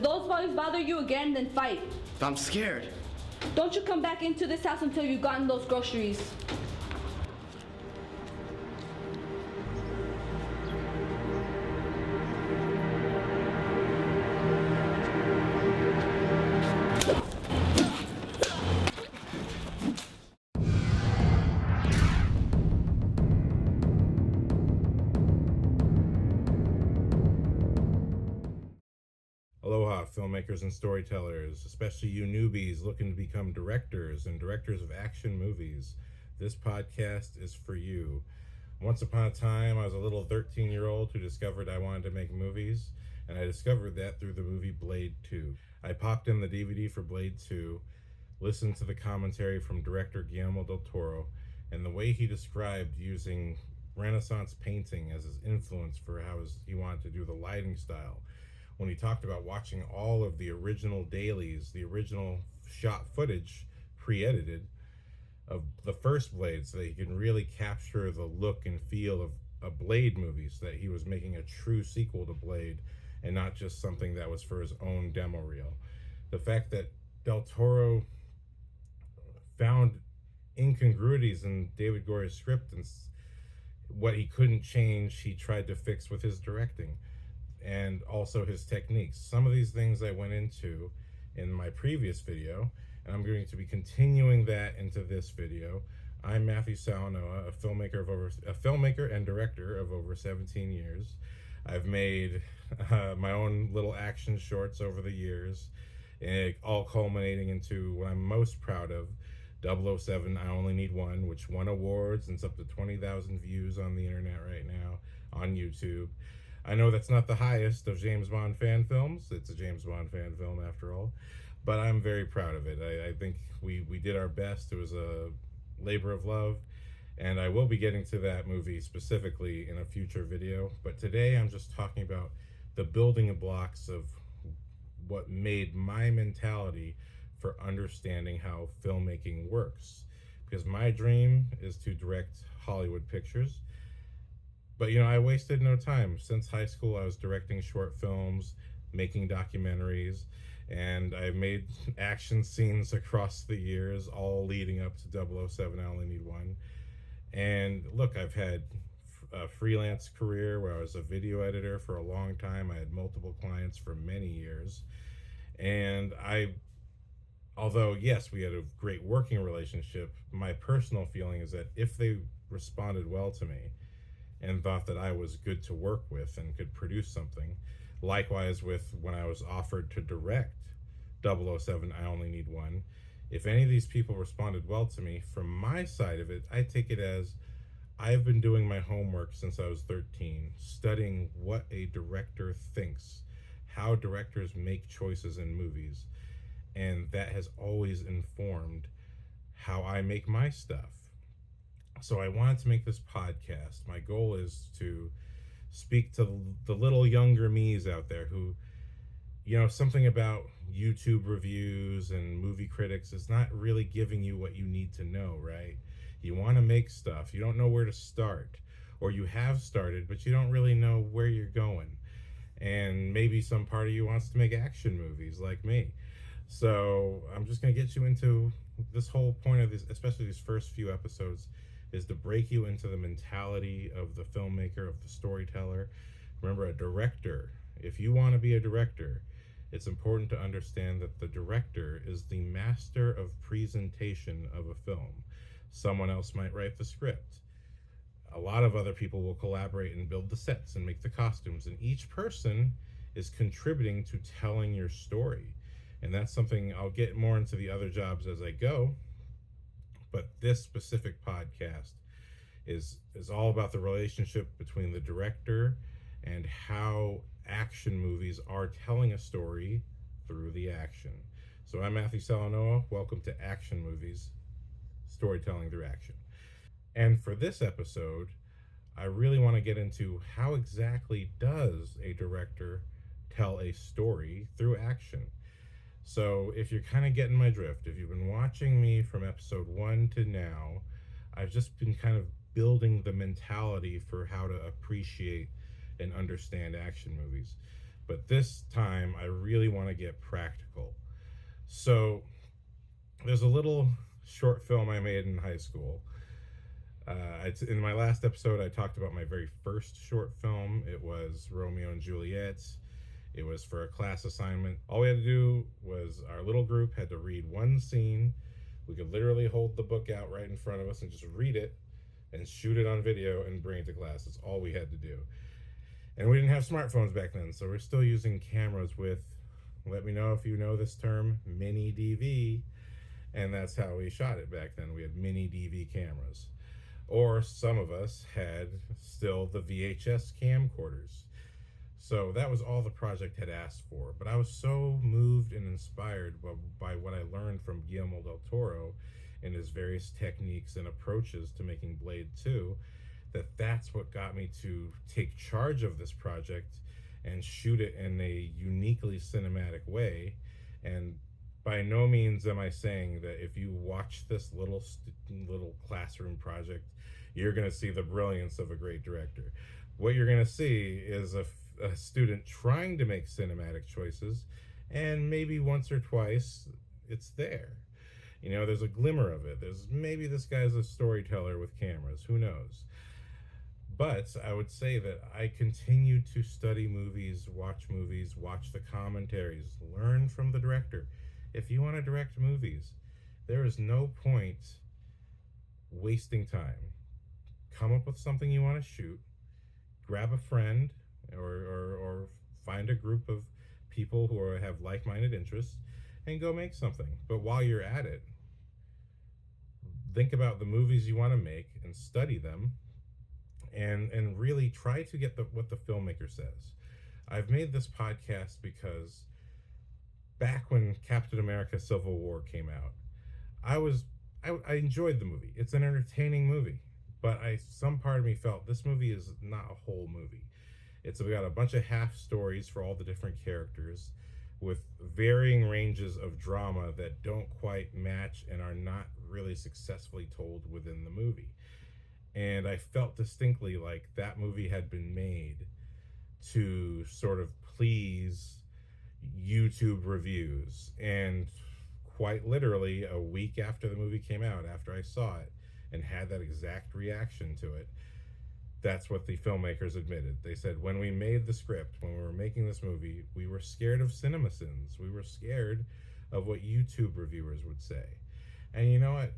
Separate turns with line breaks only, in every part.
If those boys bother you again, then fight.
I'm scared.
Don't you come back into this house until you've gotten those groceries.
Aloha, filmmakers and storytellers, especially you newbies looking to become directors and directors of action movies. This podcast is for you. Once upon a time, I was a little 13-year-old who discovered I wanted to make movies, and I discovered that through the movie Blade 2. I popped in the DVD for Blade 2, listened to the commentary from director Guillermo del Toro, and the way he described using Renaissance painting as his influence for how he wanted to do the lighting style. When he talked about watching all of the original dailies, the original shot footage, pre-edited, of the first Blade, so that he can really capture the look and feel of a Blade movie, so that he was making a true sequel to Blade and not just something that was for his own demo reel. The fact that Del Toro found incongruities in David Goya's script and what he couldn't change, he tried to fix with his directing and also his techniques. Some of these things I went into in my previous video, and I'm going to be continuing that into this video. I'm Matthew Salanoa, a filmmaker and director of over 17 years. I've made my own little action shorts over the years, and all culminating into what I'm most proud of, 007, I Only Need One, which won awards and it's up to 20,000 views on the internet right now on YouTube. I know that's not the highest of James Bond fan films. It's a James Bond fan film after all, but I'm very proud of it. I think we did our best. It was a labor of love, and I will be getting to that movie specifically in a future video. But today I'm just talking about the building blocks of what made my mentality for understanding how filmmaking works. Because my dream is to direct Hollywood pictures. But I wasted no time. Since high school, I was directing short films, making documentaries, and I made action scenes across the years, all leading up to 007, I Only Need One. And look, I've had a freelance career where I was a video editor for a long time. I had multiple clients for many years. And although yes, we had a great working relationship, my personal feeling is that if they responded well to me, and thought that I was good to work with and could produce something. Likewise with when I was offered to direct 007, I Only Need One. If any of these people responded well to me, from my side of it, I take it as I've been doing my homework since I was 13, studying what a director thinks, how directors make choices in movies, and that has always informed how I make my stuff. So I wanted to make this podcast. My goal is to speak to the little younger me's out there who, something about YouTube reviews and movie critics is not really giving you what you need to know, right? You want to make stuff. You don't know where to start, or you have started, but you don't really know where you're going. And maybe some part of you wants to make action movies like me. So I'm just going to get you into this whole point of this, especially these first few episodes, is to break you into the mentality of the filmmaker, of the storyteller. Remember, a director, if you want to be a director, it's important to understand that the director is the master of presentation of a film. Someone else might write the script. A lot of other people will collaborate and build the sets and make the costumes, and each person is contributing to telling your story. And that's something I'll get more into the other jobs as I go. But this specific podcast is all about the relationship between the director and how action movies are telling a story through the action. So I'm Matthew Salanoa. Welcome to Action Movies, Storytelling Through Action. And for this episode, I really want to get into how exactly does a director tell a story through action. So if you're kind of getting my drift, if you've been watching me from episode 1 to now, I've just been kind of building the mentality for how to appreciate and understand action movies. But this time, I really want to get practical. So, there's a little short film I made in high school. In my last episode, I talked about my very first short film. It was Romeo and Juliet. It was for a class assignment. All we had to do was our little group had to read one scene. We could literally hold the book out right in front of us and just read it and shoot it on video and bring it to class. That's all we had to do. And we didn't have smartphones back then, so we're still using cameras with, let me know if you know this term, mini DV. And that's how we shot it back then. We had mini DV cameras. Or some of us had still the VHS camcorders. So that was all the project had asked for. But I was so moved and inspired by what I learned from Guillermo del Toro and his various techniques and approaches to making Blade 2 that's what got me to take charge of this project and shoot it in a uniquely cinematic way. And by no means am I saying that if you watch this little classroom project, you're going to see the brilliance of a great director. What you're going to see is a student trying to make cinematic choices, and maybe once or twice it's there. You know, there's a glimmer of it. There's maybe this guy's a storyteller with cameras. Who knows? But I would say that I continue to study movies, watch the commentaries, learn from the director. If you want to direct movies, there is no point wasting time. Come up with something you want to shoot, grab a friend, or find a group of people who have like-minded interests, and go make something. But while you're at it, think about the movies you want to make and study them, and really try to get what the filmmaker says. I've made this podcast because back when Captain America Civil War came out, I enjoyed the movie. It's an entertaining movie, but some part of me felt this movie is not a whole movie. We got a bunch of half stories for all the different characters with varying ranges of drama that don't quite match and are not really successfully told within the movie. And I felt distinctly like that movie had been made to sort of please YouTube reviews. And quite literally, a week after the movie came out, after I saw it and had that exact reaction to it, that's what the filmmakers admitted. They said, when we made the script, when we were making this movie, we were scared of CinemaSins. We were scared of what YouTube reviewers would say. And you know what?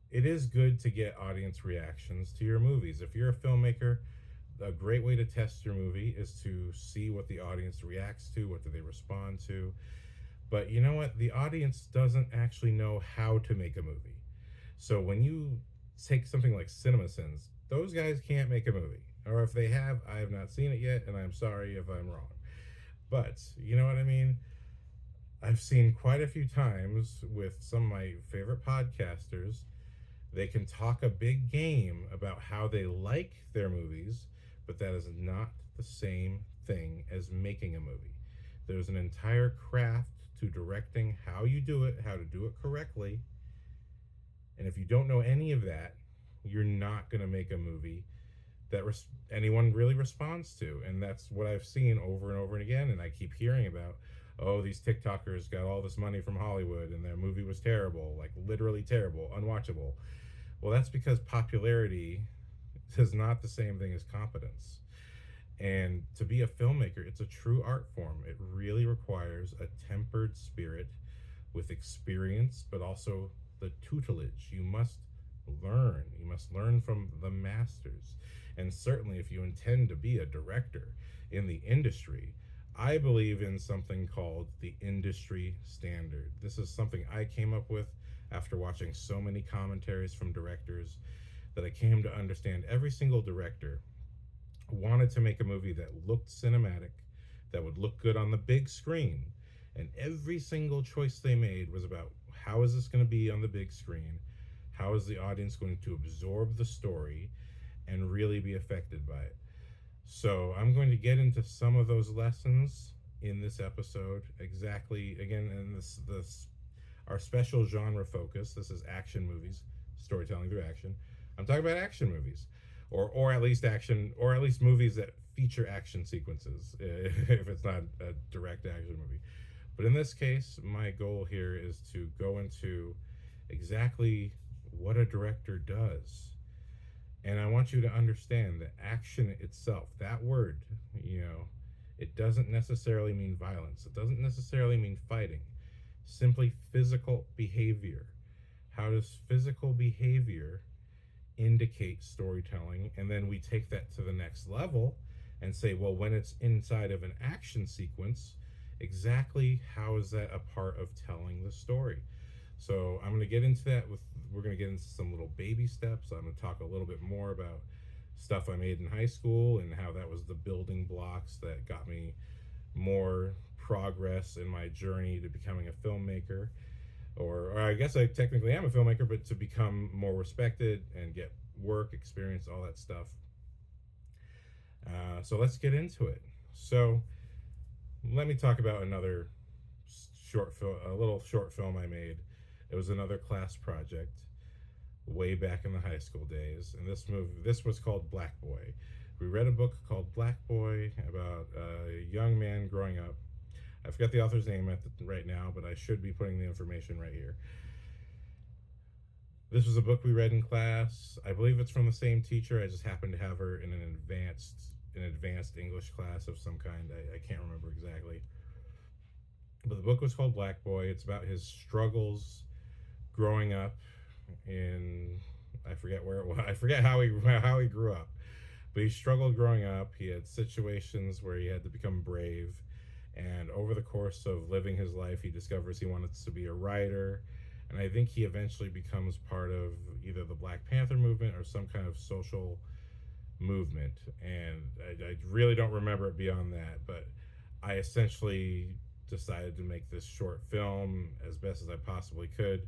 It is good to get audience reactions to your movies. If you're a filmmaker, a great way to test your movie is to see what the audience reacts to, what do they respond to. But you know what? The audience doesn't actually know how to make a movie. So when you take something like CinemaSins, those guys can't make a movie. Or if they have, I have not seen it yet, and I'm sorry if I'm wrong. But, you know what I mean? I've seen quite a few times with some of my favorite podcasters, they can talk a big game about how they like their movies, but that is not the same thing as making a movie. There's an entire craft to directing how you do it, how to do it correctly. And if you don't know any of that, you're not going to make a movie that anyone really responds to. And that's what I've seen over and over and again. And I keep hearing about, oh, these TikTokers got all this money from Hollywood and their movie was terrible, like literally terrible, unwatchable. Well, that's because popularity is not the same thing as competence. And to be a filmmaker, it's a true art form. It really requires a tempered spirit with experience, but also the tutelage. You must learn. You must learn from the masters. And certainly if you intend to be a director in the industry, I believe in something called the industry standard. This is something I came up with after watching so many commentaries from directors that I came to understand every single director wanted to make a movie that looked cinematic, that would look good on the big screen. And every single choice they made was about, how is this going to be on the big screen? How is the audience going to absorb the story and really be affected by it? So I'm going to get into some of those lessons in this episode. Exactly, again, in this our special genre focus. This is action movies, storytelling through action. I'm talking about action movies. or at least action, or at least movies that feature action sequences, if it's not a direct action movie. But in this case, my goal here is to go into exactly what a director does. And I want you to understand that action itself, that word, it doesn't necessarily mean violence. It doesn't necessarily mean fighting. Simply physical behavior. How does physical behavior indicate storytelling? And then we take that to the next level and say, well, when it's inside of an action sequence, exactly how is that a part of telling the story? So I'm going to get into that we're going to get into some little baby steps. I'm going to talk a little bit more about stuff I made in high school and how that was the building blocks that got me more progress in my journey to becoming a filmmaker. Or I guess I technically am a filmmaker, but to become more respected and get work experience, all that stuff. So let's get into it. So let me talk about another a little short film I made. It was another class project way back in the high school days, and this was called Black Boy. We read a book called Black Boy about a young man growing up. I forget the author's name right now, but I should be putting the information right here. This was a book we read in class. I believe it's from the same teacher. I just happened to have her in an advanced English class of some kind. I can't remember exactly. But the book was called Black Boy. It's about his struggles growing up in, I forget where it was. I forget how he grew up. But he struggled growing up. He had situations where he had to become brave. And over the course of living his life, he discovers he wanted to be a writer. And I think he eventually becomes part of either the Black Panther movement or some kind of social movement. And I really don't remember it beyond that. But I essentially decided to make this short film as best as I possibly could.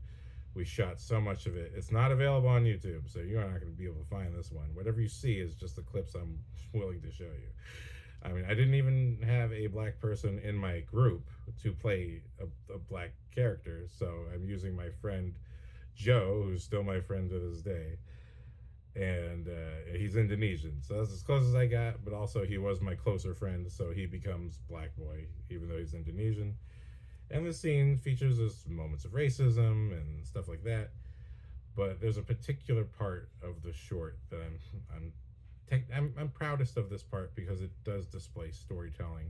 We shot so much of it. It's not available on YouTube, so you're not going to be able to find this one. Whatever you see is just the clips I'm willing to show you. I mean, I didn't even have a black person in my group to play a black character, so I'm using my friend Joe, who's still my friend to this day. And he's Indonesian, so that's as close as I got, but also he was my closer friend, so he becomes Black Boy, even though he's Indonesian. And the scene features those moments of racism and stuff like that, but there's a particular part of the short that I'm proudest of this part because it does display storytelling,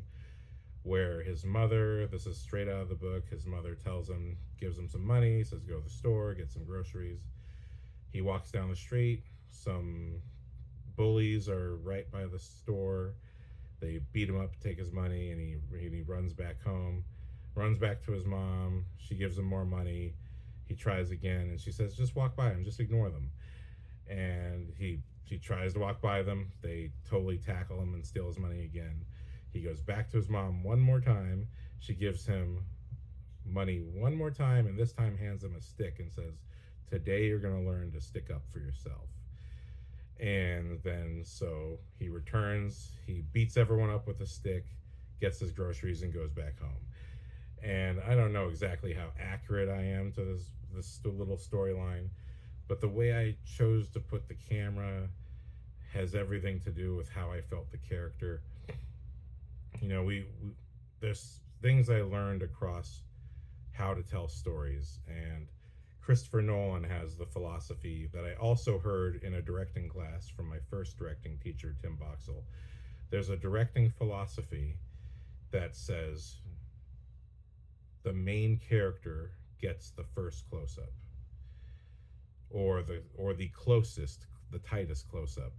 where his mother, this is straight out of the book, his mother gives him some money, says go to the store, get some groceries. He walks down the street. Some bullies are right by the store. They beat him up, take his money, and he runs back home, runs back to his mom. She gives him more money. He tries again, and she says, just walk by him, just ignore them. And he tries to walk by them. They totally tackle him and steal his money again. He goes back to his mom one more time. She gives him money one more time, and this time hands him a stick and says, today you're going to learn to stick up for yourself. And then so he returns, he beats everyone up with a stick, gets his groceries, and goes back home. And I don't know exactly how accurate I am to this little storyline, but the way I chose to put the camera has everything to do with how I felt the character. There's things I learned across how to tell stories, and Christopher Nolan has the philosophy that I also heard in a directing class from my first directing teacher, Tim Boxell. There's a directing philosophy that says the main character gets the first close-up, or the closest, the tightest close-up,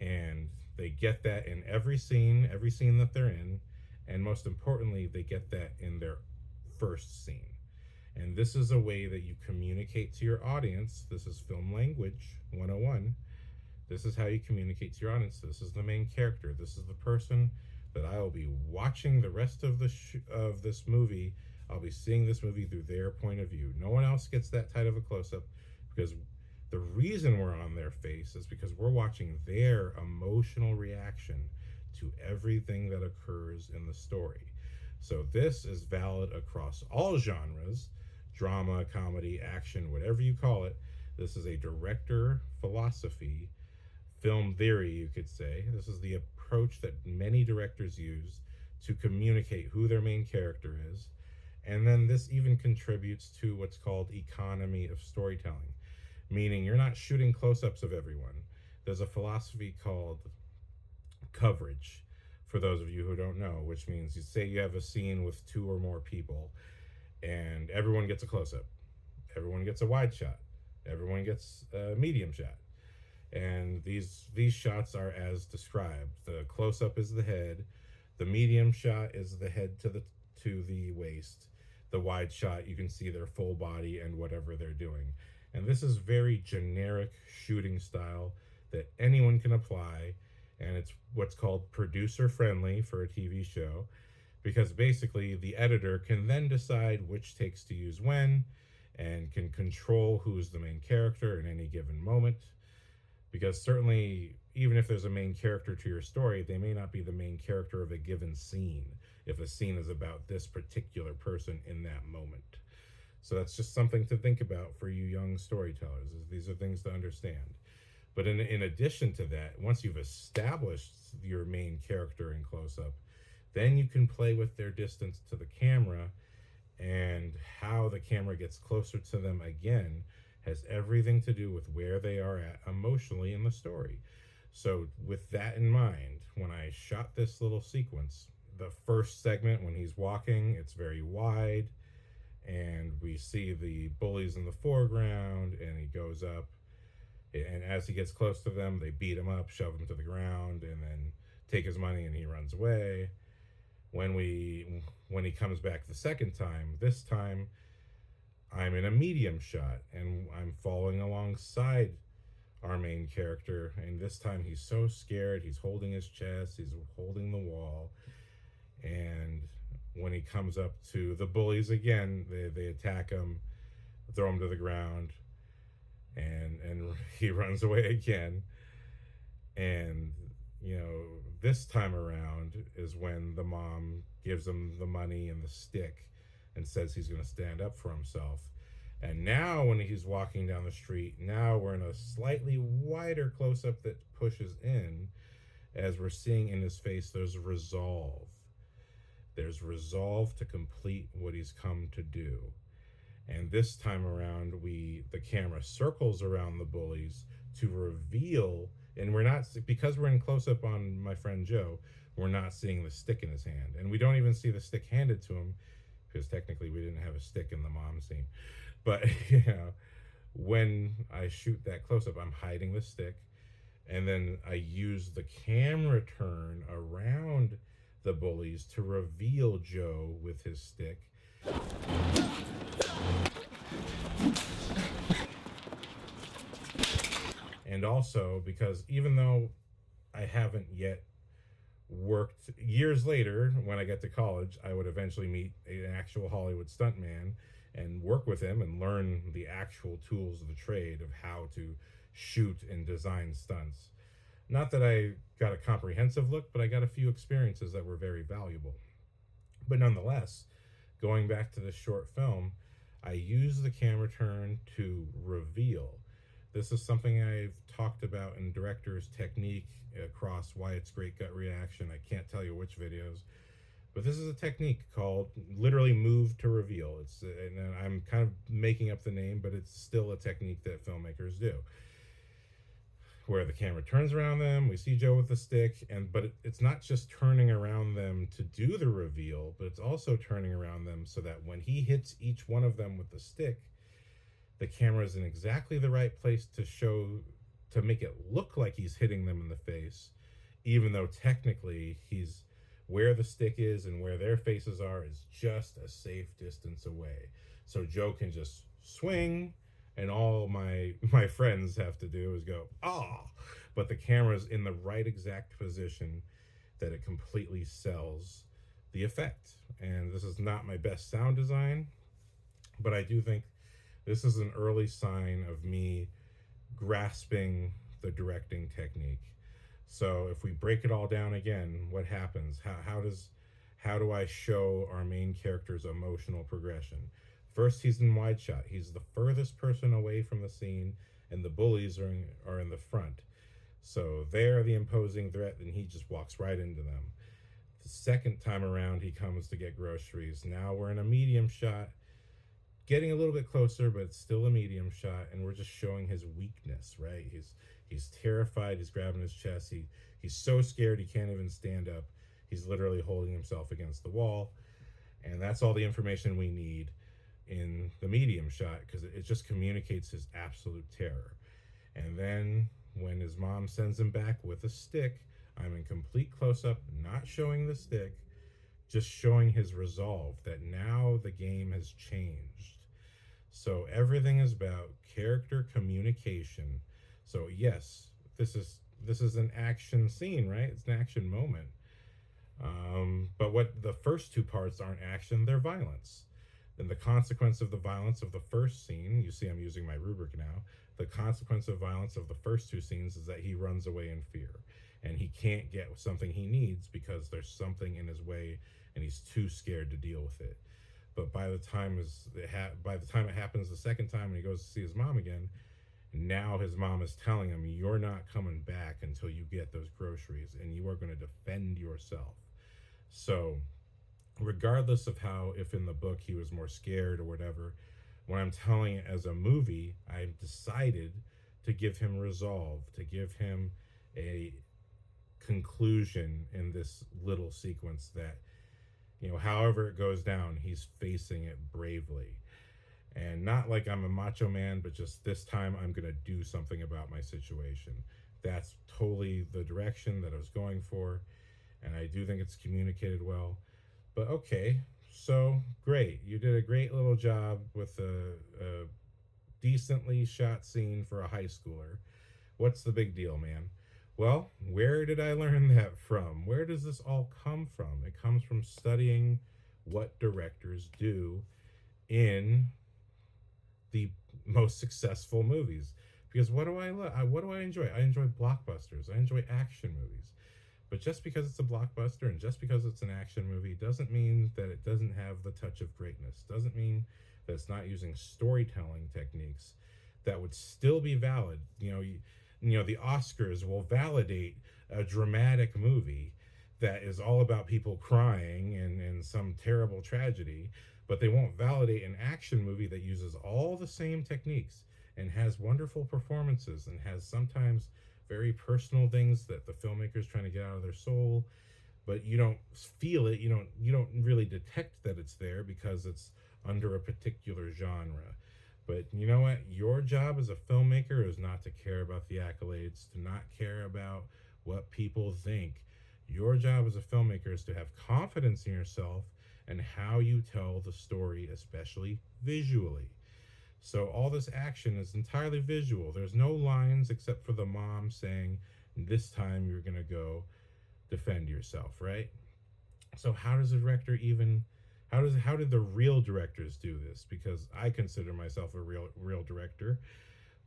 and they get that in every scene that they're in, and most importantly, they get that in their first scene. And this is a way that you communicate to your audience. This is film language 101. This is how you communicate to your audience. This is the main character. This is the person that I will be watching the rest of this movie. I'll be seeing this movie through their point of view. No one else gets that tight of a close-up, because the reason we're on their face is because we're watching their emotional reaction to everything that occurs in the story. So this is valid across all genres, drama, comedy, action, whatever you call it. This is a director philosophy film theory, you could say. This is the approach that many directors use to communicate who their main character is. And then this even contributes to what's called economy of storytelling, meaning you're not shooting close ups of everyone. There's a philosophy called coverage, for those of you who don't know, which means you say you have a scene with two or more people, and everyone gets a close up, everyone gets a wide shot, everyone gets a medium shot. And these shots are as described. The close up is the head, the medium shot is the head to the waist, the wide shot you can see their full body and whatever they're doing. And this is very generic shooting style that anyone can apply, and it's what's called producer friendly for a TV show, because basically the editor can then decide which takes to use when and can control who's the main character in any given moment. Because certainly, even if there's a main character to your story, they may not be the main character of a given scene if a scene is about this particular person in that moment. So that's just something to think about for you young storytellers. These are things to understand. But in addition to that, once you've established your main character in close-up, then you can play with their distance to the camera, and how the camera gets closer to them again has everything to do with where they are at emotionally in the story. So with that in mind, when I shot this little sequence, the first segment when he's walking, it's very wide, and we see the bullies in the foreground, and he goes up, and as he gets close to them, they beat him up, shove him to the ground, and then take his money, and he runs away. When he comes back the second time, this time I'm in a medium shot, and I'm following alongside our main character, and this time he's so scared, he's holding his chest, he's holding the wall, and when he comes up to the bullies again, they attack him, throw him to the ground, and he runs away again. And this time around is when the mom gives him the money and the stick and says he's going to stand up for himself. And now when he's walking down the street, now we're in a slightly wider close-up that pushes in, as we're seeing in his face there's resolve. There's resolve to complete what he's come to do. And this time around, the camera circles around the bullies to reveal, and we're not, because we're in close-up on my friend Joe, we're not seeing the stick in his hand. And we don't even see the stick handed to him, because technically we didn't have a stick in the mom scene. But when I shoot that close-up, I'm hiding the stick, and then I use the camera turn around the bullies to reveal Joe with his stick. And also, because even though I haven't yet worked, years later, when I get to college, I would eventually meet an actual Hollywood stuntman and work with him and learn the actual tools of the trade of how to shoot and design stunts. Not that I got a comprehensive look, but I got a few experiences that were very valuable. But nonetheless, going back to this short film, I use the camera turn to reveal. This is something I've talked about in director's technique across Wyatt's Great Gut Reaction. I can't tell you which videos, but this is a technique called literally move to reveal. And I'm kind of making up the name, but it's still a technique that filmmakers do, where the camera turns around them, we see Joe with the stick, but it's not just turning around them to do the reveal, but it's also turning around them so that when he hits each one of them with the stick, the camera is in exactly the right place to make it look like he's hitting them in the face, even though technically he's where the stick is and where their faces are is just a safe distance away. So Joe can just swing, and all my friends have to do is go, ah, but the camera's in the right exact position that it completely sells the effect. And this is not my best sound design, but I do think this is an early sign of me grasping the directing technique. So if we break it all down again, what happens? How do I show our main character's emotional progression? First, he's in wide shot. He's the furthest person away from the scene, and the bullies are in the front. So they're the imposing threat, and he just walks right into them. The second time around, he comes to get groceries. Now we're in a medium shot, getting a little bit closer, but it's still a medium shot, and we're just showing his weakness, right? He's terrified. He's grabbing his chest. He's so scared he can't even stand up. He's literally holding himself against the wall, and that's all the information we need in the medium shot, because it just communicates his absolute terror. And then when his mom sends him back with a stick, I'm in complete close up, not showing the stick, just showing his resolve that now the game has changed. So everything is about character communication. So yes, this is an action scene, right? It's an action moment. But what the first two parts aren't action, they're violence. And the consequence of the violence of the first scene, you see I'm using my rubric now, the consequence of violence of the first two scenes is that he runs away in fear. And he can't get something he needs because there's something in his way and he's too scared to deal with it. But by the time it happens the second time and he goes to see his mom again, now his mom is telling him, you're not coming back until you get those groceries and you are going to defend yourself. So regardless of how, if in the book he was more scared or whatever, when I'm telling it as a movie, I've decided to give him resolve, to give him a conclusion in this little sequence that, however it goes down, he's facing it bravely. And not like I'm a macho man, but just this time I'm going to do something about my situation. That's totally the direction that I was going for. And I do think it's communicated well. But okay, so great. You did a great little job with a decently shot scene for a high schooler. What's the big deal, man? Well, where did I learn that from? Where does this all come from? It comes from studying what directors do in the most successful movies. Because what do I love? What do I enjoy? I enjoy blockbusters. I enjoy action movies. But just because it's a blockbuster and just because it's an action movie doesn't mean that it doesn't have the touch of greatness. Doesn't mean that it's not using storytelling techniques that would still be valid. The Oscars will validate a dramatic movie that is all about people crying and some terrible tragedy, but they won't validate an action movie that uses all the same techniques and has wonderful performances and has sometimes very personal things that the filmmaker's trying to get out of their soul, but you don't feel it. You don't really detect that it's there because it's under a particular genre. But you know what? Your job as a filmmaker is not to care about the accolades, to not care about what people think. Your job as a filmmaker is to have confidence in yourself and how you tell the story, especially visually. So all this action is entirely visual. There's no lines except for the mom saying, this time you're going to go defend yourself, right? So how does a director even, how did the real directors do this? Because I consider myself a real director,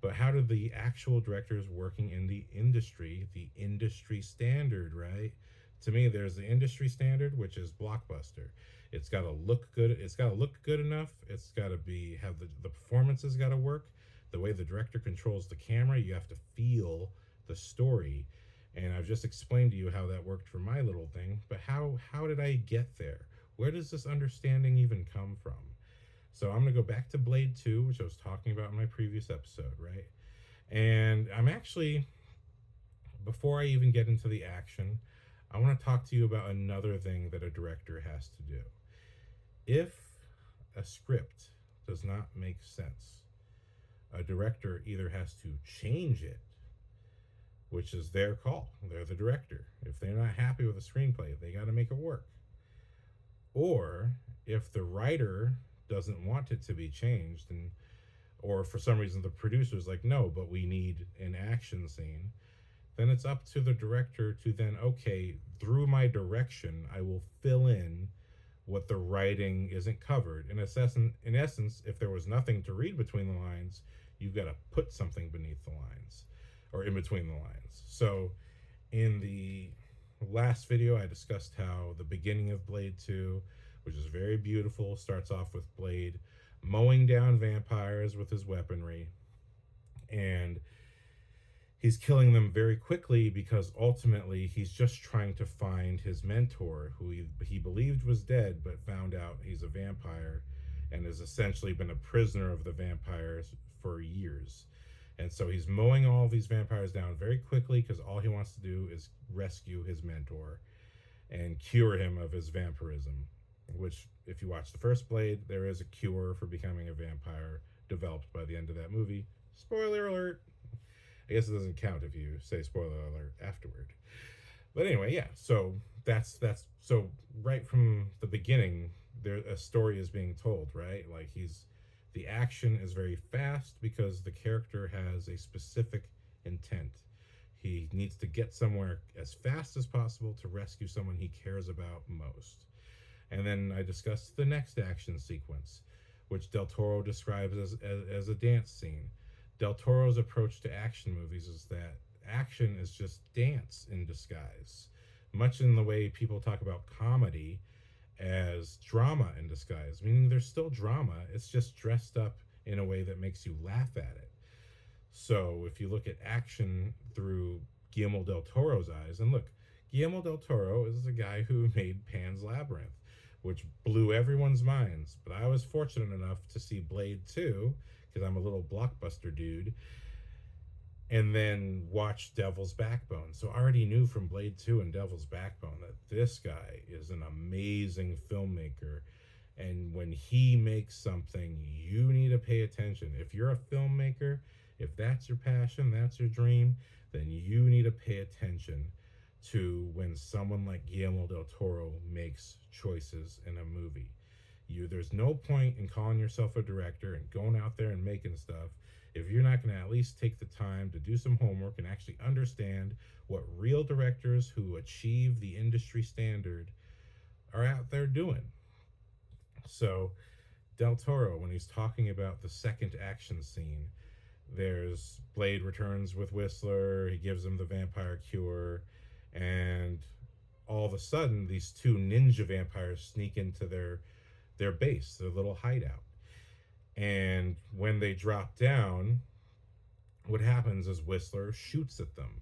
but how did the actual directors working in the industry standard, right? To me, there's the industry standard, which is blockbuster. It's got to look good. It's got to look good enough. It's got to have the performances got to work. The way the director controls the camera, you have to feel the story. And I've just explained to you how that worked for my little thing. But how did I get there? Where does this understanding even come from? So I'm going to go back to Blade 2, which I was talking about in my previous episode, right? And I'm actually, before I even get into the action, I want to talk to you about another thing that a director has to do. If a script does not make sense, a director either has to change it, which is their call. They're the director. If they're not happy with the screenplay, they got to make it work. Or if the writer doesn't want it to be changed, or for some reason the producer's like, no, but we need an action scene, then it's up to the director to then, okay, through my direction, I will fill in what the writing isn't covered. In essence, if there was nothing to read between the lines, you've got to put something beneath the lines or in between the lines. So in the last video, I discussed how the beginning of Blade 2, which is very beautiful, starts off with Blade mowing down vampires with his weaponry. And He's killing them very quickly because ultimately he's just trying to find his mentor, who he believed was dead, but found out he's a vampire and has essentially been a prisoner of the vampires for years. And so he's mowing all these vampires down very quickly because all he wants to do is rescue his mentor and cure him of his vampirism. Which, if you watch the first Blade, there is a cure for becoming a vampire developed by the end of that movie. Spoiler alert! I guess it doesn't count if you say spoiler alert afterward. But anyway, yeah. So that's so right from the beginning, there a story is being told, right? Like the action is very fast because the character has a specific intent. He needs to get somewhere as fast as possible to rescue someone he cares about most. And then I discussed the next action sequence, which Del Toro describes as a dance scene. Del Toro's approach to action movies is that action is just dance in disguise, much in the way people talk about comedy as drama in disguise, meaning there's still drama, it's just dressed up in a way that makes you laugh at it. So if you look at action through Guillermo del Toro's eyes, and look, Guillermo del Toro is the guy who made Pan's Labyrinth, which blew everyone's minds. But I was fortunate enough to see Blade 2, because I'm a little blockbuster dude, and then watch Devil's Backbone. So I already knew from Blade 2 and Devil's Backbone that this guy is an amazing filmmaker. And when he makes something, you need to pay attention. If you're a filmmaker, if that's your passion, that's your dream, then you need to pay attention to when someone like Guillermo del Toro makes choices in a movie. There's no point in calling yourself a director and going out there and making stuff if you're not going to at least take the time to do some homework and actually understand what real directors who achieve the industry standard are out there doing. So Del Toro, when he's talking about the second action scene, there's Blade returns with Whistler, he gives him the vampire cure, and all of a sudden these two ninja vampires sneak into their base, their little hideout. And when they drop down, what happens is Whistler shoots at them.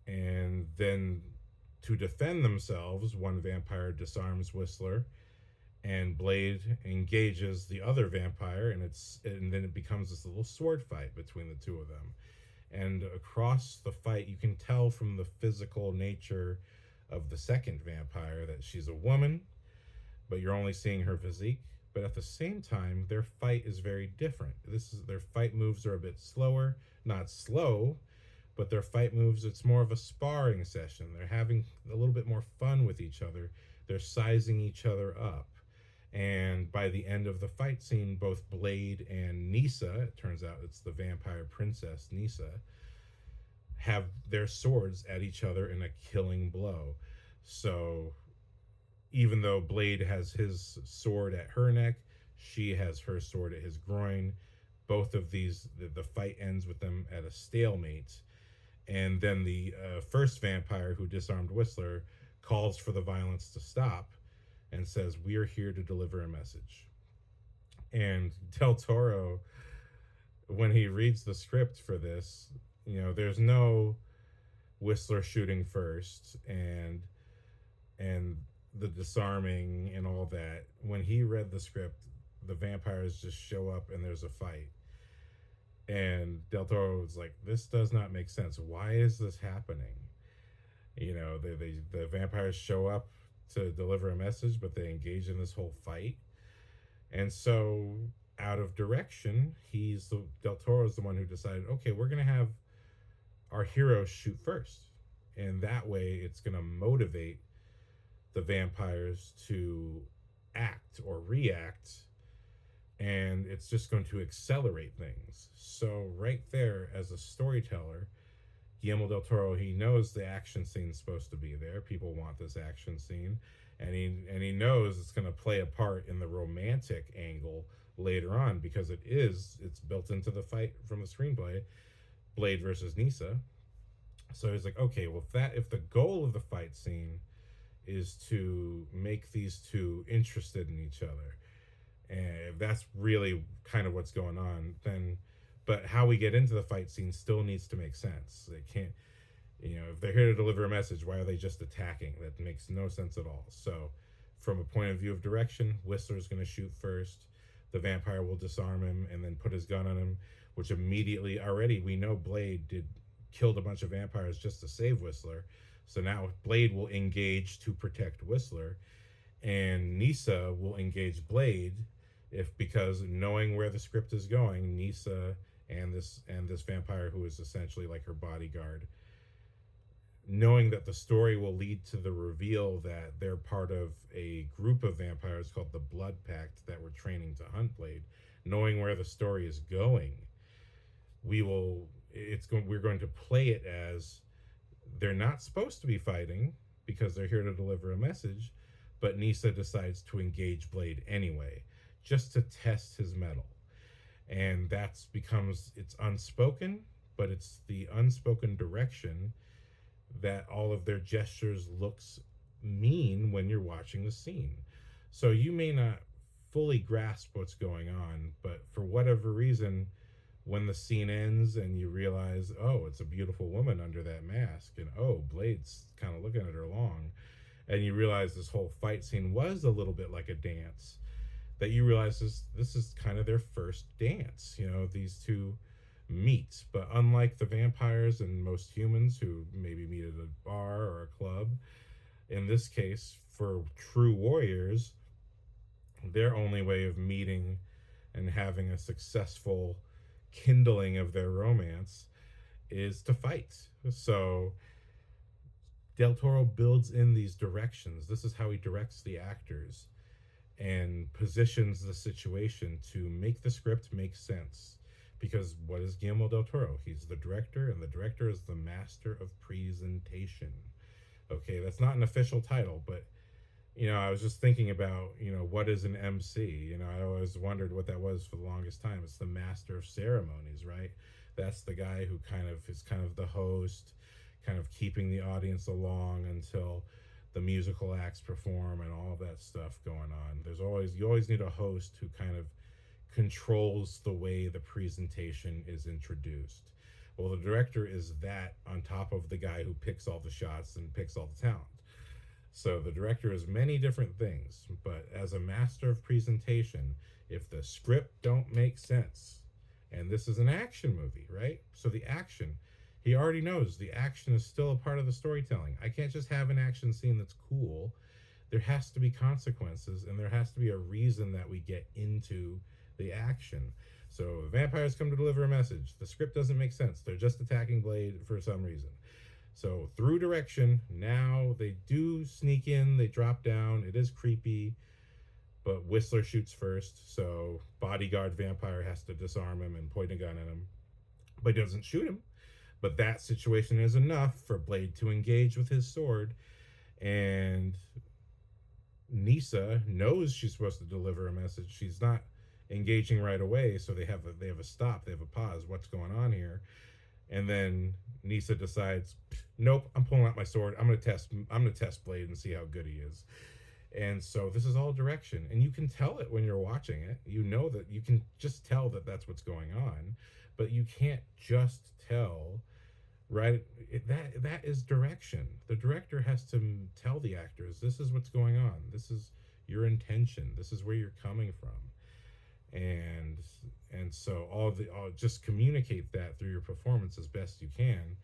And then to defend themselves, one vampire disarms Whistler and Blade engages the other vampire, and then it becomes this little sword fight between the two of them. And across the fight, you can tell from the physical nature of the second vampire that she's a woman, but you're only seeing her physique. But at the same time, their fight is very different. Their fight moves are a bit slower, not slow, but their fight moves, it's more of a sparring session. They're having a little bit more fun with each other. They're sizing each other up. And by the end of the fight scene, both Blade and Nisa, it turns out it's the vampire princess Nisa, have their swords at each other in a killing blow. So even though Blade has his sword at her neck, she has her sword at his groin. Both of these, the fight ends with them at a stalemate. And then the first vampire who disarmed Whistler calls for the violence to stop and says, "We are here to deliver a message." And Del Toro, when he reads the script for this, there's no Whistler shooting first and the disarming and all that. When he read the script, the vampires just show up and there's a fight. And Del Toro was like, this does not make sense. Why is this happening? The vampires show up to deliver a message, but they engage in this whole fight. And so out of direction, Del Toro is the one who decided, okay, we're going to have our heroes shoot first. And that way it's going to motivate the vampires to act or react, and it's just going to accelerate things. So right there, as a storyteller, Guillermo del Toro, he knows the action scene's supposed to be there. People want this action scene, and he knows it's going to play a part in the romantic angle later on, because it's built into the fight from the screenplay, Blade versus Nisa. So he's like, okay, well, if the goal of the fight scene is to make these two interested in each other, and if that's really kind of what's going on, then but how we get into the fight scene still needs to make sense. It can't, if they're here to deliver a message, why are they just attacking? That makes no sense at all. So from a point of view of direction, Whistler's going to shoot first. The vampire will disarm him and then put his gun on him, which immediately, already we know Blade killed a bunch of vampires just to save Whistler. So now Blade will engage to protect Whistler, and Nisa will engage Blade, because knowing where the script is going, Nisa and this vampire who is essentially like her bodyguard, knowing that the story will lead to the reveal that they're part of a group of vampires called the Blood Pact that were training to hunt Blade, knowing where the story is going, we're going to play it as they're not supposed to be fighting because they're here to deliver a message, but Nisa decides to engage Blade anyway, just to test his mettle. And it's unspoken, but it's the unspoken direction that all of their gestures mean when you're watching the scene. So you may not fully grasp what's going on, but for whatever reason, when the scene ends and you realize, oh, it's a beautiful woman under that mask, and oh, Blade's kind of looking at her long, and you realize this whole fight scene was a little bit like a dance, that you realize this is kind of their first dance. These two meet, but unlike the vampires and most humans who maybe meet at a bar or a club, in this case, for true warriors, their only way of meeting and having a successful kindling of their romance is to fight. So Del Toro builds in these directions. This is how he directs the actors and positions the situation to make the script make sense. Because what is Guillermo del Toro? He's the director, and the director is the master of presentation. Okay, that's not an official title, but I was just thinking about, what is an MC? I always wondered what that was for the longest time. It's the master of ceremonies, right? That's the guy who is kind of the host, kind of keeping the audience along until the musical acts perform and all that stuff going on. You always need a host who kind of controls the way the presentation is introduced. Well, the director is that on top of the guy who picks all the shots and picks all the talent. So the director is many different things, but as a master of presentation, if the script don't make sense, and this is an action movie, right? So the action, he already knows the action is still a part of the storytelling. I can't just have an action scene that's cool. There has to be consequences, and there has to be a reason that we get into the action. So vampires come to deliver a message. The script doesn't make sense. They're just attacking Blade for some reason. So through direction, now they do sneak in, they drop down. It is creepy, but Whistler shoots first. So bodyguard vampire has to disarm him and point a gun at him, but he doesn't shoot him. But that situation is enough for Blade to engage with his sword, and Nisa knows she's supposed to deliver a message. She's not engaging right away, so they have a stop, they have a pause. What's going on here? And then Nisa decides, nope, I'm pulling out my sword. I'm gonna test Blade and see how good he is. And so this is all direction, and you can tell it when you're watching it. You can just tell that that's what's going on, but you can't just tell, right? That is direction. The director has to tell the actors, this is what's going on. This is your intention. This is where you're coming from. And so just communicate that through your performance as best you can,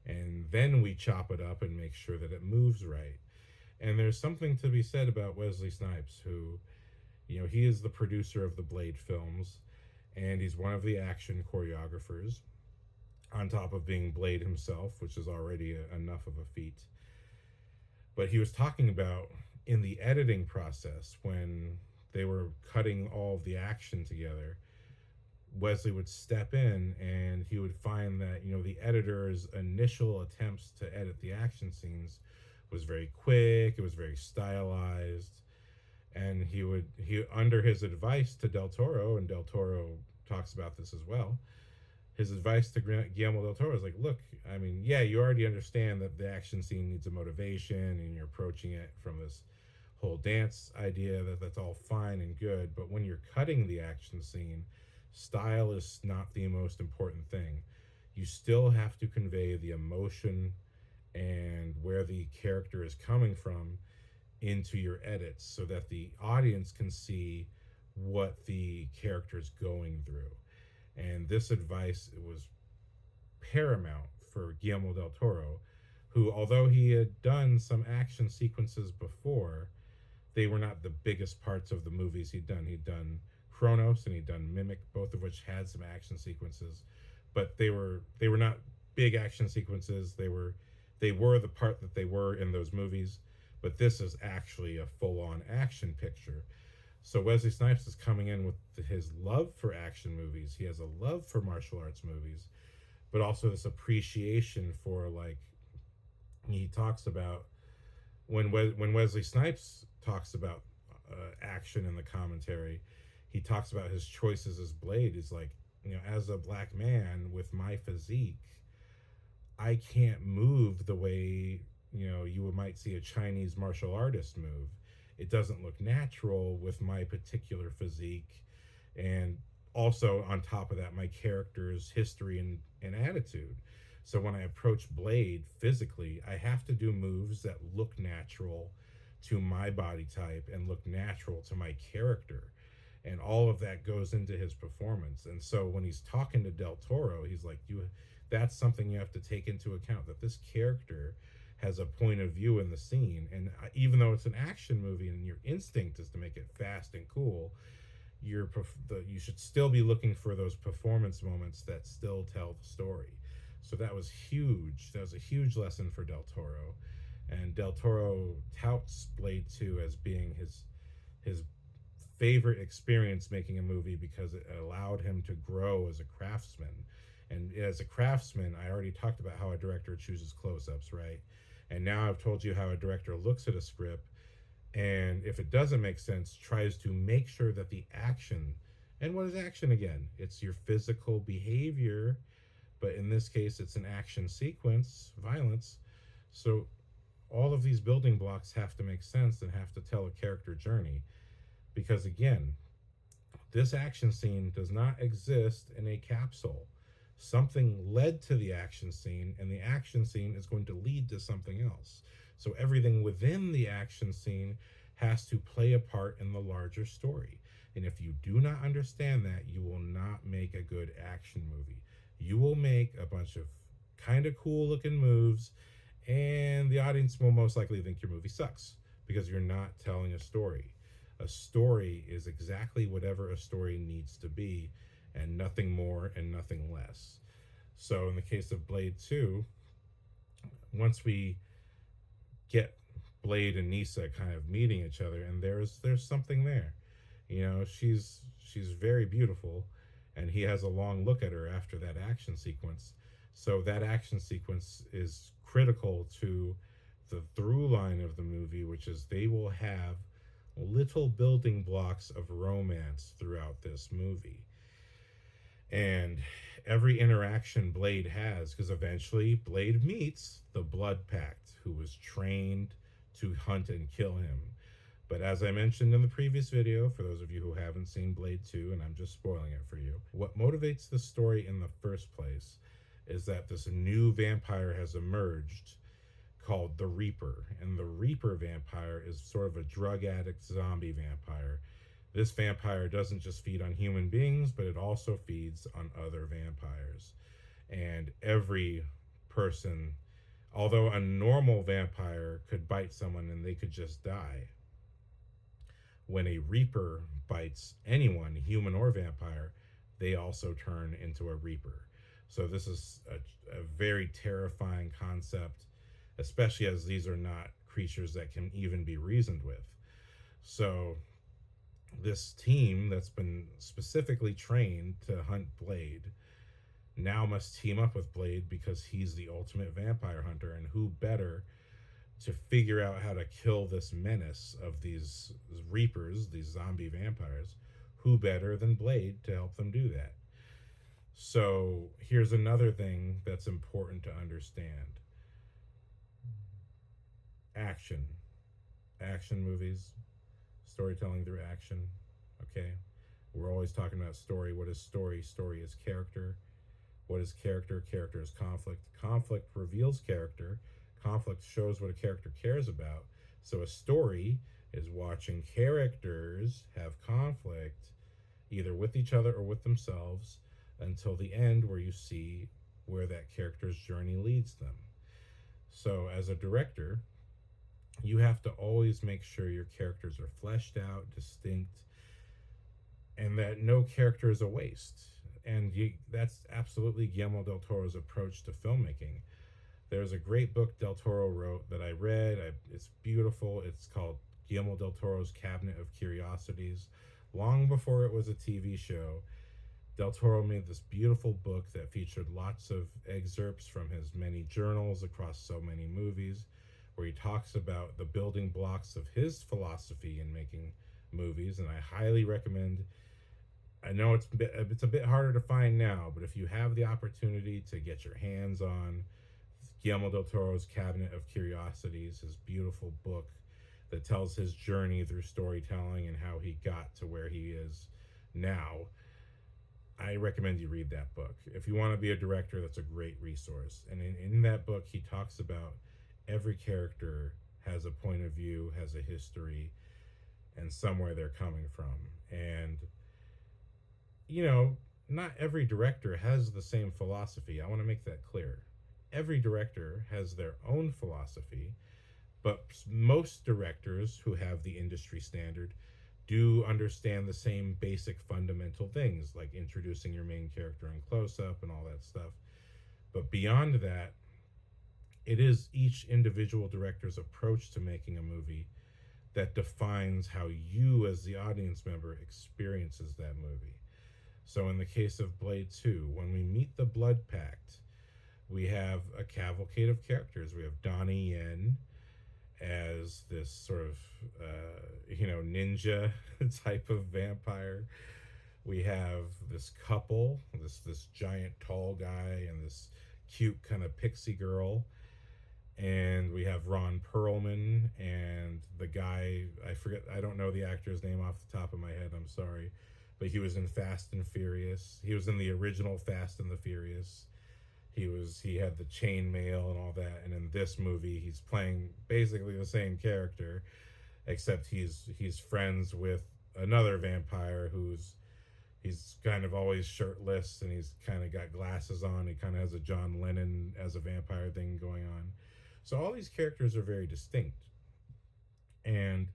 and then we chop it up and make sure that it moves right. And there's something to be said about Wesley Snipes, who, he is the producer of the Blade films, and he's one of the action choreographers, on top of being Blade himself, which is already enough of a feat. But he was talking about in the editing process, when they were cutting all of the action together, Wesley would step in and he would find that, the editor's initial attempts to edit the action scenes was very quick, it was very stylized, and he under his advice to Del Toro, and Del Toro talks about this as well, his advice to Guillermo del Toro is like, look, you already understand that the action scene needs a motivation, and you're approaching it from this whole dance idea, that's all fine and good, but when you're cutting the action scene, Style is not the most important thing. You still have to convey the emotion and where the character is coming from into your edits so that the audience can see what the character is going through. And this advice was paramount for Guillermo del Toro, who, although he had done some action sequences before, they were not the biggest parts of the movies he'd done. He'd done Chronos and he'd done Mimic, both of which had some action sequences, but they were not big action sequences. They were the part that they were in those movies, but this is actually a full-on action picture. So Wesley Snipes is coming in with his love for action movies. He has a love for martial arts movies, but also this appreciation for, like, he talks about when Wesley Snipes talks about action in the commentary, he talks about his choices as Blade. He's like, as a black man with my physique, I can't move the way you might see a Chinese martial artist move. It doesn't look natural with my particular physique, and also on top of that, my character's history and attitude. So when I approach Blade physically, I have to do moves that look natural to my body type and look natural to my character. And all of that goes into his performance. And so when he's talking to Del Toro, he's like, that's something you have to take into account, that this character has a point of view in the scene. And even though it's an action movie and your instinct is to make it fast and cool, you should still be looking for those performance moments that still tell the story. So that was huge. That was a huge lesson for Del Toro. And Del Toro touts Blade 2 as being his favorite experience making a movie because it allowed him to grow as a craftsman. And as a craftsman, I already talked about how a director chooses close-ups, right? And now I've told you how a director looks at a script, and if it doesn't make sense, tries to make sure that the action, and what is action again? It's your physical behavior, but in this case, it's an action sequence, violence. So all of these building blocks have to make sense and have to tell a character journey. Because again, this action scene does not exist in a capsule. Something led to the action scene, and the action scene is going to lead to something else. So everything within the action scene has to play a part in the larger story. And if you do not understand that, you will not make a good action movie. You will make a bunch of kind of cool looking moves, and the audience will most likely think your movie sucks because you're not telling a story. A story is exactly whatever a story needs to be, and nothing more and nothing less. So in the case of Blade 2, once we get Blade and Nisa kind of meeting each other, and there's something there. She's very beautiful, and he has a long look at her after that action sequence. So that action sequence is critical to the through line of the movie, which is they will have little building blocks of romance throughout this movie. And every interaction Blade has, because eventually Blade meets the Blood Pact, who was trained to hunt and kill him. But as I mentioned in the previous video, for those of you who haven't seen Blade 2, and I'm just spoiling it for you, what motivates the story in the first place is that this new vampire has emerged called the Reaper. And the Reaper vampire is sort of a drug addict zombie vampire. This vampire doesn't just feed on human beings, but it also feeds on other vampires. And every person, although a normal vampire could bite someone and they could just die, when a Reaper bites anyone, human or vampire, they also turn into a Reaper. So this is a very terrifying concept, especially as these are not creatures that can even be reasoned with. So this team that's been specifically trained to hunt Blade now must team up with Blade because he's the ultimate vampire hunter, and who better to figure out how to kill this menace of these Reapers, these zombie vampires, who better than Blade to help them do that? So here's another thing that's important to understand. Action movies, storytelling through action, okay? We're always talking about story. What is story? Story is character. What is character? Character is conflict. Conflict reveals character. Conflict shows what a character cares about. So a story is watching characters have conflict either with each other or with themselves until the end, where you see where that character's journey leads them. So as a director, you have to always make sure your characters are fleshed out, distinct, and that no character is a waste. And that's absolutely Guillermo del Toro's approach to filmmaking. There's a great book Del Toro wrote that I read. It's beautiful. It's called Guillermo del Toro's Cabinet of Curiosities. Long before it was a TV show, Del Toro made this beautiful book that featured lots of excerpts from his many journals across so many movies, where he talks about the building blocks of his philosophy in making movies. And I highly recommend. I know it's a bit harder to find now, but if you have the opportunity to get your hands on Guillermo del Toro's Cabinet of Curiosities, his beautiful book that tells his journey through storytelling and how he got to where he is now, I recommend you read that book. If you want to be a director, that's a great resource. And in that book, he talks about every character has a point of view, has a history, and somewhere they're coming from. And not every director has the same philosophy. I want to make that clear. Every director has their own philosophy, but most directors who have the industry standard do understand the same basic fundamental things, like introducing your main character in close-up and all that stuff. But beyond that, it is each individual director's approach to making a movie that defines how you as the audience member experiences that movie. So in the case of Blade 2, when we meet the Blood Pact, we have a cavalcade of characters. We have Donnie Yen as this sort of, ninja type of vampire. We have this couple, this giant tall guy and this cute kind of pixie girl. And we have Ron Perlman and the guy, I don't know the actor's name off the top of my head, I'm sorry. But he was in Fast and Furious. He was in the original Fast and the Furious. He had the chainmail and all that. And in this movie, he's playing basically the same character, except he's friends with another vampire he's kind of always shirtless and he's kind of got glasses on. He kind of has a John Lennon as a vampire thing going on. So all these characters are very distinct. And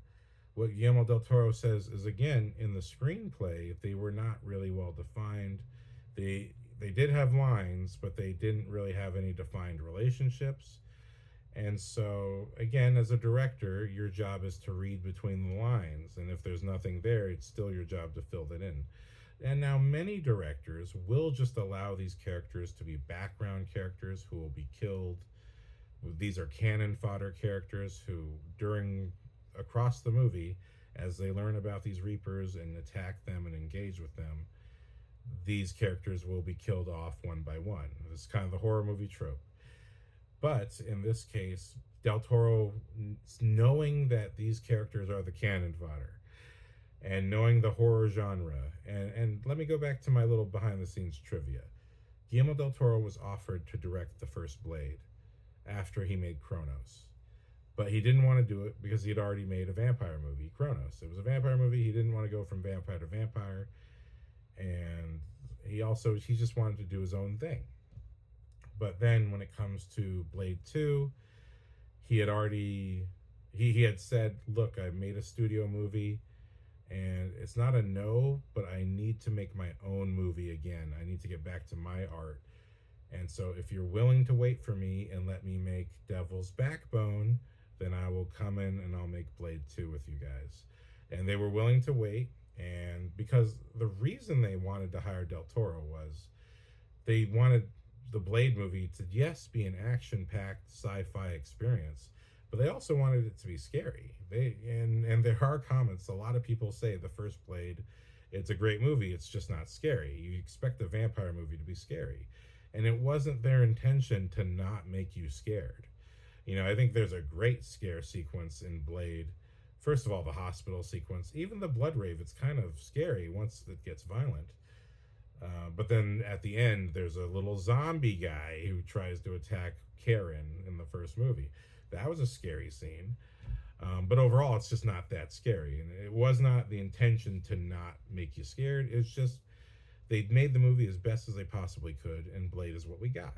what Guillermo del Toro says is, again, in the screenplay, they were not really well defined. They did have lines, but they didn't really have any defined relationships. And so, again, as a director, your job is to read between the lines. And if there's nothing there, it's still your job to fill that in. And now many directors will just allow these characters to be background characters who will be killed. These are cannon fodder characters who, across the movie, as they learn about these Reapers and attack them and engage with them, these characters will be killed off one by one. This is kind of the horror movie trope. But in this case, Del Toro, knowing that these characters are the cannon fodder and knowing the horror genre, and let me go back to my little behind the scenes trivia. Guillermo del Toro was offered to direct the first Blade after he made Kronos. But he didn't want to do it because he had already made a vampire movie, Kronos. It was a vampire movie. He didn't want to go from vampire to vampire. And he just wanted to do his own thing. But then when it comes to Blade 2, he had said, look, I made a studio movie and it's not a no, but I need to make my own movie again. I need to get back to my art. And so if you're willing to wait for me and let me make Devil's Backbone, then I will come in and I'll make Blade 2 with you guys. And they were willing to wait. And because the reason they wanted to hire Del Toro was they wanted the Blade movie to, yes, be an action-packed sci-fi experience, but they also wanted it to be scary. And there are comments, a lot of people say the first Blade, it's a great movie, it's just not scary. You expect a vampire movie to be scary. And it wasn't their intention to not make you scared. I think there's a great scare sequence in Blade First of all, the hospital sequence, even the blood rave, it's kind of scary once it gets violent. But then at the end, there's a little zombie guy who tries to attack Karen in the first movie. That was a scary scene. But overall, it's just not that scary. And it was not the intention to not make you scared. It's just they made the movie as best as they possibly could, and Blade is what we got.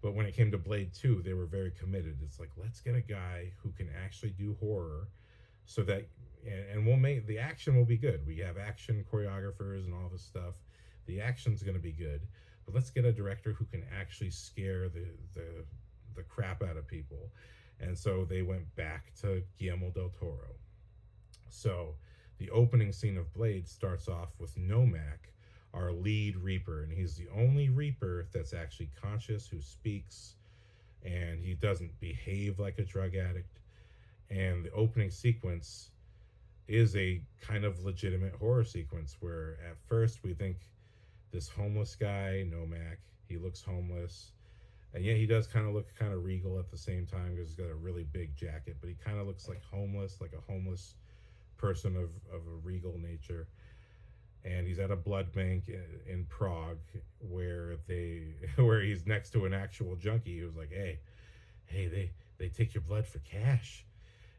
But when it came to Blade 2, they were very committed. It's like, let's get a guy who can actually do horror so that, and we'll make, the action will be good. We have action choreographers and all this stuff. The action's going to be good. But let's get a director who can actually scare the crap out of people. And so they went back to Guillermo del Toro. So the opening scene of Blade starts off with Nomak, our lead Reaper, and he's the only Reaper that's actually conscious, who speaks, and he doesn't behave like a drug addict. And the opening sequence is a kind of legitimate horror sequence where at first we think this homeless guy, Nomak, he looks homeless, and yet he does kind of look kind of regal at the same time because he's got a really big jacket, but he kind of looks like a homeless person of a regal nature. And he's at a blood bank in Prague where he's next to an actual junkie who's like, hey, they take your blood for cash,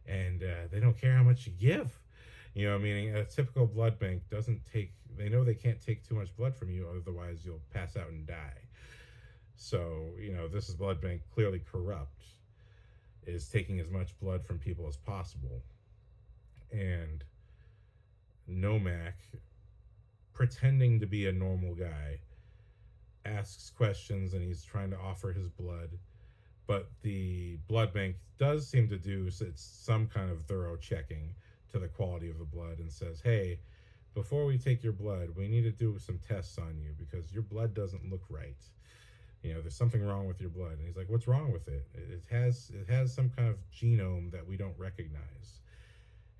and they don't care how much you give. You know, meaning a typical blood bank doesn't take. They know they can't take too much blood from you, otherwise you'll pass out and die. So this is blood bank clearly corrupt, is taking as much blood from people as possible, and Nomak, pretending to be a normal guy, asks questions, and he's trying to offer his blood, but the blood bank does seem to do some kind of thorough checking to the quality of the blood and says, hey, before we take your blood, we need to do some tests on you because your blood doesn't look right. There's something wrong with your blood. And he's like, what's wrong with it? It has some kind of genome that we don't recognize.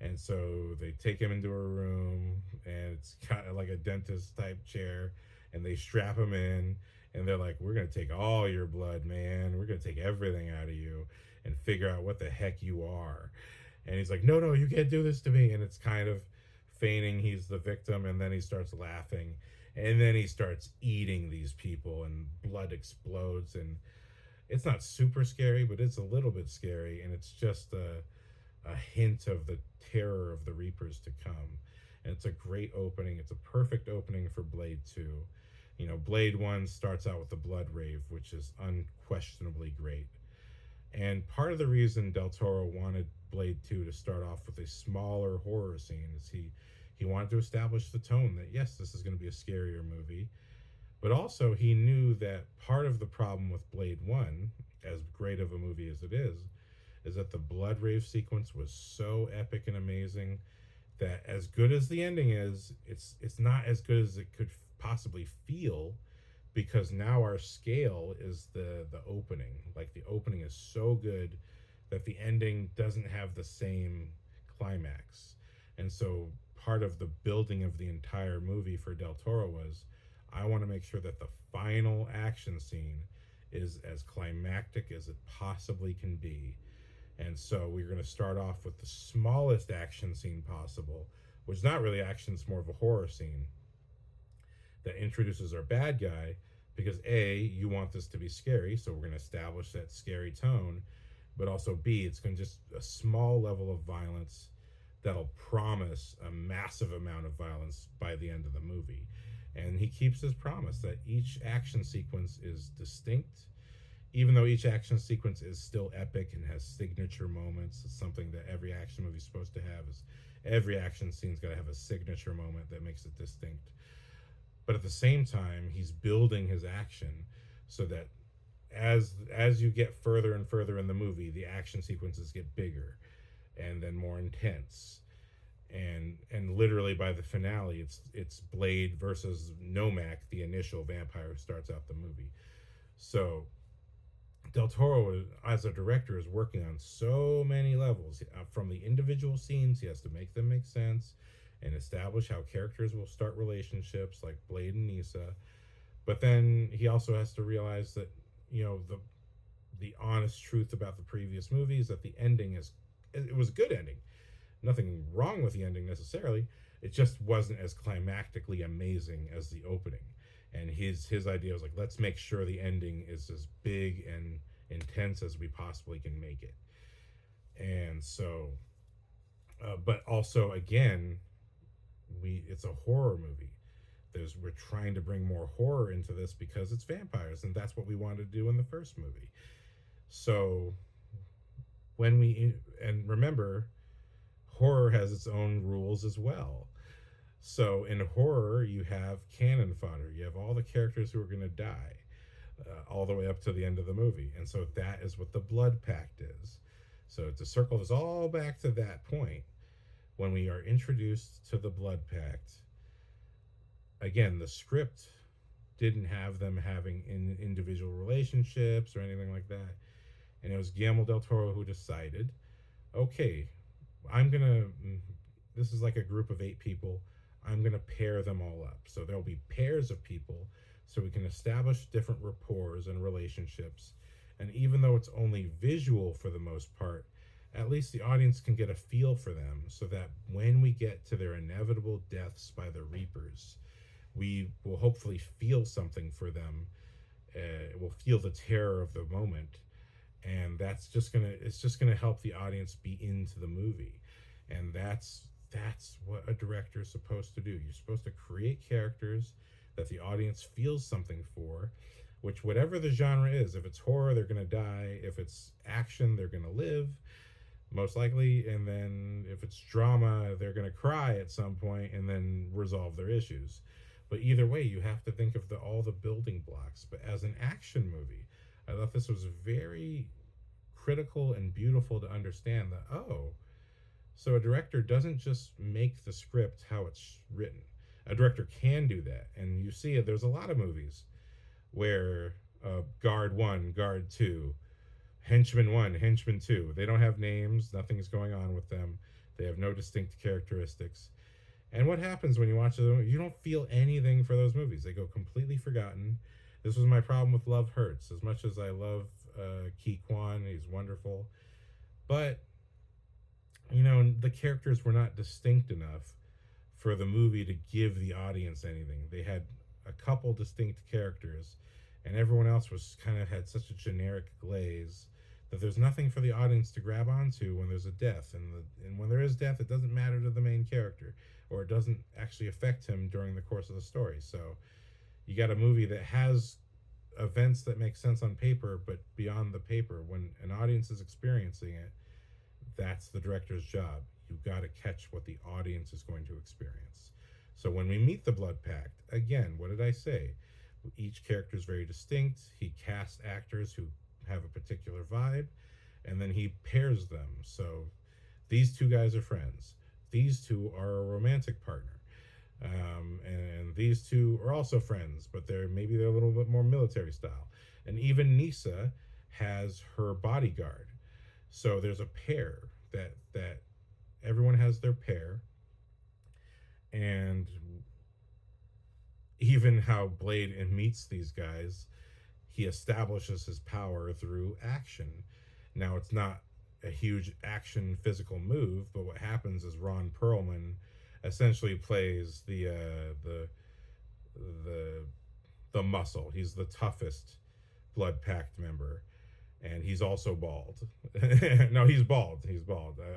And so they take him into a room, and it's kind of like a dentist type chair, and they strap him in, and they're like, we're going to take all your blood, man. We're going to take everything out of you and figure out what the heck you are. And he's like, no, you can't do this to me. And it's kind of feigning he's the victim, and then he starts laughing, and then he starts eating these people, and blood explodes. And it's not super scary, but it's a little bit scary, and it's just a hint of the terror of the Reapers to come. And it's a great opening. It's a perfect opening for Blade 2. Blade 1 starts out with the blood rave, which is unquestionably great. And part of the reason Del Toro wanted Blade 2 to start off with a smaller horror scene is he wanted to establish the tone that, yes, this is going to be a scarier movie. But also he knew that part of the problem with Blade 1, as great of a movie as it is that the blood rave sequence was so epic and amazing that, as good as the ending is, it's not as good as it could possibly feel, because now our scale is the opening. Like, the opening is so good that the ending doesn't have the same climax. And so part of the building of the entire movie for Del Toro was, I want to make sure that the final action scene is as climactic as it possibly can be. And so we're going to start off with the smallest action scene possible, which is not really action, it's more of a horror scene that introduces our bad guy, because A, you want this to be scary, so we're going to establish that scary tone, but also B, it's going to just a small level of violence that'll promise a massive amount of violence by the end of the movie. And he keeps his promise that each action sequence is distinct, even though each action sequence is still epic and has signature moments. It's something that every action movie is supposed to have. Is every action scene's got to have a signature moment that makes it distinct. But at the same time, he's building his action so that as you get further and further in the movie, the action sequences get bigger and then more intense. And literally by the finale, it's Blade versus Nomak, the initial vampire who starts out the movie. So Del Toro, as a director, is working on so many levels. From the individual scenes, he has to make them make sense and establish how characters will start relationships, like Blade and Nisa. But then he also has to realize that, the honest truth about the previous movies, that the ending it was a good ending, nothing wrong with the ending necessarily. It just wasn't as climactically amazing as the opening. And his idea was like, let's make sure the ending is as big and intense as we possibly can make it. And so, but also again, it's a horror movie. We're trying to bring more horror into this because it's vampires, and that's what we wanted to do in the first movie. So and remember, horror has its own rules as well. So in horror, you have cannon fodder. You have all the characters who are going to die, all the way up to the end of the movie. And so that is what the blood pact is. So to circle this all back to that point, when we are introduced to the blood pact, again, the script didn't have them having individual relationships or anything like that. And it was Guillermo del Toro who decided, okay, this is like a group of 8 people. I'm going to pair them all up. So there'll be pairs of people so we can establish different rapports and relationships. And even though it's only visual for the most part, at least the audience can get a feel for them so that when we get to their inevitable deaths by the Reapers, we will hopefully feel something for them. We'll feel the terror of the moment. And it's just gonna help the audience be into the movie. And that's what a director is supposed to do. You're supposed to create characters that the audience feels something for, which whatever the genre is. If it's horror, they're gonna die. If it's action, they're gonna live, most likely. And then if it's drama, they're gonna cry at some point and then resolve their issues. But either way, you have to think of all the building blocks. But as an action movie, I thought this was very critical and beautiful to understand that, so a director doesn't just make the script how it's written. A director can do that. And you see it, there's a lot of movies where guard 1, guard 2, henchman 1, henchman 2, they don't have names, nothing's going on with them. They have no distinct characteristics. And what happens when you watch them? You don't feel anything for those movies. They go completely forgotten. This was my problem with Love Hurts. As much as I love Ki Kwan, he's wonderful. But, the characters were not distinct enough for the movie to give the audience anything. They had a couple distinct characters, and everyone else was had such a generic glaze that there's nothing for the audience to grab onto when there's a death. And when there is death, it doesn't matter to the main character, or it doesn't actually affect him during the course of the story. So you got a movie that has events that make sense on paper, but beyond the paper, when an audience is experiencing it, that's the director's job. You've got to catch what the audience is going to experience. So when we meet the Blood Pact, again, what did I say? Each character is very distinct. He casts actors who have a particular vibe, and then he pairs them. So these 2 guys are friends. These 2 are a romantic partner. And these 2 are also friends, but they're a little bit more military style. And even Nisa has her bodyguard. So there's a pair that everyone has their pair. And even how Blade meets these guys, he establishes his power through action. Now, it's not a huge action physical move, but what happens is Ron Perlman essentially plays the muscle. He's the toughest Blood Pact member, and he's also bald. No, he's bald.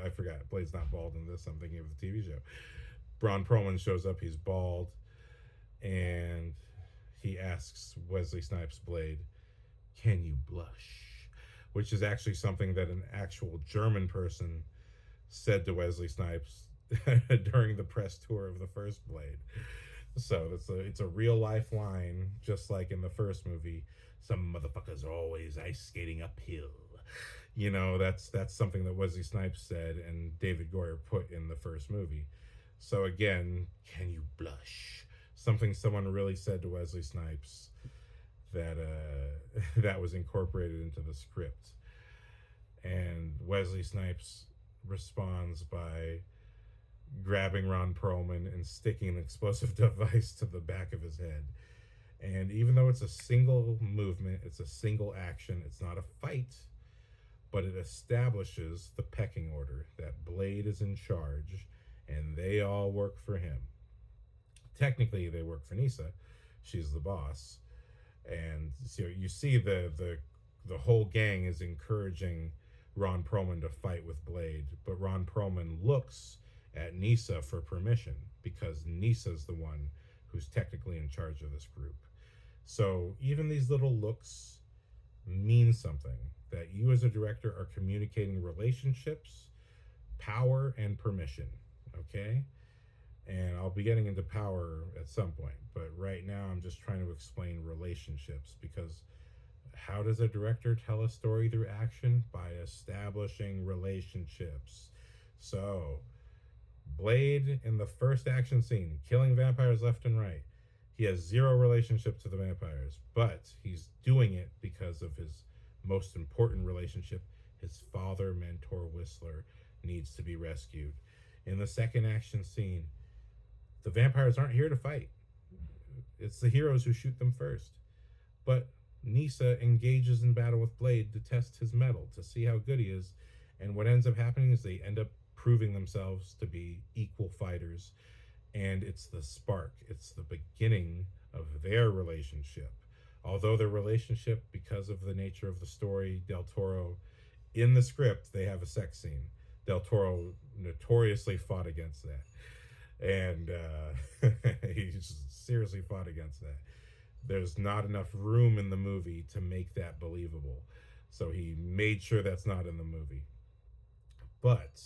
I forgot. Blade's not bald in this. I'm thinking of the TV show. Ron Perlman shows up. He's bald, and he asks Wesley Snipes' Blade, "Can you blush?" Which is actually something that an actual German person said to Wesley Snipes during the press tour of the first Blade. So it's a real life line, just like in the first movie. Some motherfuckers are always ice skating uphill. That's something that Wesley Snipes said and David Goyer put in the first movie. So again, can you blush? Something someone really said to Wesley Snipes that was incorporated into the script. And Wesley Snipes responds by grabbing Ron Perlman and sticking an explosive device to the back of his head. And even though it's a single movement, it's a single action, it's not a fight, but it establishes the pecking order that Blade is in charge and they all work for him. Technically, they work for Nyssa. She's the boss. And so you see the whole gang is encouraging Ron Perlman to fight with Blade, but Ron Perlman looks at Nyssa for permission because Nissa's the one who's technically in charge of this group. So even these little looks mean something, that you as a director are communicating relationships, power, and permission. Okay? And I'll be getting into power at some point, but right now I'm just trying to explain relationships, because how does a director tell a story through action? By establishing relationships. So Blade, in the first action scene, killing vampires left and right, he has zero relationship to the vampires, but he's doing it because of his most important relationship. His father, mentor, Whistler, needs to be rescued. In the second action scene, the vampires aren't here to fight. It's the heroes who shoot them first. But Nyssa engages in battle with Blade to test his mettle, to see how good he is. And what ends up happening is they end up proving themselves to be equal fighters. And it's the spark. It's the beginning of their relationship. Although their relationship, because of the nature of the story, Del Toro, in the script, they have a sex scene. Del Toro notoriously fought against that. And he seriously fought against that. There's not enough room in the movie to make that believable. So he made sure that's not in the movie. But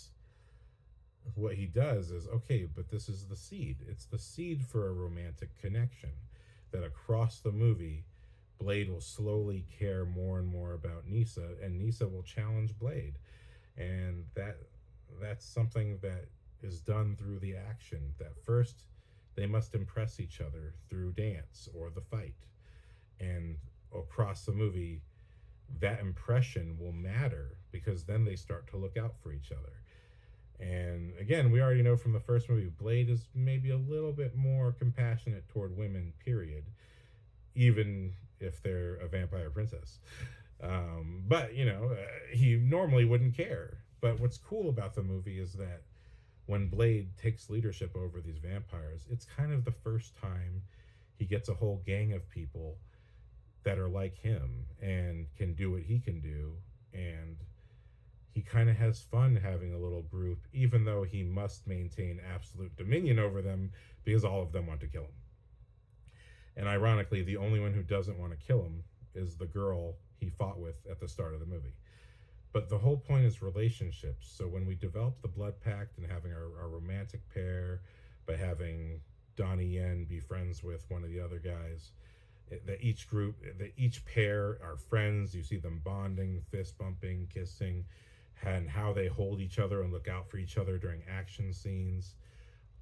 what he does is, okay, but this is the seed. It's the seed for a romantic connection, that across the movie, Blade will slowly care more and more about Nyssa, and Nyssa will challenge Blade. And that's something that is done through the action, that first they must impress each other through dance or the fight, and across the movie that impression will matter, because then they start to look out for each other. And again, we already know from the first movie, Blade is maybe a little bit more compassionate toward women, period, even if they're a vampire princess. But he normally wouldn't care. But what's cool about the movie is that when Blade takes leadership over these vampires, it's kind of the first time he gets a whole gang of people that are like him and can do what he can do. And he kind of has fun having a little group, even though he must maintain absolute dominion over them because all of them want to kill him. And ironically, the only one who doesn't want to kill him is the girl he fought with at the start of the movie. But the whole point is relationships. So when we develop the Blood Pact and having our romantic pair, by having Donnie Yen be friends with one of the other guys, that each pair are friends. You see them bonding, fist bumping, kissing, and how they hold each other and look out for each other during action scenes.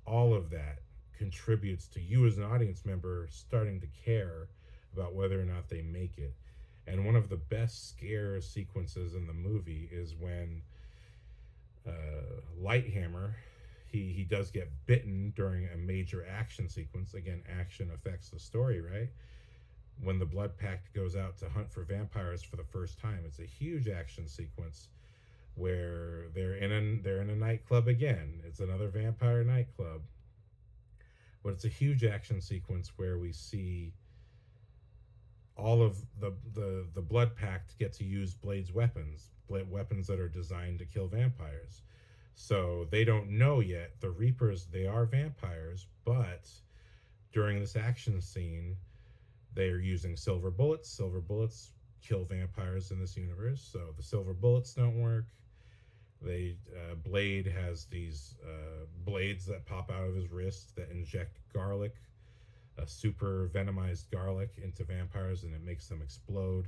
All of that contributes to you as an audience member starting to care about whether or not they make it. And one of the best scare sequences in the movie is when Lighthammer, he does get bitten during a major action sequence. Again, action affects the story, right? When the Blood Pact goes out to hunt for vampires for the first time, it's a huge action sequence where they're in a nightclub again. It's another vampire nightclub. But it's a huge action sequence where we see all of the Blood Pact get to use Blade's weapons that are designed to kill vampires. So they don't know yet. The Reapers, they are vampires, but during this action scene, they are using silver bullets. Silver bullets kill vampires in this universe, so the silver bullets don't work. Blade has these blades that pop out of his wrist that inject garlic, a super venomized garlic, into vampires, and it makes them explode.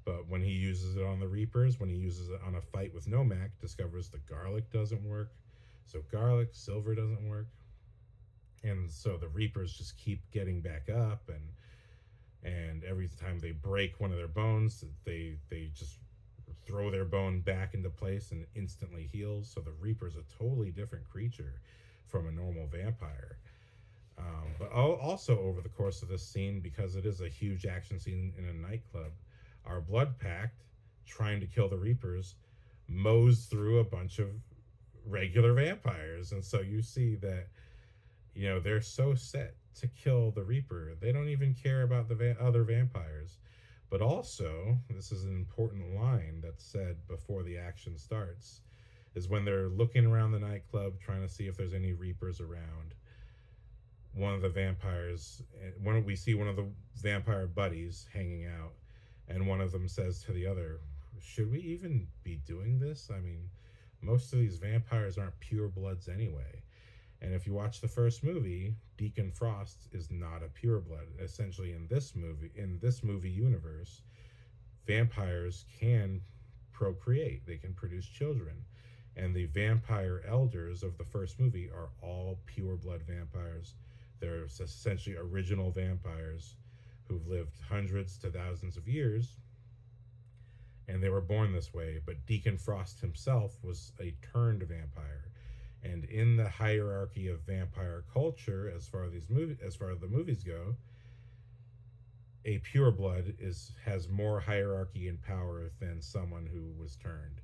But when he uses it on the Reapers, when he uses it on a fight with Nomak, discovers the garlic doesn't work. So garlic, silver doesn't work. And so the Reapers just keep getting back up, and every time they break one of their bones, they just throw their bone back into place and instantly heals. So the Reaper's a totally different creature from a normal vampire. But also over the course of this scene, because it is a huge action scene in a nightclub, our Blood Pact, trying to kill the Reapers, mows through a bunch of regular vampires. And so you see that, they're so set to kill the Reaper, they don't even care about the other vampires. But also, this is an important line that's said before the action starts, is when they're looking around the nightclub trying to see if there's any Reapers around. One of the vampires, we see one of the vampire buddies hanging out, and one of them says to the other, should we even be doing this? I mean, most of these vampires aren't purebloods anyway. And if you watch the first movie, Deacon Frost is not a pureblood. Essentially, in this movie universe, vampires can procreate. They can produce children. And the vampire elders of the first movie are all pureblood vampires. They're essentially original vampires who've lived hundreds to thousands of years, and they were born this way. But Deacon Frost himself was a turned vampire. And in the hierarchy of vampire culture, as far as the movies go, a pureblood has more hierarchy and power than someone who was turned.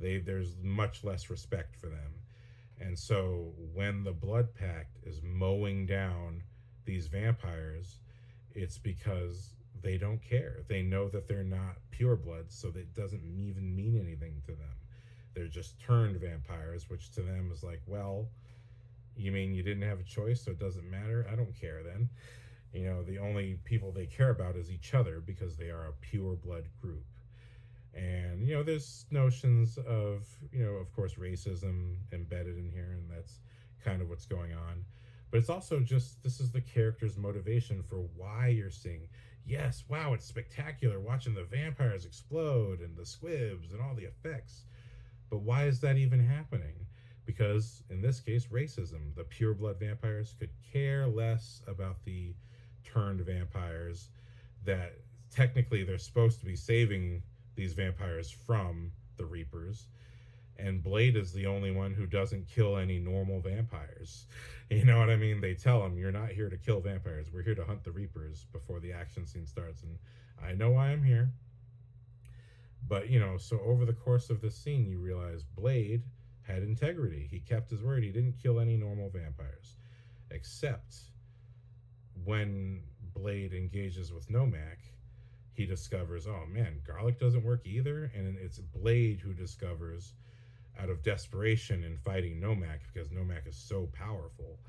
There's much less respect for them. And so when the Blood Pact is mowing down these vampires, it's because they don't care. They know that they're not purebloods, so that doesn't even mean anything to them. They're just turned vampires, which to them is like, well, you mean you didn't have a choice, so it doesn't matter? I don't care then. The only people they care about is each other because they are a pureblood group. And, there's notions of, of course, racism embedded in here, and that's kind of what's going on. But it's also just, this is the character's motivation for why you're seeing, yes, wow, it's spectacular watching the vampires explode and the squibs and all the effects. But why is that even happening? Because, in this case, racism. The pureblood vampires could care less about the turned vampires, that technically they're supposed to be saving these vampires from the Reapers. And Blade is the only one who doesn't kill any normal vampires. You know what I mean? They tell him, you're not here to kill vampires. We're here to hunt the Reapers before the action scene starts. And I know why I'm here. But, so over the course of this scene, you realize Blade had integrity. He kept his word. He didn't kill any normal vampires. Except when Blade engages with Nomak, he discovers, oh man, garlic doesn't work either. And it's Blade who discovers, out of desperation in fighting Nomak, because Nomak is so powerful,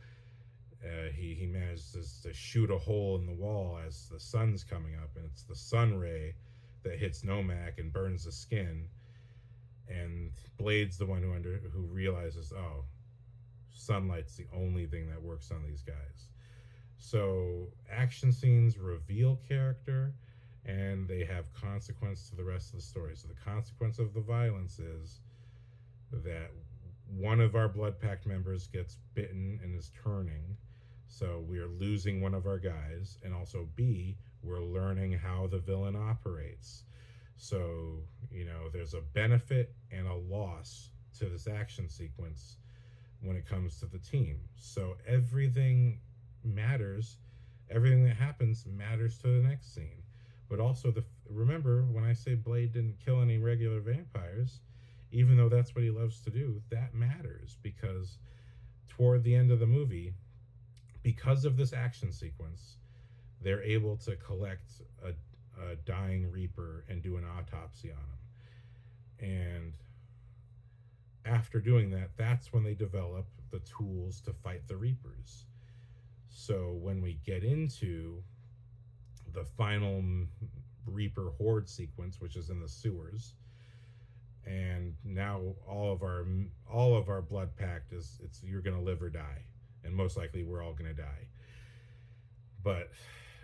he manages to shoot a hole in the wall as the sun's coming up, and it's the sun ray that hits Nomak and burns the skin. And Blade's the one who realizes, oh, sunlight's the only thing that works on these guys. So action scenes reveal character, and they have consequence to the rest of the story. So the consequence of the violence is that one of our Blood Pact members gets bitten and is turning. So we are losing one of our guys. And also B, we're learning how the villain operates. So, there's a benefit and a loss to this action sequence when it comes to the team. So everything matters. Everything that happens matters to the next scene. But also, remember, when I say Blade didn't kill any regular vampires, even though that's what he loves to do, that matters, because toward the end of the movie, because of this action sequence, they're able to collect a dying Reaper and do an autopsy on him. And after doing that, that's when they develop the tools to fight the Reapers. So when we get into the final Reaper horde sequence, which is in the sewers, and now all of our Blood Pact is, it's you're gonna live or die, and most likely we're all gonna die. But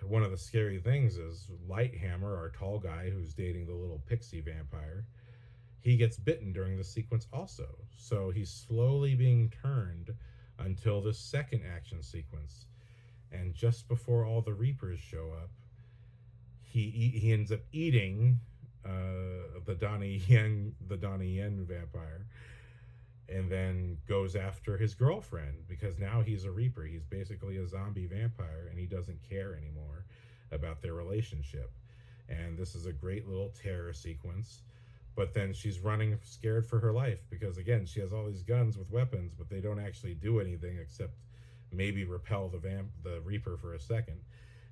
one of the scary things is Lighthammer, our tall guy who's dating the little pixie vampire, he gets bitten during the sequence also. So he's slowly being turned until the second action sequence. And just before all the Reapers show up, he ends up eating the Donnie Yen vampire, and then goes after his girlfriend, because now he's a Reaper. He's basically a zombie vampire, and he doesn't care anymore about their relationship. And this is a great little terror sequence. But then she's running scared for her life because, again, she has all these guns with weapons, but they don't actually do anything except maybe repel the Reaper for a second.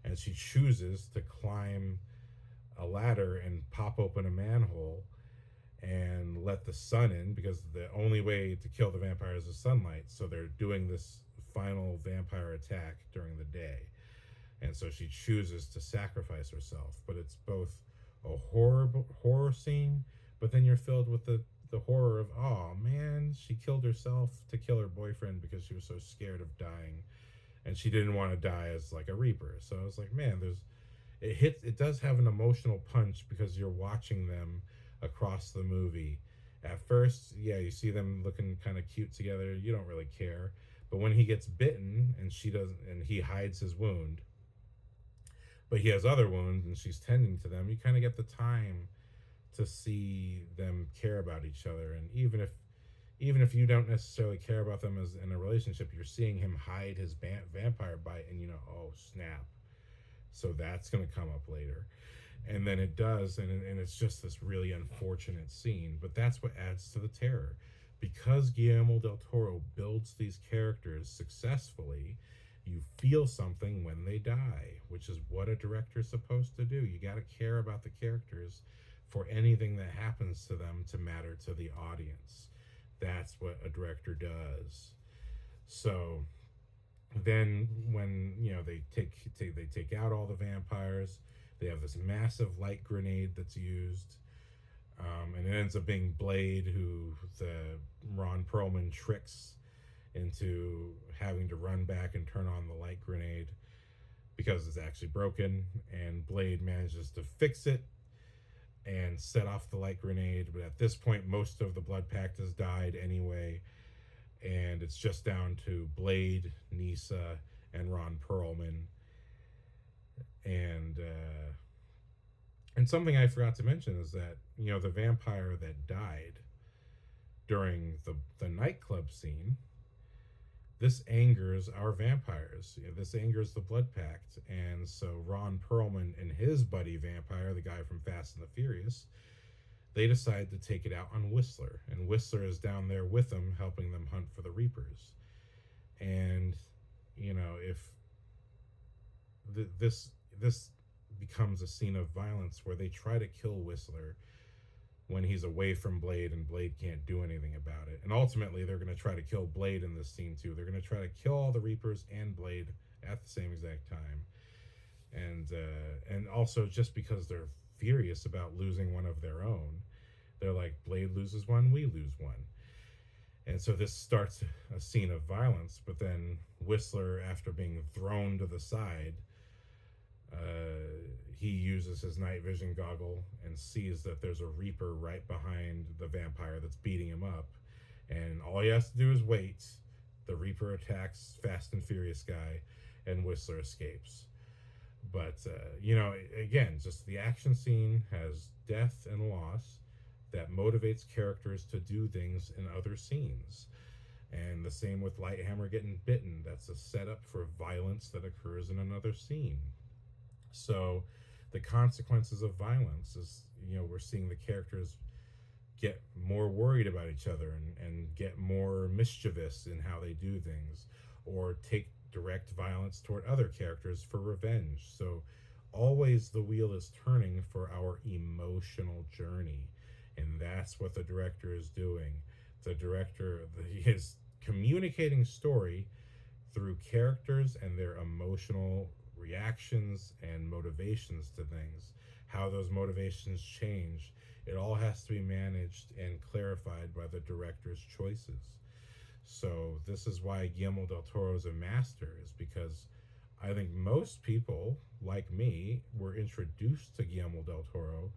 And she chooses to climb a ladder and pop open a manhole and let the sun in, because the only way to kill the vampires is sunlight. So they're doing this final vampire attack during the day. And so she chooses to sacrifice herself. But it's both a horror scene, but then you're filled with the horror of, oh man, she killed herself to kill her boyfriend because she was so scared of dying, and she didn't want to die as like a Reaper. So I was like, man, it does have an emotional punch because you're watching them across the movie. At first, yeah, you see them looking kind of cute together, you don't really care. But when he gets bitten and she doesn't, and he hides his wound, but he has other wounds and she's tending to them, you kind of get the time to see them care about each other. And even if you don't necessarily care about them as in a relationship, you're seeing him hide his vampire bite, and oh snap, so that's going to come up later. And then it does, and it's just this really unfortunate scene, but that's what adds to the terror. Because Guillermo del Toro builds these characters successfully, you feel something when they die, which is what a director's supposed to do. You got to care about the characters for anything that happens to them to matter to the audience. That's what a director does. So then when they take out all the vampires, they have this massive light grenade that's used, and it ends up being Blade who the Ron Perlman tricks into having to run back and turn on the light grenade because it's actually broken, and Blade manages to fix it and set off the light grenade. But at this point, most of the Blood Pact has died anyway, and it's just down to Blade, Nisa, and Ron Perlman. And something I forgot to mention is that the vampire that died during the nightclub scene, this angers our vampires. This angers the Blood Pact. And so Ron Perlman and his buddy vampire, the guy from Fast and the Furious, they decide to take it out on Whistler. And Whistler is down there with them, helping them hunt for the Reapers. And, if this becomes a scene of violence where they try to kill Whistler when he's away from Blade, and Blade can't do anything about it. And ultimately, they're going to try to kill Blade in this scene too. They're going to try to kill all the Reapers and Blade at the same exact time. And also just because they're furious about losing one of their own, they're like, Blade loses one, we lose one. And so this starts a scene of violence, but then Whistler, after being thrown to the side, he uses his night vision goggle and sees that there's a Reaper right behind the vampire that's beating him up. And all he has to do is wait. The Reaper attacks Fast and Furious guy, and Whistler escapes. But, again, just the action scene has death and loss that motivates characters to do things in other scenes. And the same with Lighthammer getting bitten. That's a setup for violence that occurs in another scene. So the consequences of violence is, we're seeing the characters get more worried about each other and get more mischievous in how they do things, or take direct violence toward other characters for revenge. So always the wheel is turning for our emotional journey. And that's what the director is doing. The director is communicating story through characters and their emotional reactions and motivations to things, how those motivations change. It all has to be managed and clarified by the director's choices. So this is why Guillermo del Toro is a master, is because I think most people, like me, were introduced to Guillermo del Toro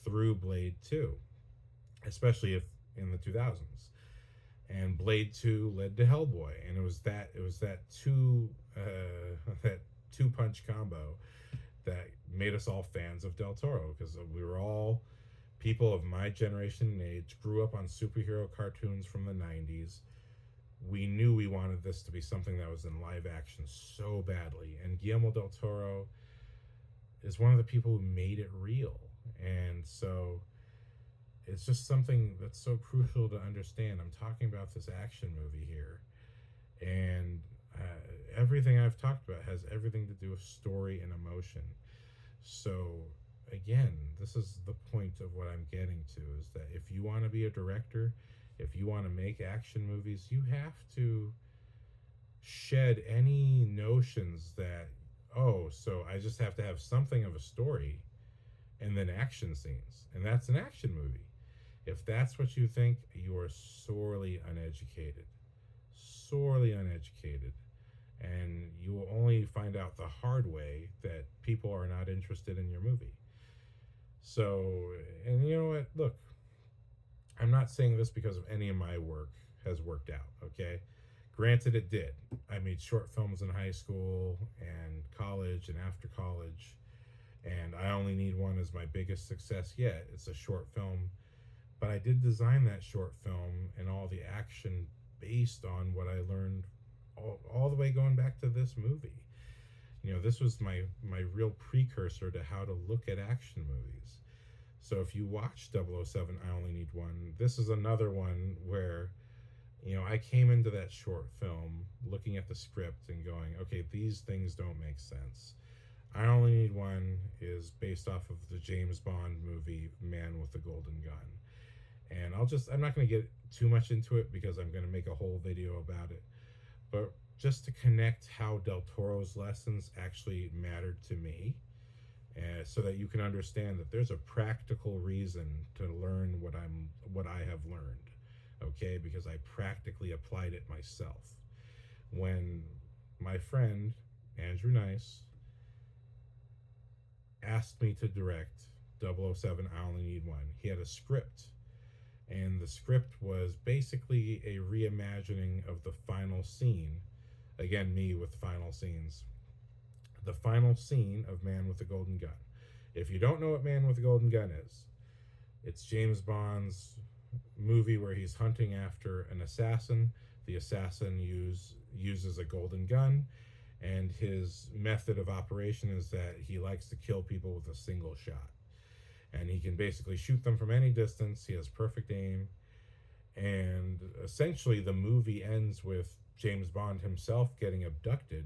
through Blade 2, especially if in the 2000s. And Blade 2 led to Hellboy, and it was that two-punch combo that made us all fans of Del Toro, because we were all people of my generation and age, grew up on superhero cartoons from the 90s. We knew we wanted this to be something that was in live action so badly, and Guillermo del Toro is one of the people who made it real. And so It's just something that's so crucial to understand. I'm talking about this action movie here, and everything I've talked about has everything to do with story and emotion. So, again, this is the point of what I'm getting to, is that if you want to be a director, if you want to make action movies, you have to shed any notions that, oh, so I just have to have something of a story and then action scenes, and that's an action movie. If that's what you think, you are sorely uneducated. Sorely uneducated. And you will only find out the hard way that people are not interested in your movie. So, and you know what? Look, I'm not saying this because of any of my work has worked out, okay? Granted, it did. I made short films in high school and college and after college, and I Only Need One is my biggest success yet. It's a short film, but I did design that short film and all the action based on what I learned all the way going back to this movie. You know, this was my real precursor to how to look at action movies. So if you watch 007 I Only Need One, this is another one where, you know, I came into that short film looking at the script and going, okay, these things don't make sense. I Only Need One is based off of the James Bond movie Man with the Golden Gun. And I'm not going to get too much into it because I'm going to make a whole video about it. But just to connect how Del Toro's lessons actually mattered to me, so that you can understand that there's a practical reason to learn what I have learned, okay? Because I practically applied it myself. When my friend Andrew Nice asked me to direct 007 I Only Need One, he had a script, and the script was basically a reimagining of the final scene. Again, me with final scenes. The final scene of Man with the Golden Gun. If you don't know what Man with the Golden Gun is, it's James Bond's movie where he's hunting after an assassin. The assassin uses a golden gun, and his method of operation is that he likes to kill people with a single shot. And he can basically shoot them from any distance. He has perfect aim. And essentially the movie ends with James Bond himself getting abducted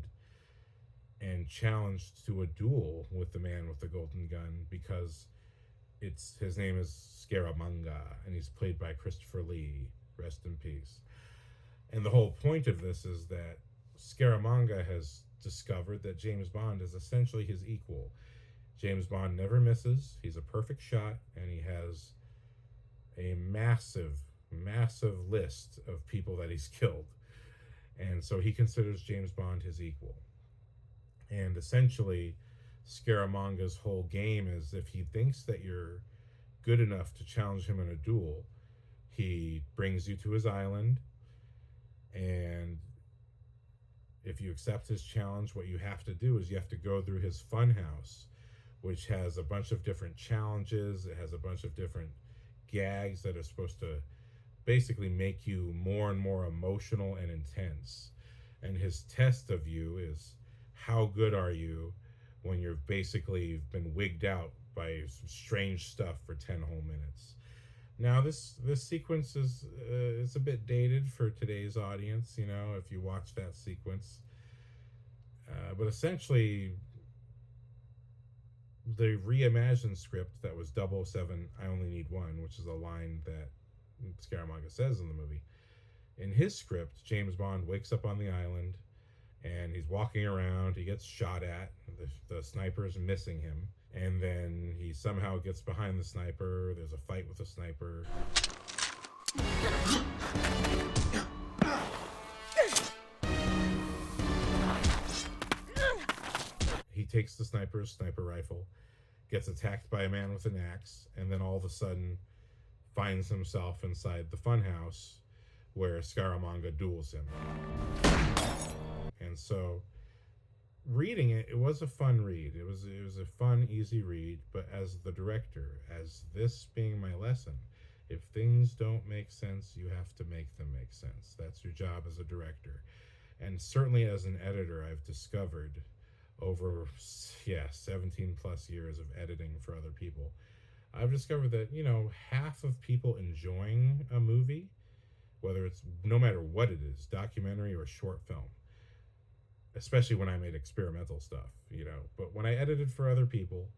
and challenged to a duel with the Man with the Golden Gun, because his name is Scaramanga, and he's played by Christopher Lee. Rest in peace. And the whole point of this is that Scaramanga has discovered that James Bond is essentially his equal. James Bond never misses. He's a perfect shot, and he has a massive list of people that he's killed. And so he considers James Bond his equal. And essentially, Scaramanga's whole game is, if he thinks that you're good enough to challenge him in a duel, he brings you to his island, and if you accept his challenge, what you have to do is you have to go through his fun house, which has a bunch of different challenges. It has a bunch of different gags that are supposed to basically make you more and more emotional and intense. And his test of you is, how good are you when you're basically been wigged out by some strange stuff for 10 whole minutes. Now this sequence is it's a bit dated for today's audience, you know, if you watch that sequence. But essentially, the reimagined script that was 007 I Only Need One, which is a line that Scaramanga says in the movie. In his script, James Bond wakes up on the island, and he's walking around. He gets shot at. The sniper's missing him. And then he somehow gets behind the sniper. There's a fight with the sniper. He takes the sniper's sniper rifle, gets attacked by a man with an axe, and then all of a sudden finds himself inside the funhouse where Scaramanga duels him. And so, reading it, it was a fun read. It was a fun, easy read. But as the director, as this being my lesson, if things don't make sense, you have to make them make sense. That's your job as a director. And certainly as an editor, I've discovered over 17 plus years of editing for other people, I've discovered that, half of people enjoying a movie, whether it's no matter what it is, documentary or short film, especially when I made experimental stuff, but when I edited for other people,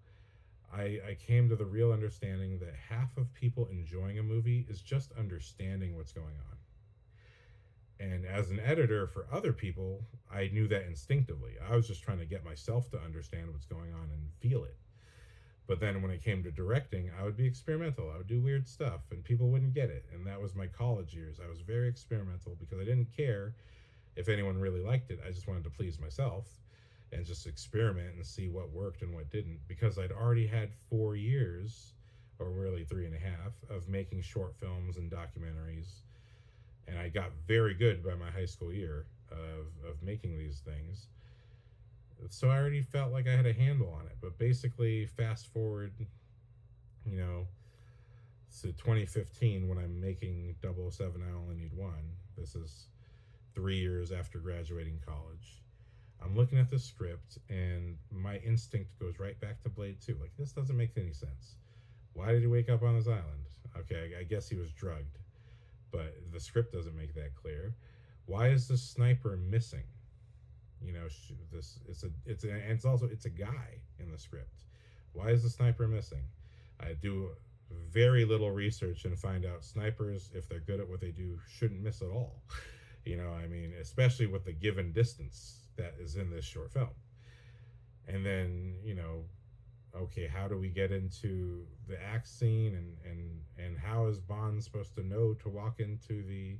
I came to the real understanding that half of people enjoying a movie is just understanding what's going on. And as an editor for other people, I knew that instinctively. I was just trying to get myself to understand what's going on and feel it. But then when it came to directing, I would be experimental. I would do weird stuff and people wouldn't get it. And that was my college years. I was very experimental because I didn't care if anyone really liked it. I just wanted to please myself and just experiment and see what worked and what didn't, because I'd already had 4 years, or really 3.5, of making short films and documentaries. And I got very good by my high school year of making these things. So I already felt like I had a handle on it. But basically, fast forward, to 2015 when I'm making 007 I Only Need One. This is 3 years after graduating college. I'm looking at the script and my instinct goes right back to Blade 2. Like, this doesn't make any sense. Why did he wake up on this island? Okay, I guess he was drugged, but the script doesn't make that clear. Why is the sniper missing? It's a guy in the script. Why is the sniper missing? I do very little research and find out snipers, if they're good at what they do, shouldn't miss at all. Especially with the given distance that is in this short film. And then, okay, how do we get into the axe scene, and how is Bond supposed to know to walk into the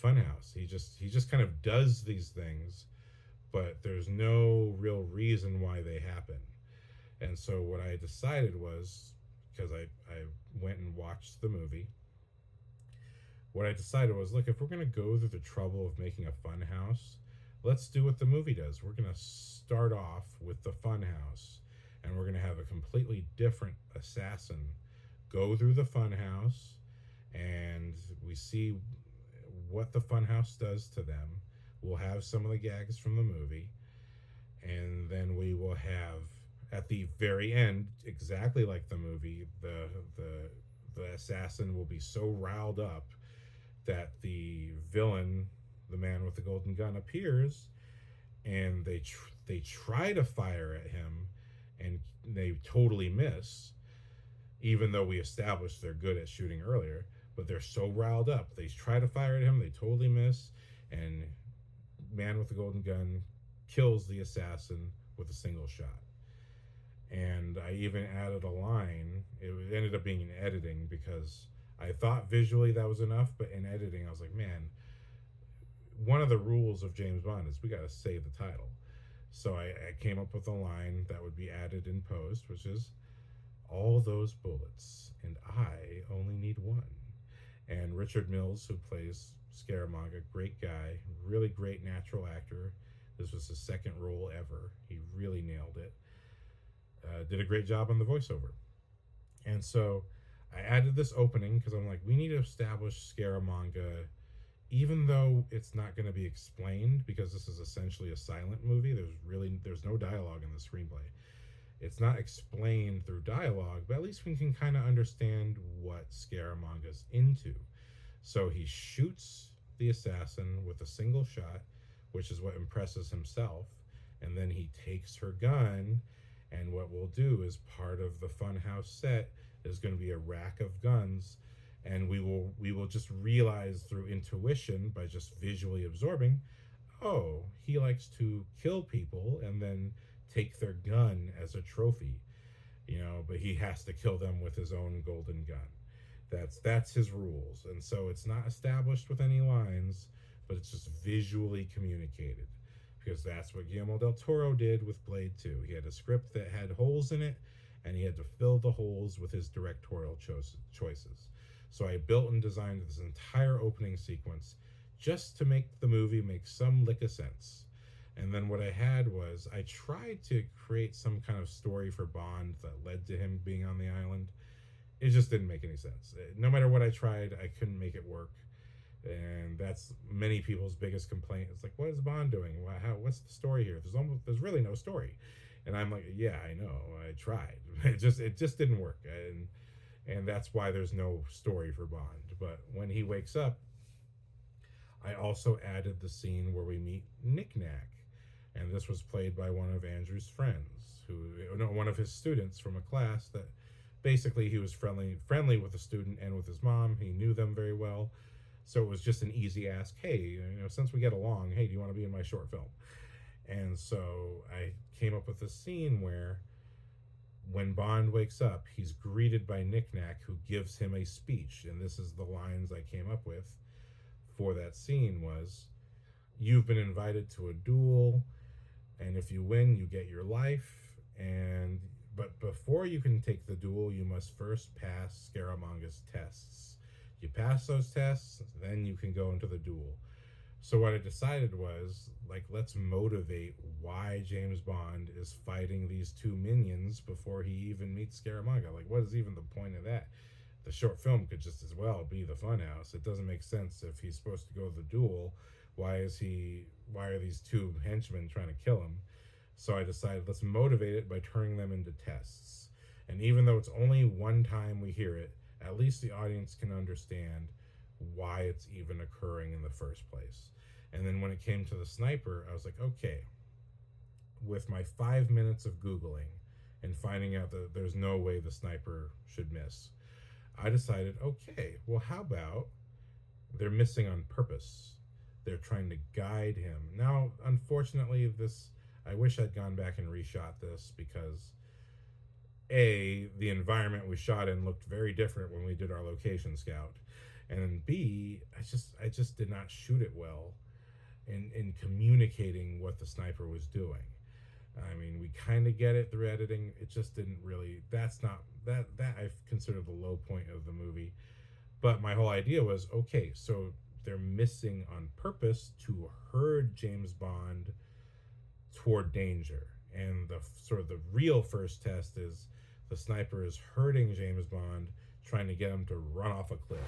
funhouse? He just kind of does these things, but there's no real reason why they happen. And so what I decided was, because I went and watched the movie, what I decided was, look, if we're going to go through the trouble of making a fun house, let's do what the movie does. We're going to start off with the fun house, and we're going to have a completely different assassin go through the fun house, and we see what the fun house does to them. We'll have some of the gags from the movie, and then we will have, at the very end, exactly like the movie, the assassin will be so riled up that the villain, the man with the golden gun, appears, and they try to fire at him, and they totally miss, even though we established they're good at shooting earlier. But they're so riled up, they try to fire at him, they totally miss, and man with the golden gun kills the assassin with a single shot. And I even added a line. It ended up being in editing, because I thought visually that was enough, but in editing I was like, man, one of the rules of James Bond is we got to say the title. So I came up with a line that would be added in post, which is, all those bullets, and I only need one. And Richard Mills, who plays Scaramanga, great guy, really great natural actor. This was his second role ever. He really nailed it. Did a great job on the voiceover. And so I added this opening because I'm like, we need to establish Scaramanga, even though it's not going to be explained, because this is essentially a silent movie. There's no dialogue in the screenplay. It's not explained through dialogue, but at least we can kind of understand what Scaramanga's into. So he shoots the assassin with a single shot, which is what impresses himself, and then he takes her gun, and what we'll do is, part of the funhouse set is going to be a rack of guns, and we will just realize through intuition, by just visually absorbing, oh, he likes to kill people and then take their gun as a trophy, but he has to kill them with his own golden gun. That's his rules. And so it's not established with any lines, but it's just visually communicated, because that's what Guillermo del Toro did with Blade 2. He had a script that had holes in it, and he had to fill the holes with his directorial choices. So I built and designed this entire opening sequence just to make the movie make some lick of sense. And then what I had was, I tried to create some kind of story for Bond that led to him being on the island. It just didn't make any sense. No matter what I tried, I couldn't make it work. And that's many people's biggest complaint. It's like, what is Bond doing? What's the story here? There's really no story. And I'm like, yeah, I know, I tried. It just didn't work. And and that's why there's no story for Bond. But when he wakes up, I also added the scene where we meet Knick Knack, and this was played by one of Andrew's friends, one of his students from a class that basically he was friendly with the student and with his mom. He knew them very well, so it was just an easy ask. Hey, since we get along, hey, do you want to be in my short film? And so I came up with a scene where when Bond wakes up, he's greeted by Knick Knack, who gives him a speech, and this is the lines I came up with for that scene was, "You've been invited to a duel, and if you win, you get your life, but before you can take the duel, you must first pass Scaramanga's tests. You pass those tests, then you can go into the duel." So what I decided was, let's motivate why James Bond is fighting these two minions before he even meets Scaramanga. What is even the point of that? The short film could just as well be the funhouse. It doesn't make sense if he's supposed to go to the duel. Why are these two henchmen trying to kill him? So I decided, let's motivate it by turning them into tests. And even though it's only one time we hear it, at least the audience can understand why it's even occurring in the first place. And then when it came to the sniper, I was like, okay, with my 5 minutes of Googling and finding out that there's no way the sniper should miss, I decided, okay, well, how about they're missing on purpose? They're trying to guide him. Now, unfortunately, I wish I'd gone back and reshot this because A, the environment we shot in looked very different when we did our location scout. And then B, I just did not shoot it well in communicating what the sniper was doing. I mean, we kind of get it through editing. It just didn't really, that I consider the low point of the movie. But my whole idea was, okay, so they're missing on purpose to herd James Bond toward danger. And the real first test is the sniper is herding James Bond, trying to get him to run off a cliff.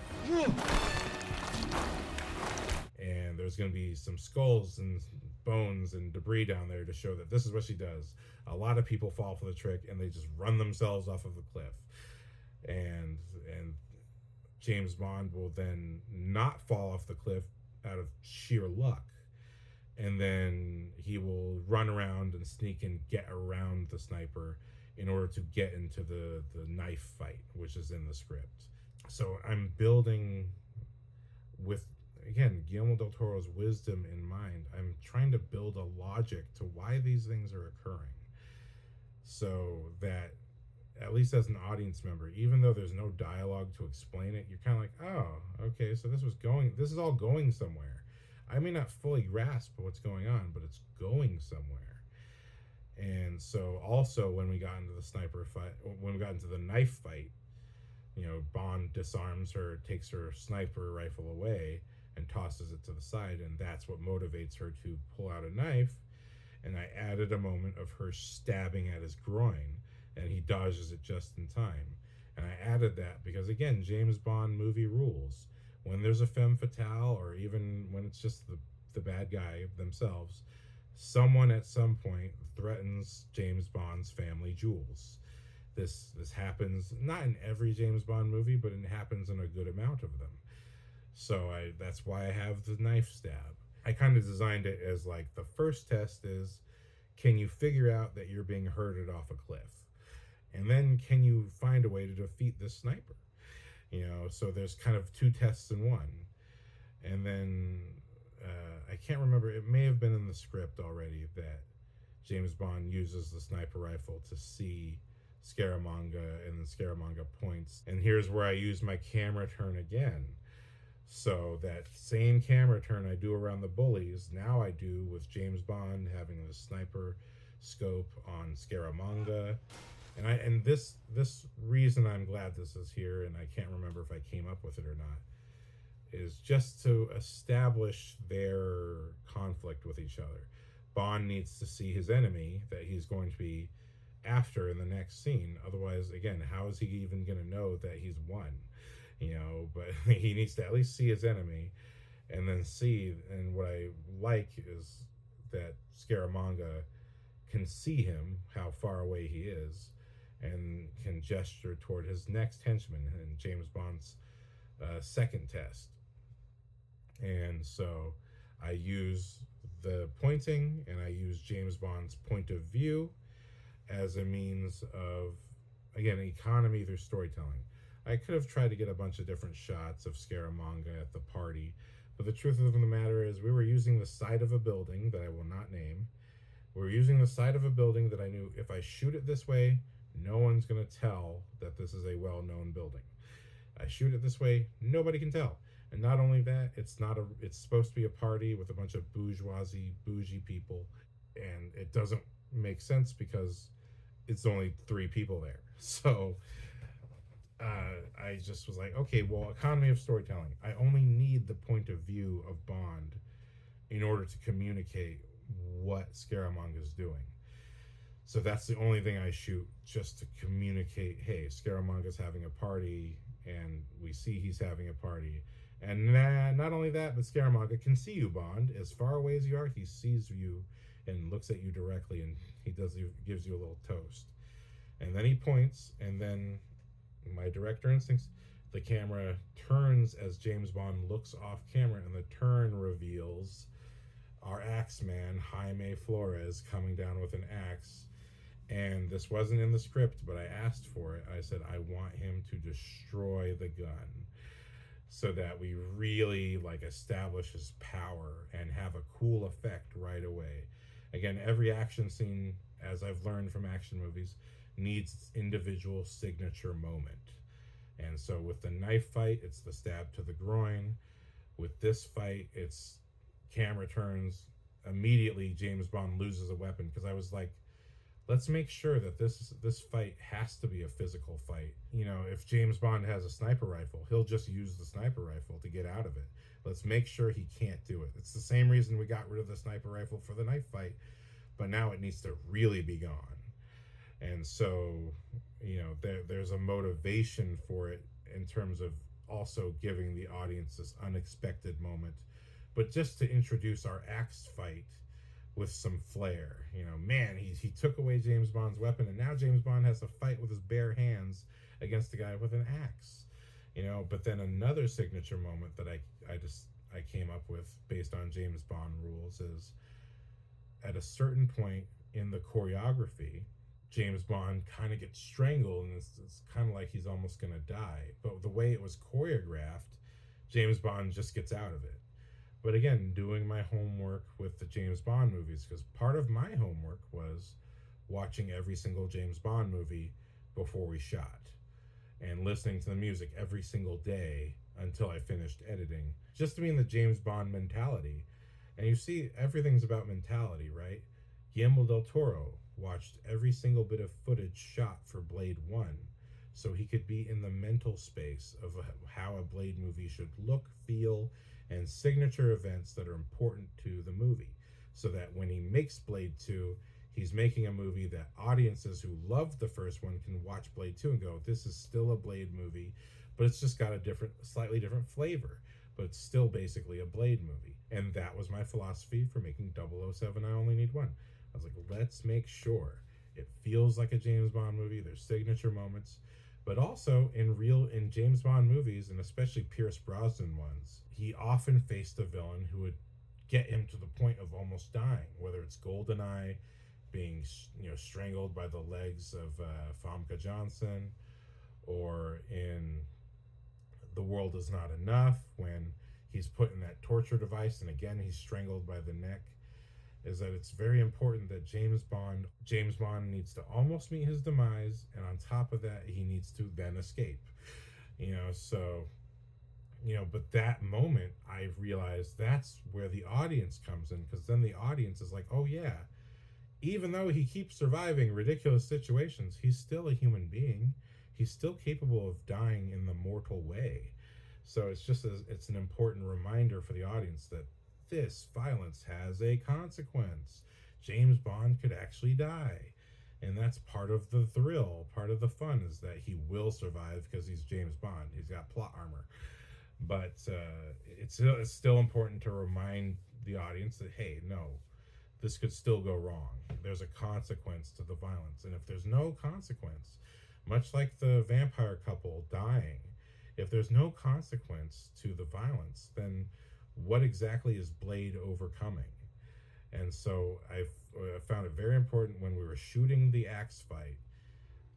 And there's going to be some skulls and bones and debris down there to show that this is what she does. A lot of people fall for the trick and they just run themselves off of the cliff. And James Bond will then not fall off the cliff out of sheer luck. And then he will run around and sneak and get around the sniper in order to get into the knife fight, which is in the script. So I'm building with, again, Guillermo del Toro's wisdom in mind. I'm trying to build a logic to why these things are occurring, so that at least as an audience member, even though there's no dialogue to explain it, you're kind of like, oh, okay, so this is all going somewhere. I may not fully grasp what's going on, but it's going somewhere. And so also when we got into the sniper fight, when we got into the knife fight, Bond disarms her, takes her sniper rifle away and tosses it to the side, and that's what motivates her to pull out a knife. And I added a moment of her stabbing at his groin, and he dodges it just in time. And I added that because, again, James Bond movie rules. When there's a femme fatale, or even when it's just the bad guy themselves, someone at some point threatens James Bond's family jewels. This happens not in every James Bond movie, but it happens in a good amount of them. So that's why I have the knife stab. I kind of designed it as the first test is, can you figure out that you're being herded off a cliff? And then can you find a way to defeat this sniper? So there's kind of two tests in one. And then I can't remember, it may have been in the script already that James Bond uses the sniper rifle to see Scaramanga, and then Scaramanga points. And here's where I use my camera turn again. So that same camera turn I do around the bullies, now I do with James Bond having the sniper scope on Scaramanga. And this reason I'm glad this is here, and I can't remember if I came up with it or not, is just to establish their conflict with each other. Bond needs to see his enemy that he's going to be after in the next scene. Otherwise, again, how is he even going to know that he's won? But he needs to at least see his enemy and then see. And what I like is that Scaramanga can see him, how far away he is, and can gesture toward his next henchman in James Bond's second test. And so I use the pointing and I use James Bond's point of view as a means of, again, economy through storytelling. I could have tried to get a bunch of different shots of Scaramanga at the party, but the truth of the matter is we were using the side of a building that I will not name. We were using the side of a building that I knew if I shoot it this way, no one's going to tell that this is a well-known building. I shoot it this way, nobody can tell. And not only that, it's supposed to be a party with a bunch of bougie people, and it doesn't make sense because it's only 3 people there. So I just was like, okay, well, economy of storytelling. I only need the point of view of Bond in order to communicate what Scaramanga is doing. So that's the only thing I shoot, just to communicate, hey, Scaramanga's having a party, and we see he's having a party. And not only that, but Scaramanga can see you, Bond. As far away as you are, he sees you and looks at you directly, and gives you a little toast. And then he points, and then my director instincts, the camera turns as James Bond looks off camera, and the turn reveals our Axeman, Jaime Flores, coming down with an axe. And this wasn't in the script, but I asked for it. I said, I want him to destroy the gun so that we really establish his power and have a cool effect right away. Again, every action scene, as I've learned from action movies, needs its individual signature moment. And so with the knife fight, it's the stab to the groin. With this fight, it's camera turns. Immediately, James Bond loses a weapon, because I was like, let's make sure that this fight has to be a physical fight. If James Bond has a sniper rifle, he'll just use the sniper rifle to get out of it. Let's make sure he can't do it. It's the same reason we got rid of the sniper rifle for the knife fight, but now it needs to really be gone. And so, there's a motivation for it in terms of also giving the audience this unexpected moment, but just to introduce our axe fight with some flair. Man, he took away James Bond's weapon, and now James Bond has to fight with his bare hands against a guy with an axe. But then another signature moment that I came up with based on James Bond rules is, at a certain point in the choreography, James Bond kind of gets strangled, and it's kind of like he's almost going to die. But the way it was choreographed, James Bond just gets out of it. But again, doing my homework with the James Bond movies, because part of my homework was watching every single James Bond movie before we shot, and listening to the music every single day until I finished editing, just to be in the James Bond mentality. And you see, everything's about mentality, right? Guillermo del Toro watched every single bit of footage shot for Blade 1 so he could be in the mental space of how a Blade movie should look, feel, and signature events that are important to the movie, so that when he makes Blade 2, he's making a movie that audiences who loved the first one can watch Blade 2 and go, this is still a Blade movie, but it's just got a slightly different flavor, but it's still basically a Blade movie. And that was my philosophy for making 007 I Only Need One. I was like, let's make sure it feels like a James Bond movie. There's signature moments, but also in James Bond movies, and especially Pierce Brosnan ones, he often faced a villain who would get him to the point of almost dying, whether it's GoldenEye, being strangled by the legs of Famke Johnson, or in The World Is Not Enough, when he's put in that torture device and again he's strangled by the neck. Is that it's very important that James Bond needs to almost meet his demise, and on top of that, he needs to then escape. But that moment, I realized that's where the audience comes in, because then the audience is like, oh yeah, even though he keeps surviving ridiculous situations, he's still a human being. He's still capable of dying in the mortal way. So it's an important reminder for the audience that this violence has a consequence. James Bond could actually die. And that's part of the thrill, part of the fun, is that he will survive because he's James Bond. He's got plot armor. But it's still important to remind the audience that, hey, no, this could still go wrong. There's a consequence to the violence. And if there's no consequence, much like the vampire couple dying, if there's no consequence to the violence, then what exactly is Blade overcoming? And so I found it very important when we were shooting the axe fight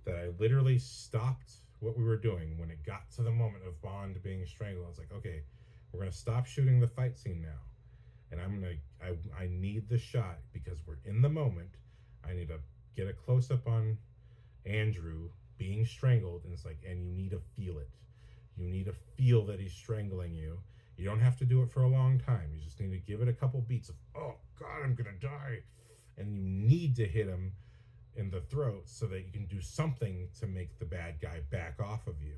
that I literally stopped what we were doing when it got to the moment of Bond being strangled. I was like, okay, we're gonna stop shooting the fight scene now, and I need the shot because we're in the moment. I need to get a close up on Andrew being strangled, and it's like, and you need to feel it. You need to feel that he's strangling you. You don't have to do it for a long time. You just need to give it a couple beats of, oh God, I'm gonna die, and you need to hit him in the throat so that you can do something to make the bad guy back off of you.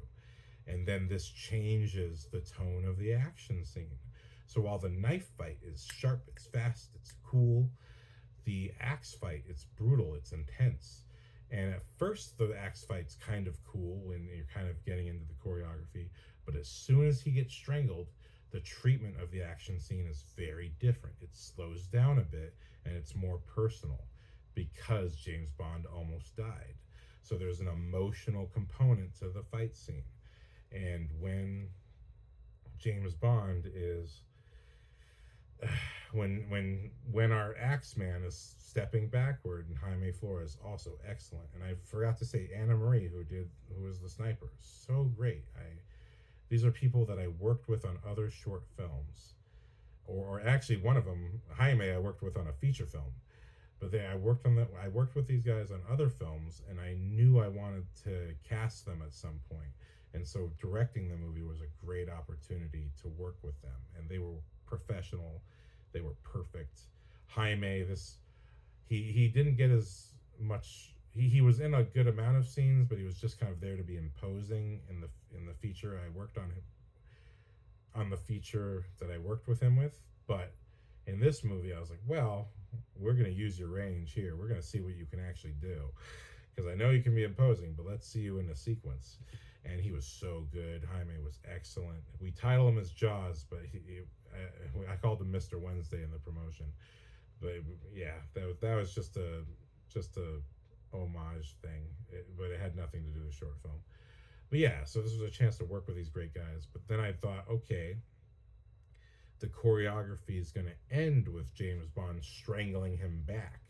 And then this changes the tone of the action scene. So while the knife fight is sharp, it's fast, it's cool, the axe fight, it's brutal, it's intense. And at first the axe fight's kind of cool when you're kind of getting into the choreography, but as soon as he gets strangled, the treatment of the action scene is very different. It slows down a bit and it's more personal because James Bond almost died. So there's an emotional component to the fight scene. And when James Bond is when our Axeman is stepping backward, and Jaime Flores also excellent. And I forgot to say Anna Marie, who was the sniper, so great. These are people that I worked with on other short films, or actually one of them, Jaime, I worked with on a feature film. But I worked with these guys on other films, and I knew I wanted to cast them at some point. And so directing the movie was a great opportunity to work with them. And they were professional. They were perfect. Jaime, he didn't get as much. He was in a good amount of scenes, but he was just kind of there to be imposing in the feature I worked on the feature that I worked with him with. But in this movie, I was like, well, we're going to use your range here. We're going to see what you can actually do. Because I know you can be imposing, but let's see you in a sequence. And he was so good. Jaime was excellent. We title him as Jaws, but I called him Mr. Wednesday in the promotion. But yeah, that was just a homage thing, but it had nothing to do with short film. But yeah, so this was a chance to work with these great guys. But then I thought, okay, the choreography is going to end with James Bond strangling him back.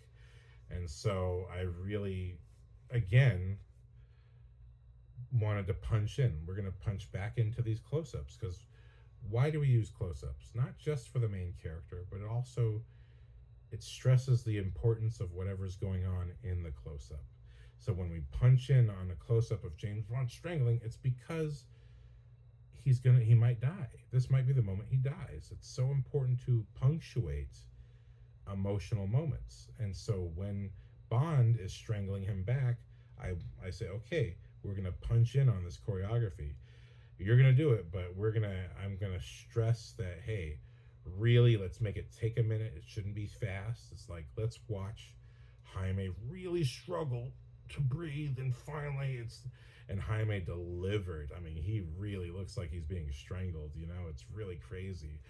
And so I really, again, wanted to punch in. We're going to punch back into these close-ups, because why do we use close-ups? Not just for the main character, but it stresses the importance of whatever's going on in the close-up. So when we punch in on a close-up of James Bond strangling, it's because he might die. This might be the moment he dies. It's so important to punctuate emotional moments. And so when Bond is strangling him back, I say, okay, we're going to punch in on this choreography. You're going to do it, but I'm going to stress that, hey, really, let's make it take a minute. It shouldn't be fast. It's like, let's watch Jaime really struggle to breathe, and finally and Jaime delivered. I mean, he really looks like he's being strangled, it's really crazy.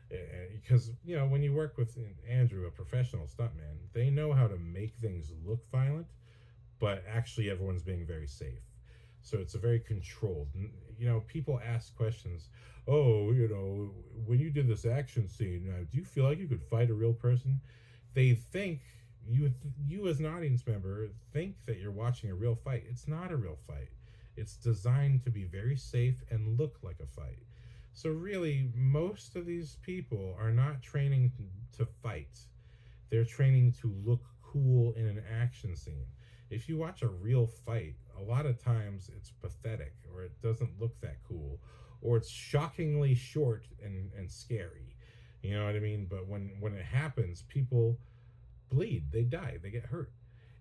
Because, when you work with Andrew, a professional stuntman, they know how to make things look violent, but actually everyone's being very safe. So it's a very controlled. People ask questions. Oh, when you did this action scene, do you feel like you could fight a real person? They think, you as an audience member, think that you're watching a real fight. It's not a real fight. It's designed to be very safe and look like a fight. So really, most of these people are not training to fight. They're training to look cool in an action scene. If you watch a real fight, a lot of times it's pathetic, or it doesn't look that cool, or it's shockingly short and scary. You know what I mean? But when it happens, people bleed, they die, they get hurt.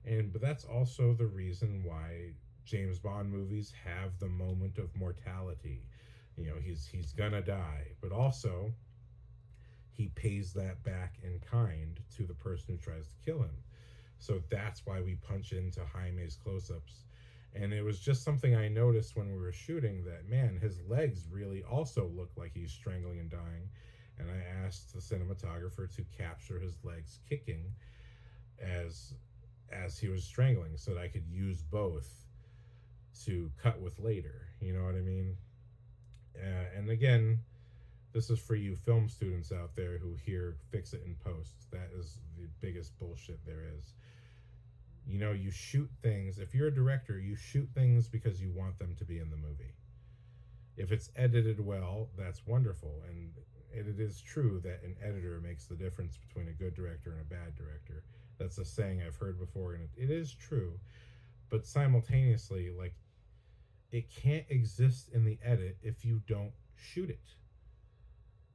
But that's also the reason why James Bond movies have the moment of mortality. He's gonna die, but also he pays that back in kind to the person who tries to kill him. So that's why we punch into Jaime's close-ups. And it was just something I noticed when we were shooting, that, man, his legs really also look like he's strangling and dying. and I asked the cinematographer to capture his legs kicking as he was strangling, so that I could use both to cut with later. You know what I mean? And again, this is for you film students out there who hear fix it in post. That is the biggest bullshit there is. You know, you shoot things. If you're a director, you shoot things because you want them to be in the movie. If it's edited well, that's wonderful. And it is true that an editor makes the difference between a good director and a bad director. That's a saying I've heard before, and it is true. But simultaneously, like, it can't exist in the edit if you don't shoot it.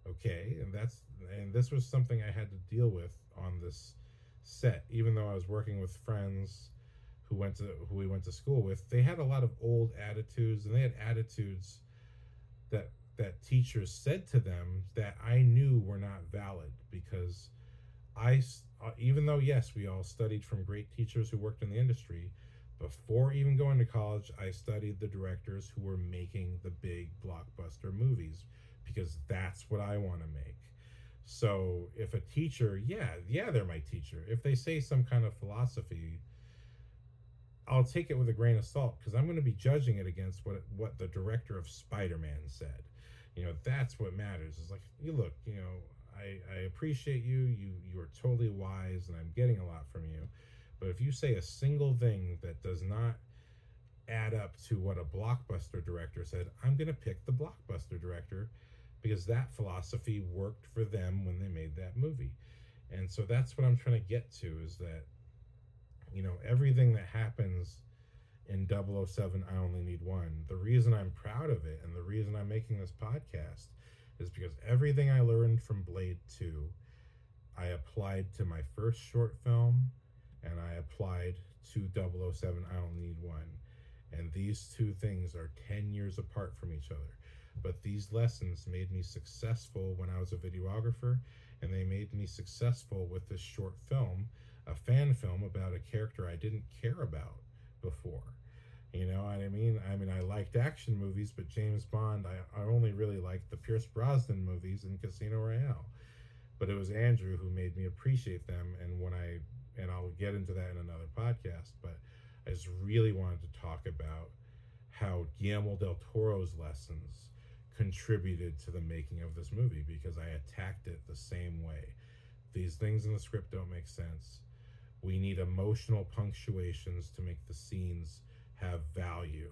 Okay, and this was something I had to deal with on this set. Even though I was working with friends who we went to school with, they had a lot of old attitudes, and they had attitudes that teachers said to them that I knew were not valid, because even though, yes, we all studied from great teachers who worked in the industry, before even going to college, I studied the directors who were making the big blockbuster movies, because that's what I want to make. So if a teacher, yeah, they're my teacher. If they say some kind of philosophy, I'll take it with a grain of salt, because I'm going to be judging it against what the director of Spider-Man said. You know, that's what matters. It's like, you look, you know, I appreciate you. You are totally wise, and I'm getting a lot from you. But if you say a single thing that does not add up to what a blockbuster director said, I'm going to pick the blockbuster director, because that philosophy worked for them when they made that movie. And so that's what I'm trying to get to, is that, you know, everything that happens in 007 I Only Need One, the reason I'm proud of it and the reason I'm making this podcast is because everything I learned from Blade 2, I applied to my first short film, and I applied to 007 I Only Need One. And these two things are 10 years apart from each other. But these lessons made me successful when I was a videographer, and they made me successful with this short film, a fan film about a character I didn't care about before. You know what I mean? I liked action movies, but James Bond, I only really liked the Pierce Brosnan movies and Casino Royale. But it was Andrew who made me appreciate them, and I'll get into that in another podcast, but I just really wanted to talk about how Guillermo del Toro's lessons contributed to the making of this movie, because I attacked it the same way. These things in the script don't make sense. We need emotional punctuations to make the scenes have value,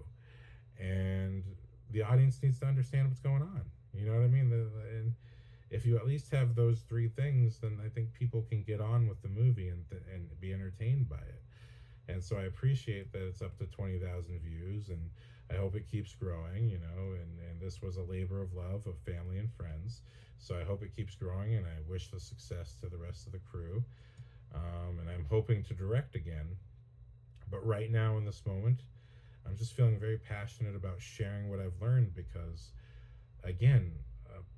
and the audience needs to understand what's going on. You know what I mean? And if you at least have those three things, then I think people can get on with the movie and be entertained by it. And so I appreciate that it's up to 20,000 views, and I hope it keeps growing, you know, and this was a labor of love of family and friends. So I hope it keeps growing, and I wish the success to the rest of the crew. And I'm hoping to direct again. But right now, in this moment, I'm just feeling very passionate about sharing what I've learned, because, again,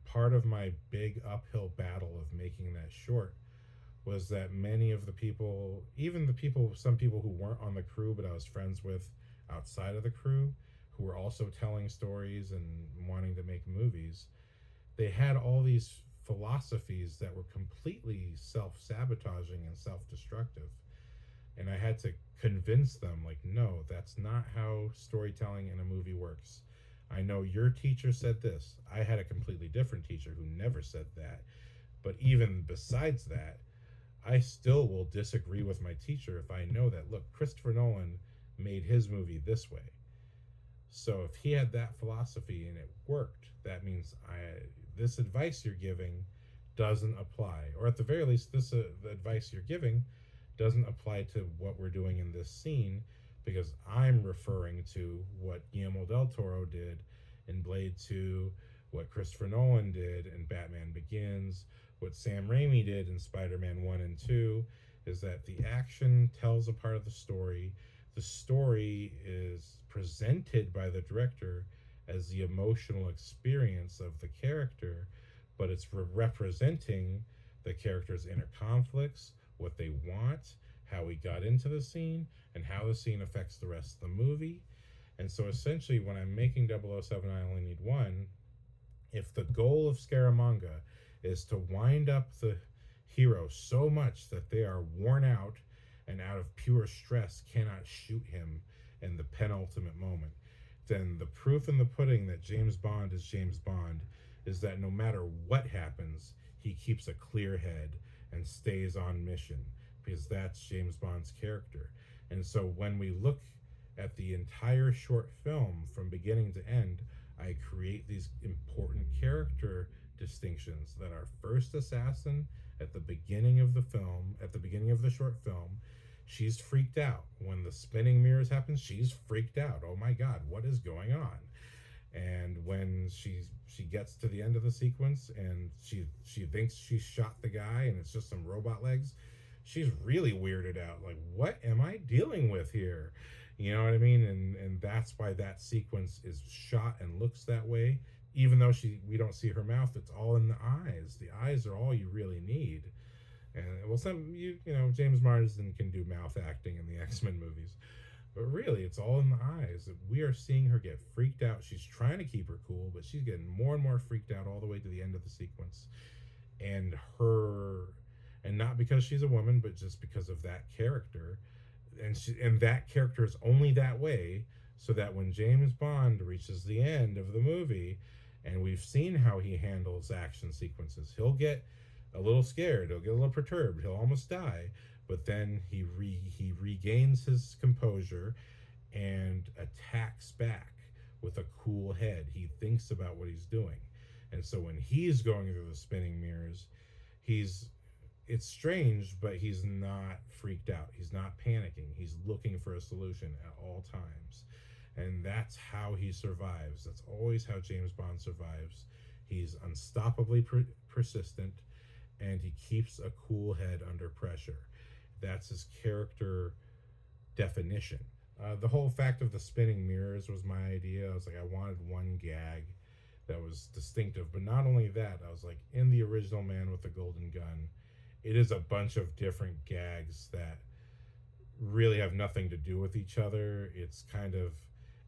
part of my big uphill battle of making that short was that many of the people, some people who weren't on the crew but I was friends with outside of the crew, who were also telling stories and wanting to make movies, they had all these philosophies that were completely self-sabotaging and self-destructive. And I had to convince them, like, no, that's not how storytelling in a movie works. I know your teacher said this. I had a completely different teacher who never said that. But even besides that, I still will disagree with my teacher if I know that, look, Christopher Nolan made his movie this way. So if he had that philosophy and it worked, that means this advice you're giving doesn't apply. Or at the very least, the advice you're giving doesn't apply to what we're doing in this scene, because I'm referring to what Guillermo del Toro did in Blade 2, what Christopher Nolan did in Batman Begins, what Sam Raimi did in Spider-Man 1 and 2, is that the action tells a part of the story. The story is presented by the director as the emotional experience of the character, but it's representing the character's inner conflicts, what they want, how we got into the scene, and how the scene affects the rest of the movie. And so essentially, when I'm making 007 I Only Need One, if the goal of Scaramanga is to wind up the hero so much that they are worn out and out of pure stress cannot shoot him in the penultimate moment. Then the proof in the pudding that James Bond is James Bond is that no matter what happens, he keeps a clear head and stays on mission, because that's James Bond's character. And so when we look at the entire short film from beginning to end, I create these important character distinctions that our first assassin at the beginning of the film, at the beginning of the short film, she's freaked out. When the spinning mirrors happen, she's freaked out. Oh my God, what is going on? And when she gets to the end of the sequence and she thinks she shot the guy and it's just some robot legs, she's really weirded out. Like, what am I dealing with here? You know what I mean? And that's why that sequence is shot and looks that way. Even though we don't see her mouth, it's all in the eyes. The eyes are all you really need. And well, James Marsden can do mouth acting in the X-Men movies, but really it's all in the eyes. We are seeing her get freaked out. She's trying to keep her cool, but she's getting more and more freaked out all the way to the end of the sequence. And not because she's a woman, but just because of that character. And that character is only that way so that when James Bond reaches the end of the movie, and we've seen how he handles action sequences, he'll get a little scared, he'll get a little perturbed, he'll almost die, but then he regains his composure and attacks back with a cool head. He thinks about what he's doing. And so when he's going through the spinning mirrors, it's strange, but he's not freaked out. He's not panicking. He's looking for a solution at all times. And that's how he survives. That's always how James Bond survives. He's unstoppably persistent, and he keeps a cool head under pressure. That's his character definition. The whole fact of the spinning mirrors was my idea. I was like, I wanted one gag that was distinctive. But not only that, I was like, in the original Man with the Golden Gun, it is a bunch of different gags that really have nothing to do with each other. It's kind of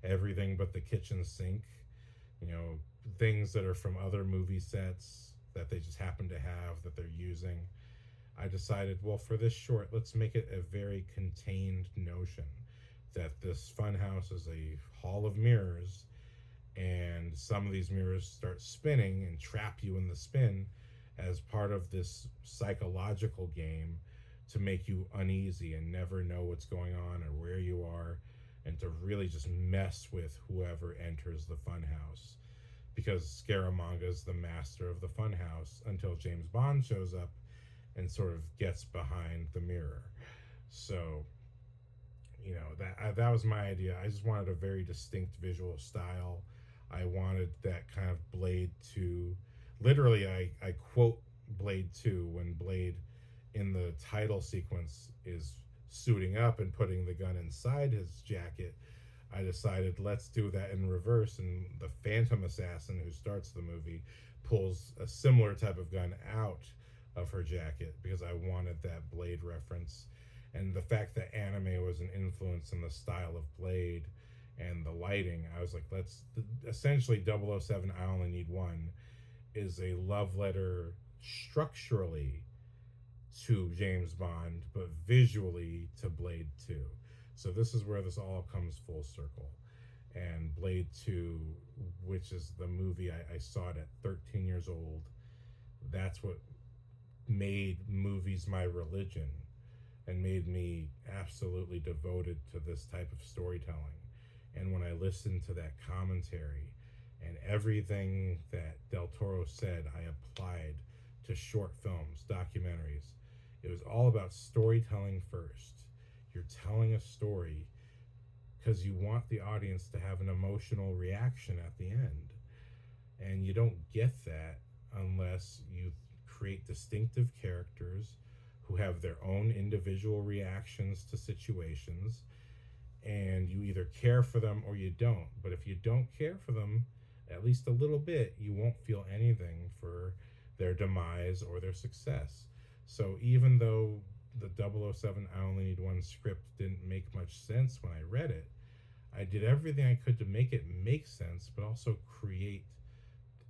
everything but the kitchen sink, things that are from other movie sets that they just happen to have that they're using. I decided, well, for this short, let's make it a very contained notion that this funhouse is a hall of mirrors, and some of these mirrors start spinning and trap you in the spin as part of this psychological game to make you uneasy and never know what's going on or where you are, and to really just mess with whoever enters the funhouse. Because Scaramanga is the master of the funhouse until James Bond shows up and sort of gets behind the mirror. So, that was my idea. I just wanted a very distinct visual style. I wanted that kind of Blade 2. Literally, I quote Blade 2 when Blade in the title sequence is suiting up and putting the gun inside his jacket. I decided, let's do that in reverse, and the Phantom Assassin who starts the movie pulls a similar type of gun out of her jacket, because I wanted that Blade reference. And the fact that anime was an influence in the style of Blade and the lighting, I was like, essentially 007 I Only Need One is a love letter structurally to James Bond, but visually to Blade 2. So this is where this all comes full circle. And Blade 2, which is the movie I saw it at 13 years old, that's what made movies my religion and made me absolutely devoted to this type of storytelling. And when I listened to that commentary and everything that Del Toro said, I applied to short films, documentaries. It was all about storytelling first. You're telling a story because you want the audience to have an emotional reaction at the end. And you don't get that unless you create distinctive characters who have their own individual reactions to situations, and you either care for them or you don't. But if you don't care for them at least a little bit, you won't feel anything for their demise or their success. So even though the 007 I Only Need One script didn't make much sense when I read it, I did everything I could to make it make sense, but also create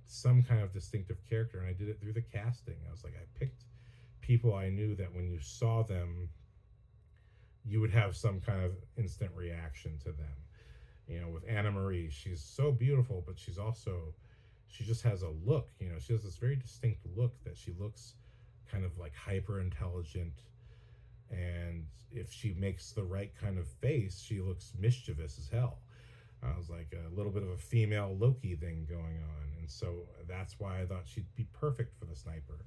some kind of distinctive character, and I did it through the casting. I was like, I picked people I knew that when you saw them, you would have some kind of instant reaction to them. You know, with Anna Marie, she's so beautiful, but she just has a look. You know, she has this very distinct look that she looks kind of like hyper intelligent, and if she makes the right kind of face, she looks mischievous as hell. I was like a little bit of a female Loki thing going on, and so that's why I thought she'd be perfect for the sniper.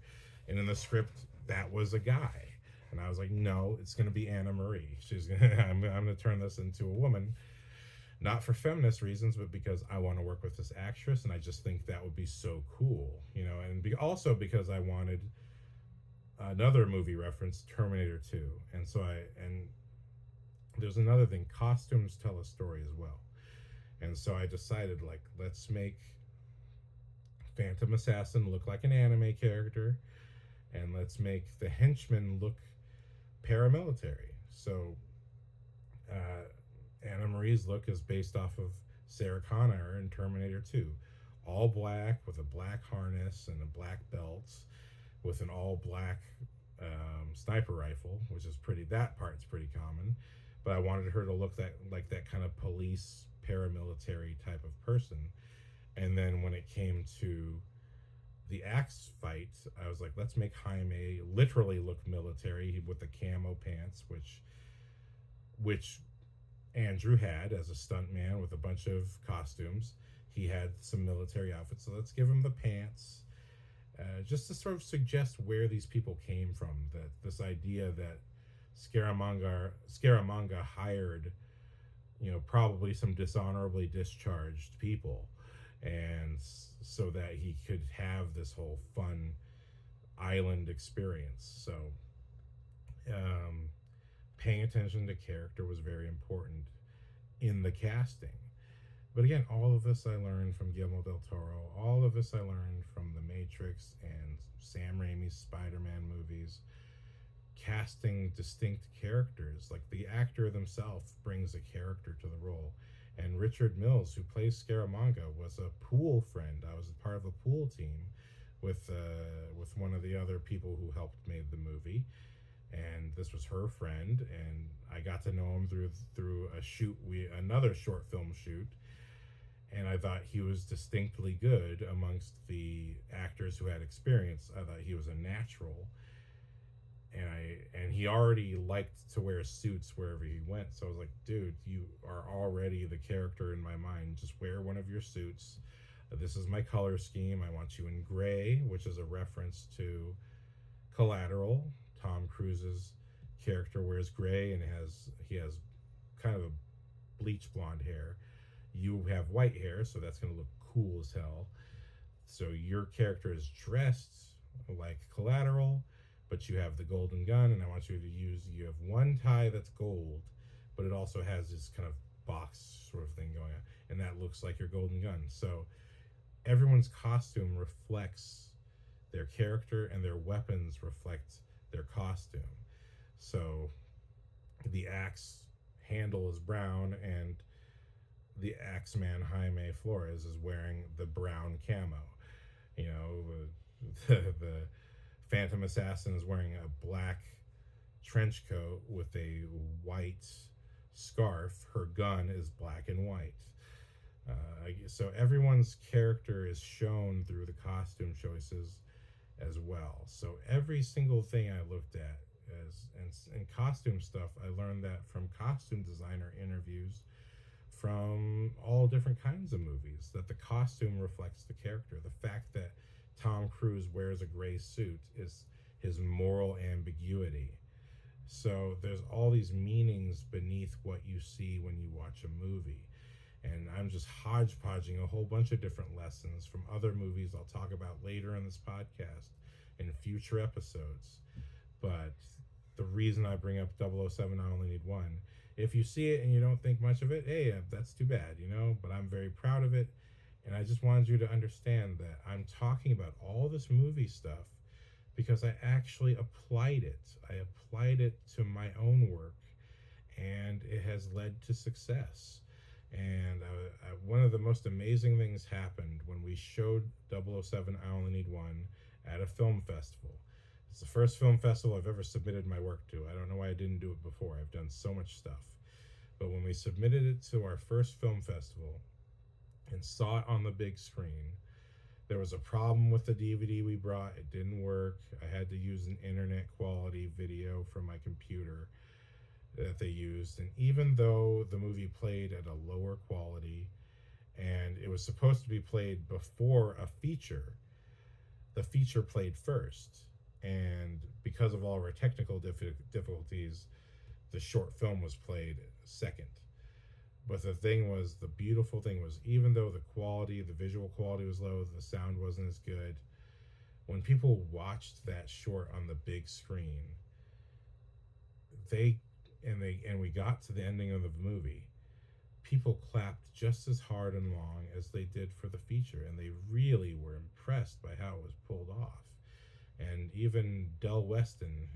And in the script, that was a guy, and I was like, no, it's going to be Anna Marie. I'm going to turn this into a woman, not for feminist reasons, but because I want to work with this actress, and I just think that would be so cool, you know, and also because I wanted another movie reference, Terminator 2, and there's another thing, costumes tell a story as well. And so I decided, like, let's make Phantom Assassin look like an anime character, and let's make the henchman look paramilitary. So Anna Marie's look is based off of Sarah Connor in Terminator 2. All black, with a black harness and a black belt, with an all black sniper rifle, which is that part's pretty common. But I wanted her to look like that kind of police paramilitary type of person. And then when it came to the axe fight, I was like, let's make Jaime literally look military with the camo pants, which Andrew had as a stuntman with a bunch of costumes. He had some military outfits, so let's give him the pants, just to sort of suggest where these people came from. That this idea that Scaramanga hired, you know, probably some dishonorably discharged people, and so that he could have this whole fun island experience. So paying attention to character was very important in the casting. But again, all of this I learned from Guillermo del Toro. All of this I learned from The Matrix and Sam Raimi's Spider-Man movies. Casting distinct characters, like the actor themselves brings a character to the role. And Richard Mills, who plays Scaramanga, was a pool friend. I was part of a pool team with one of the other people who helped made the movie, and this was her friend, and I got to know him through a shoot, another short film shoot, and I thought he was distinctly good amongst the actors who had experience. I thought he was a natural, and he already liked to wear suits wherever he went. So I was like, dude, you are already the character in my mind. Just wear one of your suits. This is my color scheme. I want you in gray, which is a reference to Collateral. Tom Cruise's character wears gray, and he has kind of a bleach blonde hair. You have white hair, so that's going to look cool as hell. So your character is dressed like Collateral, but you have the golden gun, and I want you have one tie that's gold, but it also has this kind of box sort of thing going on, and that looks like your golden gun. So everyone's costume reflects their character, and their weapons reflect their costume. So the axe handle is brown, and the Axeman Jaime Flores is wearing the brown camo. You know, the Phantom Assassin is wearing a black trench coat with a white scarf. Her gun is black and white. So everyone's character is shown through the costume choices as well. So every single thing I looked at and costume stuff, I learned that from costume designer interviews from all different kinds of movies, that the costume reflects the character. The fact that Tom Cruise wears a gray suit is his moral ambiguity. So there's all these meanings beneath what you see when you watch a movie. And I'm just hodgepodging a whole bunch of different lessons from other movies I'll talk about later in this podcast in future episodes. But the reason I bring up 007, I Only Need One, if you see it and you don't think much of it, hey, that's too bad, you know, but I'm very proud of it. And I just wanted you to understand that I'm talking about all this movie stuff because I actually applied it. I applied it to my own work, and it has led to success. And one of the most amazing things happened when we showed 007 I Only Need One at a film festival. It's the first film festival I've ever submitted my work to. I don't know why I didn't do it before. I've done so much stuff. But when we submitted it to our first film festival and saw it on the big screen, there was a problem with the DVD we brought. It didn't work. I had to use an internet quality video from my computer that they used. And even though the movie played at a lower quality and it was supposed to be played before a feature, the feature played first. And because of all of our technical difficulties, the short film was played second. But the beautiful thing was, even though the quality, the visual quality was low, the sound wasn't as good, when people watched that short on the big screen, we got to the ending of the movie, people clapped just as hard and long as they did for the feature, and they really were impressed by how it was pulled off. And even Del Weston,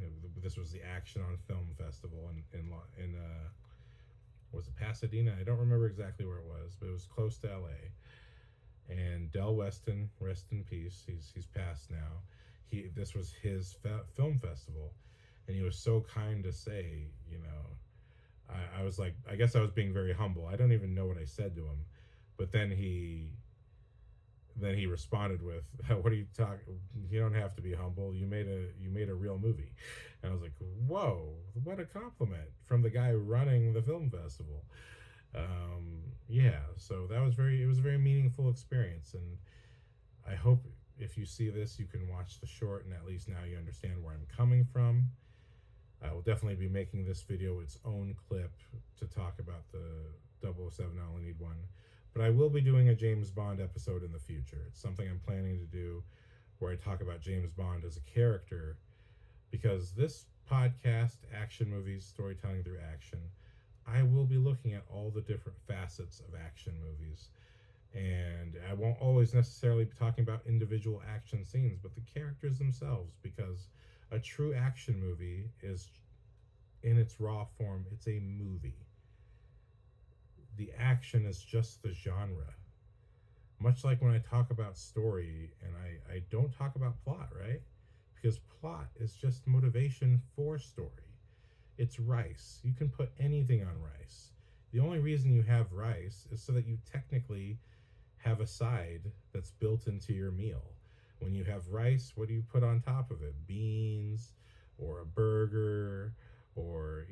this was the Action on Film Festival in was it Pasadena? I don't remember exactly where it was, but it was close to LA. And Del Weston, rest in peace, he's passed now. This was his film festival, and he was so kind to say, I was like, I guess I was being very humble. I don't even know what I said to him, but then he responded with, "What are you talking? You don't have to be humble. You made a real movie." And I was like, "Whoa, what a compliment from the guy running the film festival." Yeah, so it was a very meaningful experience, and I hope if you see this, you can watch the short, and at least now you understand where I'm coming from. I will definitely be making this video its own clip to talk about the 007 I Only Need One. But I will be doing a James Bond episode in the future. It's something I'm planning to do where I talk about James Bond as a character, because this podcast, Action Movies, Storytelling Through Action, I will be looking at all the different facets of action movies. And I won't always necessarily be talking about individual action scenes, but the characters themselves, because a true action movie is, in its raw form, it's a movie. The action is just the genre. Much like when I talk about story, and I don't talk about plot, right? Because plot is just motivation for story. It's rice. You can put anything on rice. The only reason you have rice is so that you technically have a side that's built into your meal. When you have rice, what do you put on top of it? Beans, or a burger, or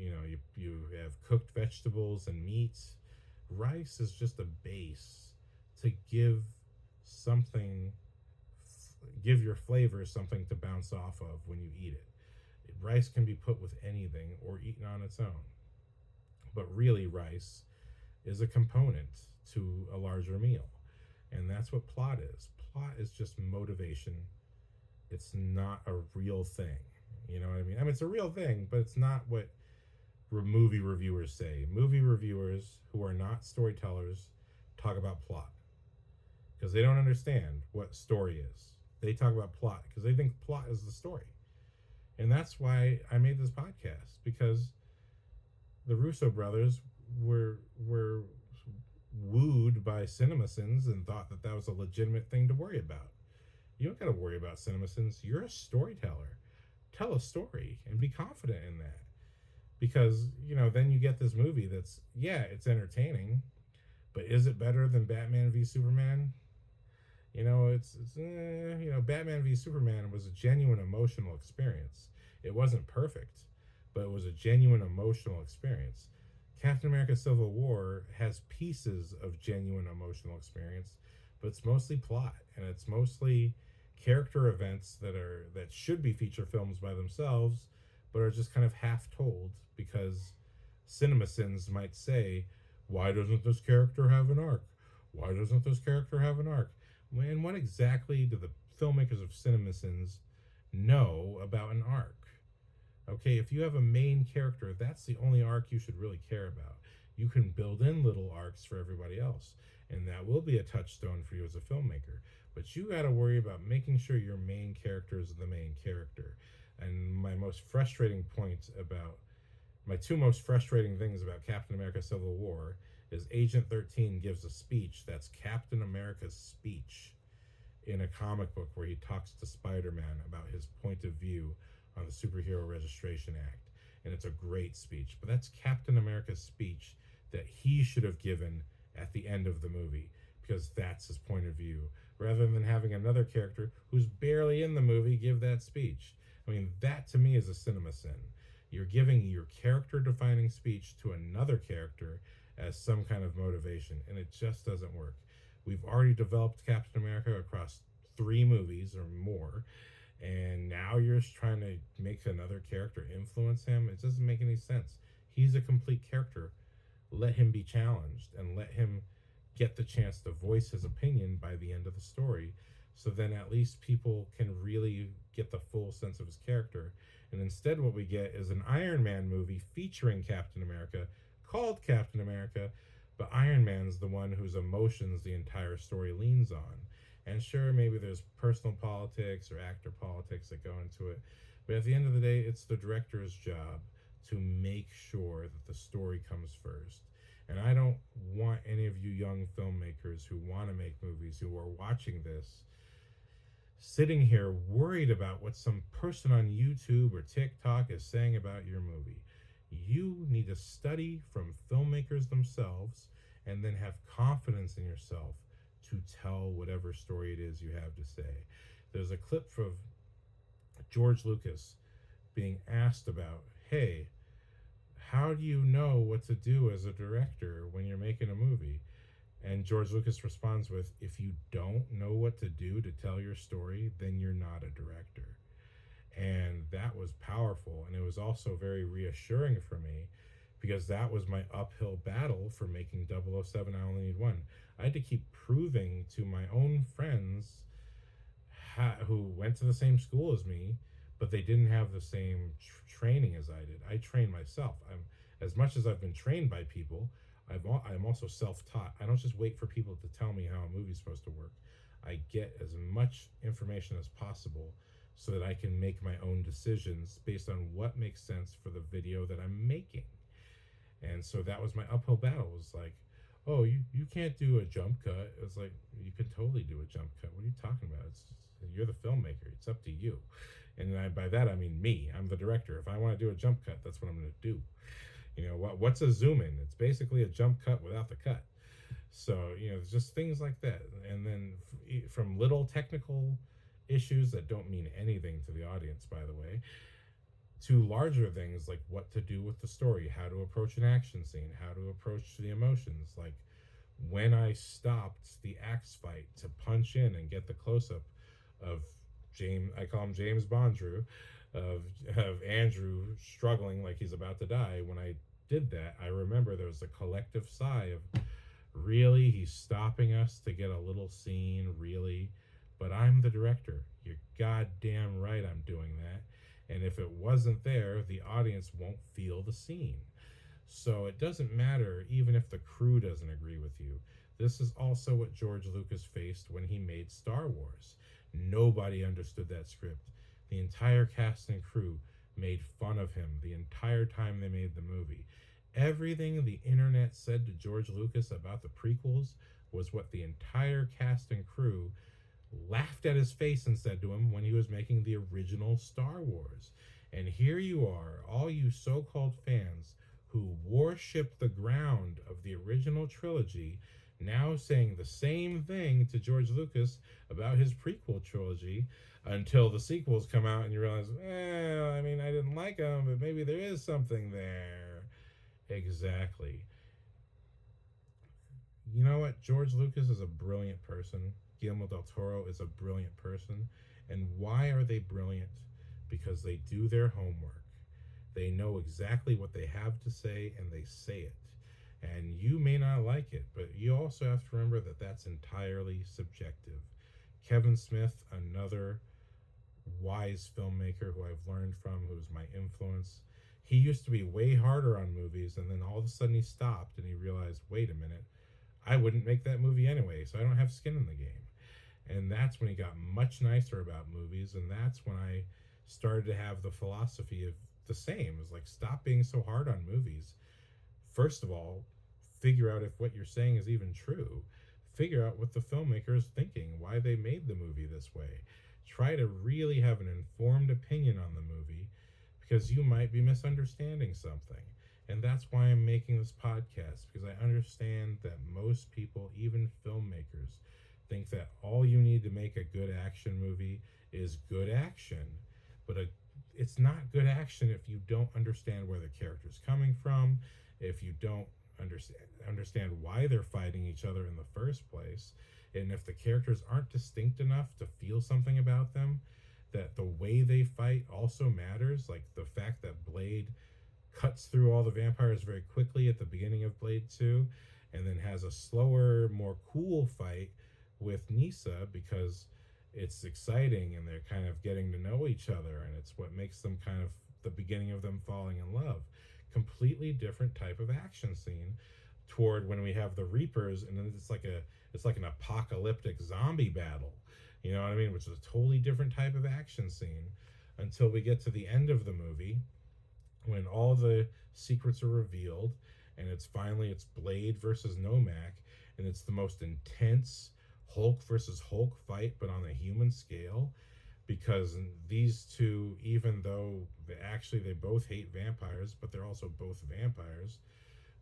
you have cooked vegetables and meats. Rice is just a base to give your flavor something to bounce off of when you eat it. Rice can be put with anything or eaten on its own. But really, rice is a component to a larger meal. And that's what plot is. Plot is just motivation. It's not a real thing. You know what I mean? I mean, it's a real thing, but it's not what movie reviewers say. Movie reviewers who are not storytellers talk about plot because they don't understand what story is. They talk about plot because they think plot is the story. And that's why I made this podcast, because the Russo brothers were wooed by CinemaSins and thought that that was a legitimate thing to worry about. You don't got to worry about CinemaSins. You're a storyteller. Tell a story and be confident in that. Because, then you get this movie that's, it's entertaining, but is it better than Batman v Superman? Batman v Superman was a genuine emotional experience. It wasn't perfect, but it was a genuine emotional experience. Captain America Civil War has pieces of genuine emotional experience, but it's mostly plot, and it's mostly character events that should be feature films by themselves, but are just kind of half told because CinemaSins might say, "Why doesn't this character have an arc? Why doesn't this character have an arc?" And what exactly do the filmmakers of CinemaSins know about an arc? Okay, if you have a main character, that's the only arc you should really care about. You can build in little arcs for everybody else, and that will be a touchstone for you as a filmmaker. But you got to worry about making sure your main character is the main character. And my two most frustrating things about Captain America Civil War is Agent 13 gives a speech that's Captain America's speech. in a comic book where he talks to Spider-Man about his point of view on the Superhero Registration Act. And it's a great speech. But that's Captain America's speech that he should have given at the end of the movie, because that's his point of view, rather than having another character who's barely in the movie give that speech. I mean, that to me is a cinema sin. You're giving your character defining speech to another character as some kind of motivation, and it just doesn't work. We've already developed Captain America across 3 movies or more, and now you're just trying to make another character influence him. It doesn't make any sense. He's a complete character. Let him be challenged and let him get the chance to voice his opinion by the end of the story, so then at least people can really get the full sense of his character. And instead what we get is an Iron Man movie featuring Captain America called Captain America, but Iron Man's the one whose emotions the entire story leans on. And sure, maybe there's personal politics or actor politics that go into it, but at the end of the day, it's the director's job to make sure that the story comes first. And I don't want any of you young filmmakers who want to make movies, who are watching this, sitting here worried about what some person on YouTube or TikTok is saying about your movie. You need to study from filmmakers themselves and then have confidence in yourself to tell whatever story it is you have to say. There's a clip of George Lucas being asked about, hey, how do you know what to do as a director when you're making a movie? And George Lucas responds with, if you don't know what to do to tell your story, then you're not a director. And that was powerful. And it was also very reassuring for me, because that was my uphill battle for making 007 I Only Need One. I had to keep proving to my own friends who went to the same school as me, but they didn't have the same training as I did. I trained myself. As much as I've been trained by people, I'm also self-taught. I don't just wait for people to tell me how a movie's supposed to work. I get as much information as possible so that I can make my own decisions based on what makes sense for the video that I'm making. And so that was my uphill battle. It was like, oh, you can't do a jump cut. It was like, you can totally do a jump cut. What are you talking about? You're the filmmaker. It's up to you. And by that, I mean me. I'm the director. If I want to do a jump cut, that's what I'm going to do. You know, what's a zoom in? It's basically a jump cut without the cut. So, you know, just things like that. And then from little technical issues that don't mean anything to the audience, by the way, to larger things like what to do with the story, how to approach an action scene, how to approach the emotions. Like when I stopped the axe fight to punch in and get the close-up of James, I call him James Bondrew, of Andrew struggling like he's about to die. When I did that, I remember there was a collective sigh of, really, he's stopping us to get a little scene, really? But I'm the director. You're goddamn right I'm doing that. And if it wasn't there, the audience won't feel the scene. So it doesn't matter even if the crew doesn't agree with you. This is also what George Lucas faced when he made Star Wars. Nobody understood that script. The entire cast and crew made fun of him the entire time they made the movie. Everything the internet said to George Lucas about the prequels was what the entire cast and crew laughed at his face and said to him when he was making the original Star Wars. And here you are, all you so-called fans who worship the ground of the original trilogy, now saying the same thing to George Lucas about his prequel trilogy, until the sequels come out and you realize, I mean, I didn't like them, but maybe there is something there. Exactly. You know what? George Lucas is a brilliant person. Guillermo del Toro is a brilliant person. And why are they brilliant? Because they do their homework. They know exactly what they have to say, and they say it. And you may not like it, but you also have to remember that that's entirely subjective. Kevin Smith, another wise filmmaker who I've learned from, who's my influence, he used to be way harder on movies, and then all of a sudden he stopped and he realized, wait a minute, I wouldn't make that movie anyway, so I don't have skin in the game. And that's when he got much nicer about movies, and that's when I started to have the philosophy of the same. It was like, stop being so hard on movies. First of all, figure out if what you're saying is even true. figure out what the filmmaker is thinking, why they made the movie this way. Try to really have an informed opinion on the movie, because you might be misunderstanding something. And that's why I'm making this podcast, because I understand that most people, even filmmakers, think that all you need to make a good action movie is good action. But it's not good action if you don't understand where the character's coming from, if you don't understand why they're fighting each other in the first place, and if the characters aren't distinct enough to feel something about them, that the way they fight also matters. Like the fact that Blade cuts through all the vampires very quickly at the beginning of Blade 2, and then has a slower, more cool fight with Nisa because it's exciting and they're kind of getting to know each other, and it's what makes them kind of the beginning of them falling in love. Completely different type of action scene toward when we have the Reapers, and then it's like an apocalyptic zombie battle. You know what I mean? Which is a totally different type of action scene until we get to the end of the movie when all the secrets are revealed, and it's Blade versus Nomak, and it's the most intense Hulk versus Hulk fight, but on a human scale, because these two, even though they both hate vampires, but they're also both vampires.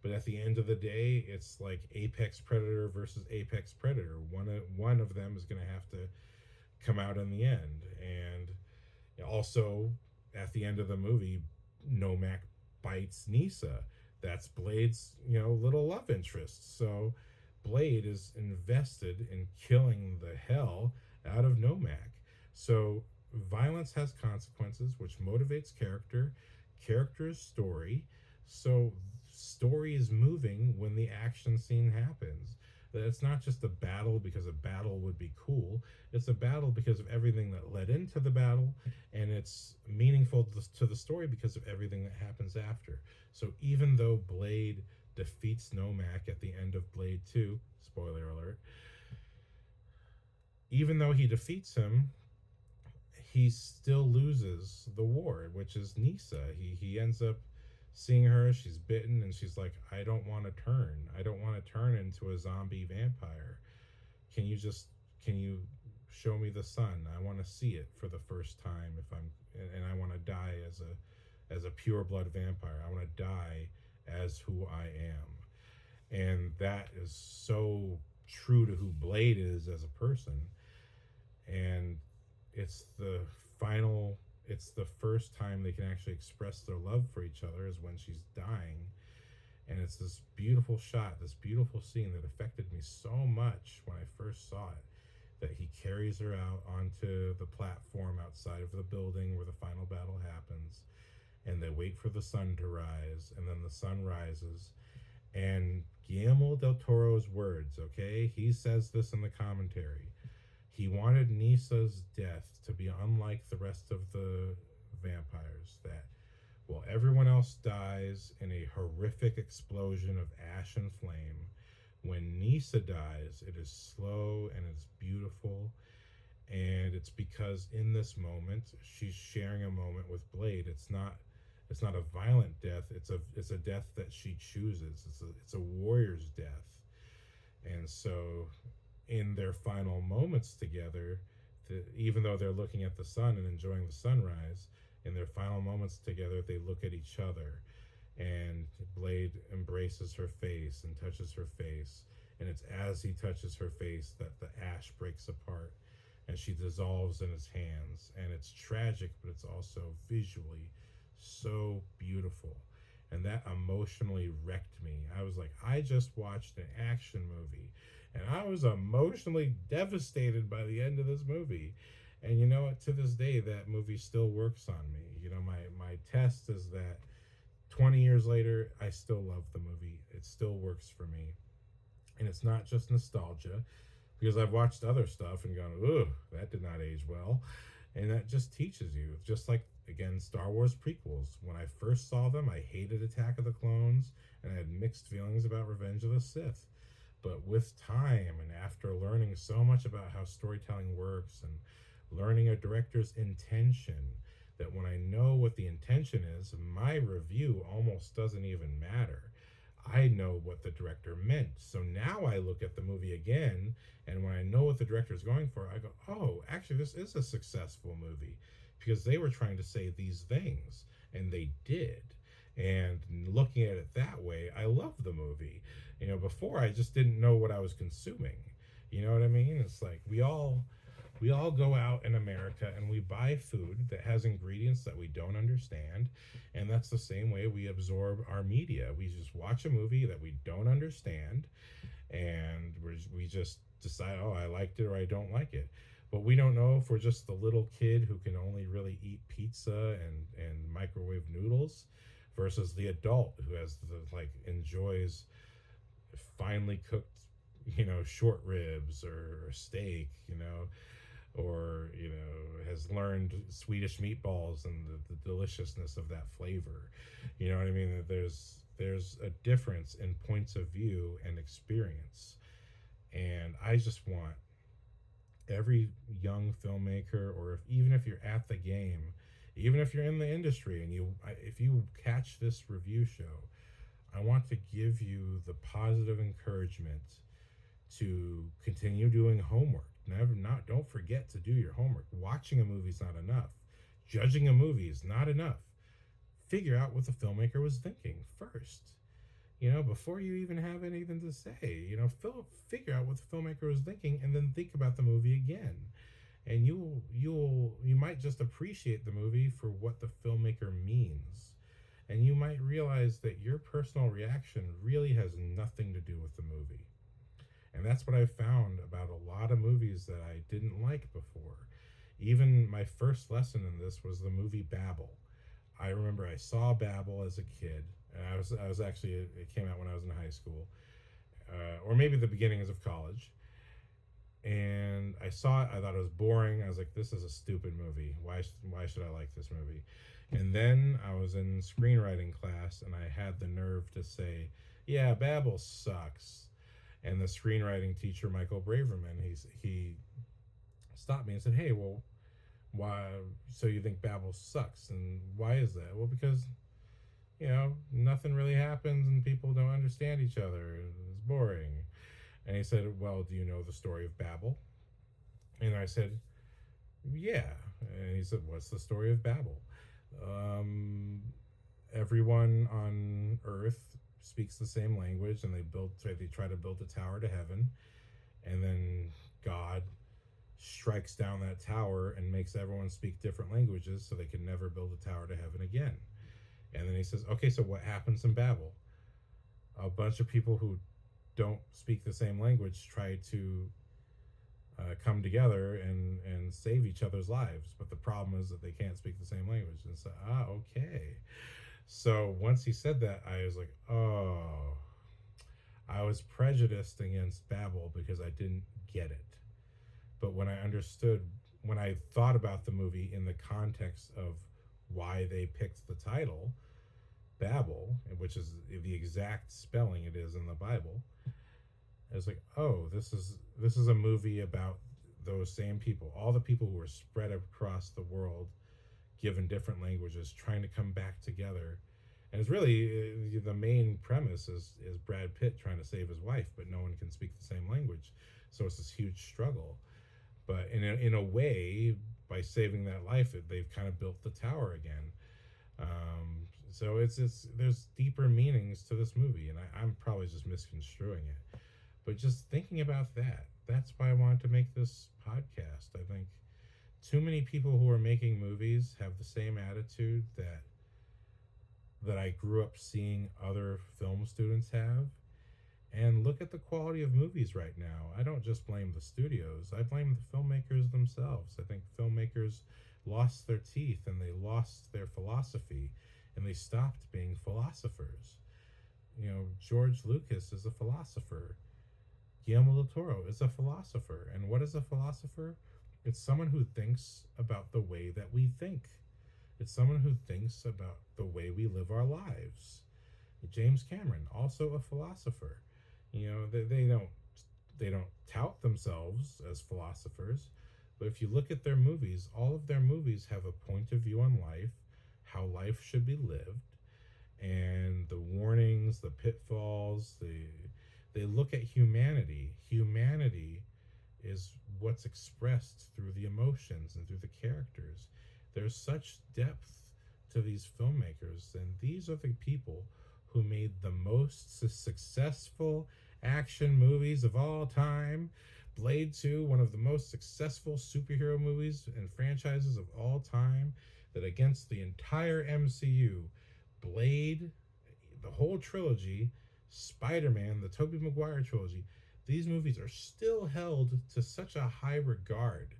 But at the end of the day, it's like apex predator versus apex predator. One of them is going to have to come out in the end. And also, at the end of the movie, Nomak bites Nisa. That's Blade's, little love interest. So Blade is invested in killing the hell out of Nomak. So violence has consequences, which motivates character's story. So story is moving when the action scene happens. That it's not just a battle because a battle would be cool. It's a battle because of everything that led into the battle, and it's meaningful to the story because of everything that happens after. So even though Blade defeats Nomak at the end of Blade 2, spoiler alert, even though he defeats him, he still loses the war, which is Nisa. He ends up seeing her, she's bitten, and she's like, I don't want to turn into a zombie vampire. Can you show me the sun? I want to see it for the first time, and I want to die as a pure blood vampire. I want to die as who I am. And that is so true to who Blade is as a person. And it's the first time they can actually express their love for each other is when she's dying. And it's this beautiful shot, this beautiful scene that affected me so much when I first saw it, that he carries her out onto the platform outside of the building where the final battle happens, and they wait for the sun to rise, and then the sun rises. And Guillermo del Toro's words, okay? He says this in the commentary. He wanted Nisa's death to be unlike the rest of the vampires, that while everyone else dies in a horrific explosion of ash and flame, when Nisa dies, it is slow and it's beautiful. And it's because in this moment, she's sharing a moment with Blade. It's not a violent death. It's a death that she chooses. It's a warrior's death. And so in their final moments together, even though they're looking at the sun and enjoying the sunrise, in their final moments together, they look at each other, and Blade embraces her face and touches her face. And it's as he touches her face that the ash breaks apart and she dissolves in his hands. And it's tragic, but it's also visually so beautiful. And that emotionally wrecked me. I was like, I just watched an action movie, and I was emotionally devastated by the end of this movie. And you know what? To this day, that movie still works on me. My test is that 20 years later, I still love the movie. It still works for me. And it's not just nostalgia, because I've watched other stuff and gone, ugh, that did not age well. And that just teaches you. Just like, again, Star Wars prequels. When I first saw them, I hated Attack of the Clones, and I had mixed feelings about Revenge of the Sith. But with time, and after learning so much about how storytelling works, and learning a director's intention, that when I know what the intention is, my review almost doesn't even matter. I know what the director meant. So now I look at the movie again, and when I know what the director is going for, I go, oh, actually, this is a successful movie because they were trying to say these things, and they did. And looking at it that way, I love the movie. Before I just didn't know what I was consuming. You know what I mean? It's like we all go out in America and we buy food that has ingredients that we don't understand. And that's the same way we absorb our media. We just watch a movie that we don't understand, and we just decide, oh, I liked it or I don't like it. But we don't know if we're just the little kid who can only really eat pizza and microwave noodles versus the adult who enjoys finely cooked, short ribs or steak, or has learned Swedish meatballs and the deliciousness of that flavor. You know what I mean? That there's a difference in points of view and experience, and I just want every young filmmaker, or even if you're at the game, even if you're in the industry, and if you catch this review show, I want to give you the positive encouragement to continue doing homework. Don't forget to do your homework. Watching a movie is not enough. Judging a movie is not enough. Figure out what the filmmaker was thinking first. Before you even have anything to say, figure out what the filmmaker was thinking, and then think about the movie again. And you might just appreciate the movie for what the filmmaker means. And you might realize that your personal reaction really has nothing to do with the movie. And that's what I found about a lot of movies that I didn't like before. Even my first lesson in this was the movie Babel. I remember I saw Babel as a kid, and I was actually, it came out when I was in high school, or maybe the beginnings of college. And I saw it, I thought it was boring. I was like, this is a stupid movie. Why should I like this movie? And then I was in screenwriting class, and I had the nerve to say, yeah, Babel sucks. And the screenwriting teacher, Michael Braverman, he stopped me and said, hey, well, why? So you think Babel sucks? And why is that? Well, because, nothing really happens and people don't understand each other. It's boring. And he said, well, do you know the story of Babel? And I said, yeah. And he said, what's the story of Babel? Everyone on Earth speaks the same language, and they try to build a tower to heaven, and then God strikes down that tower and makes everyone speak different languages so they can never build a tower to heaven again. And then he says, okay, so what happens in Babel? A bunch of people who don't speak the same language try to come together and save each other's lives, but the problem is that they can't speak the same language. And so, okay. So once he said that, I was like, oh, I was prejudiced against Babel because I didn't get it. But when I thought about the movie in the context of why they picked the title, Babel, which is the exact spelling it is in the Bible, I was like, oh, this is a movie about those same people, all the people who were spread across the world, given different languages, trying to come back together. And it's really, the main premise is Brad Pitt trying to save his wife, but no one can speak the same language. So it's this huge struggle. But in a way, by saving that life, they've kind of built the tower again. So there's deeper meanings to this movie, and I'm probably just misconstruing it. But just thinking about that's why I wanted to make this podcast. I think too many people who are making movies have the same attitude that I grew up seeing other film students have. And look at the quality of movies right now. I don't just blame the studios. I blame the filmmakers themselves. I think filmmakers lost their teeth and they lost their philosophy and they stopped being philosophers. George Lucas is a philosopher. Guillermo del Toro is a philosopher. And what is a philosopher? It's someone who thinks about the way that we think. It's someone who thinks about the way we live our lives. James Cameron, also a philosopher. They don't tout themselves as philosophers, but if you look at their movies, all of their movies have a point of view on life, how life should be lived, and the warnings, the pitfalls. They look at humanity. Humanity is what's expressed through the emotions and through the characters. There's such depth to these filmmakers, and these are the people who made the most successful action movies of all time. Blade 2, one of the most successful superhero movies and franchises of all time, that against the entire MCU, Blade, the whole trilogy, Spider-Man, the Tobey Maguire trilogy, these movies are still held to such a high regard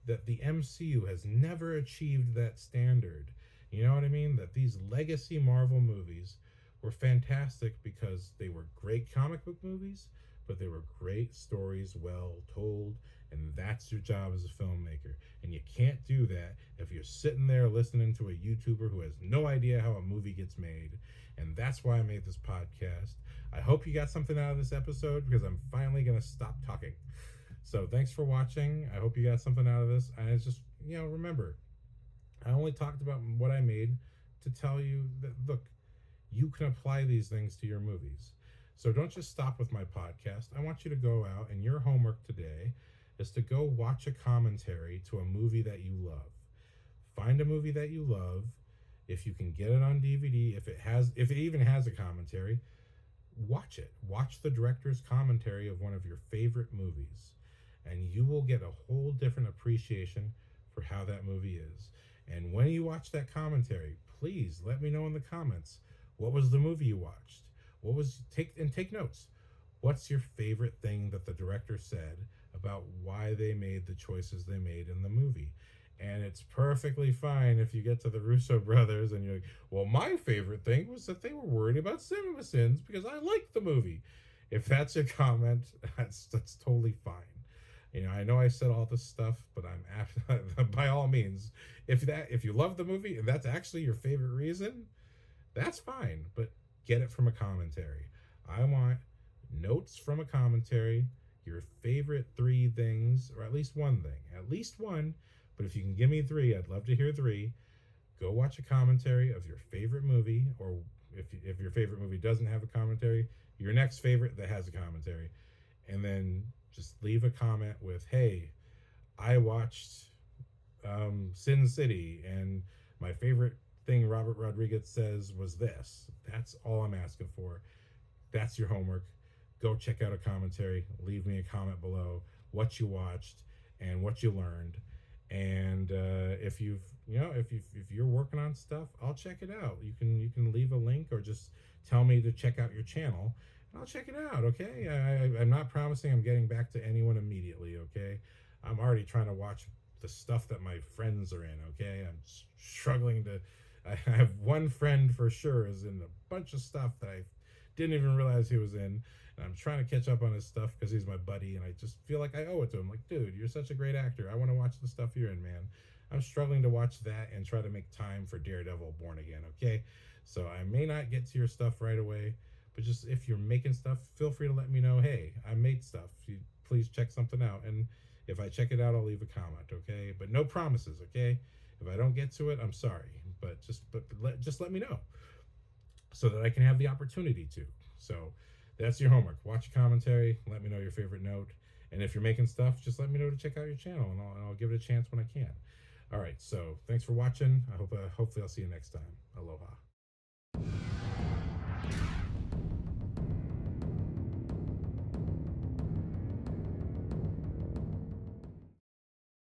that the MCU has never achieved that standard. You know what I mean? That these legacy Marvel movies were fantastic because they were great comic book movies, but they were great stories, well told, and that's your job as a filmmaker. And you can't do that if you're sitting there listening to a YouTuber who has no idea how a movie gets made. And that's why I made this podcast. I hope you got something out of this episode, because I'm finally going to stop talking. So thanks for watching. I hope you got something out of this. And it's just, remember, I only talked about what I made to tell you that, look, you can apply these things to your movies. So don't just stop with my podcast. I want you to go out, and your homework today is to go watch a commentary to a movie that you love. Find a movie that you love. If you can get it on DVD, if it even has a commentary, watch it. Watch the director's commentary of one of your favorite movies, and you will get a whole different appreciation for how that movie is. And when you watch that commentary, please let me know in the comments, what was the movie you watched? Take notes. What's your favorite thing that the director said about why they made the choices they made in the movie? And it's perfectly fine if you get to the Russo brothers and you're like, well, my favorite thing was that they were worried about cinema sins because I liked the movie. If that's your comment, that's totally fine. I know I said all this stuff, but by all means, if you love the movie and that's actually your favorite reason, that's fine. But get it from a commentary. I want notes from a commentary, your favorite 3 things, or at least one thing, at least one. But if you can give me 3, I'd love to hear 3. Go watch a commentary of your favorite movie, or if your favorite movie doesn't have a commentary, your next favorite that has a commentary. And then just leave a comment with, hey, I watched Sin City, and my favorite thing Robert Rodriguez says was this. That's all I'm asking for. That's your homework. Go check out a commentary. Leave me a comment below what you watched and what you learned. And if you're working on stuff, I'll check it out. You can leave a link or just tell me to check out your channel, and I'll check it out. Okay, I'm not promising I'm getting back to anyone immediately. Okay, I'm already trying to watch the stuff that my friends are in. Okay, I'm struggling to. I have one friend for sure is in a bunch of stuff that I didn't even realize he was in. And I'm trying to catch up on his stuff because he's my buddy, and I just feel like I owe it to him. Like, dude, you're such a great actor. I want to watch the stuff you're in, man. I'm struggling to watch that and try to make time for Daredevil Born Again, okay? So I may not get to your stuff right away, but just if you're making stuff, feel free to let me know, hey, I made stuff. Please check something out. And if I check it out, I'll leave a comment, okay? But no promises, okay? If I don't get to it, I'm sorry. But just let me know so that I can have the opportunity to. So that's your homework. Watch a commentary. Let me know your favorite note. And if you're making stuff, just let me know to check out your channel, and I'll give it a chance when I can. All right. So thanks for watching. Hopefully I'll see you next time. Aloha.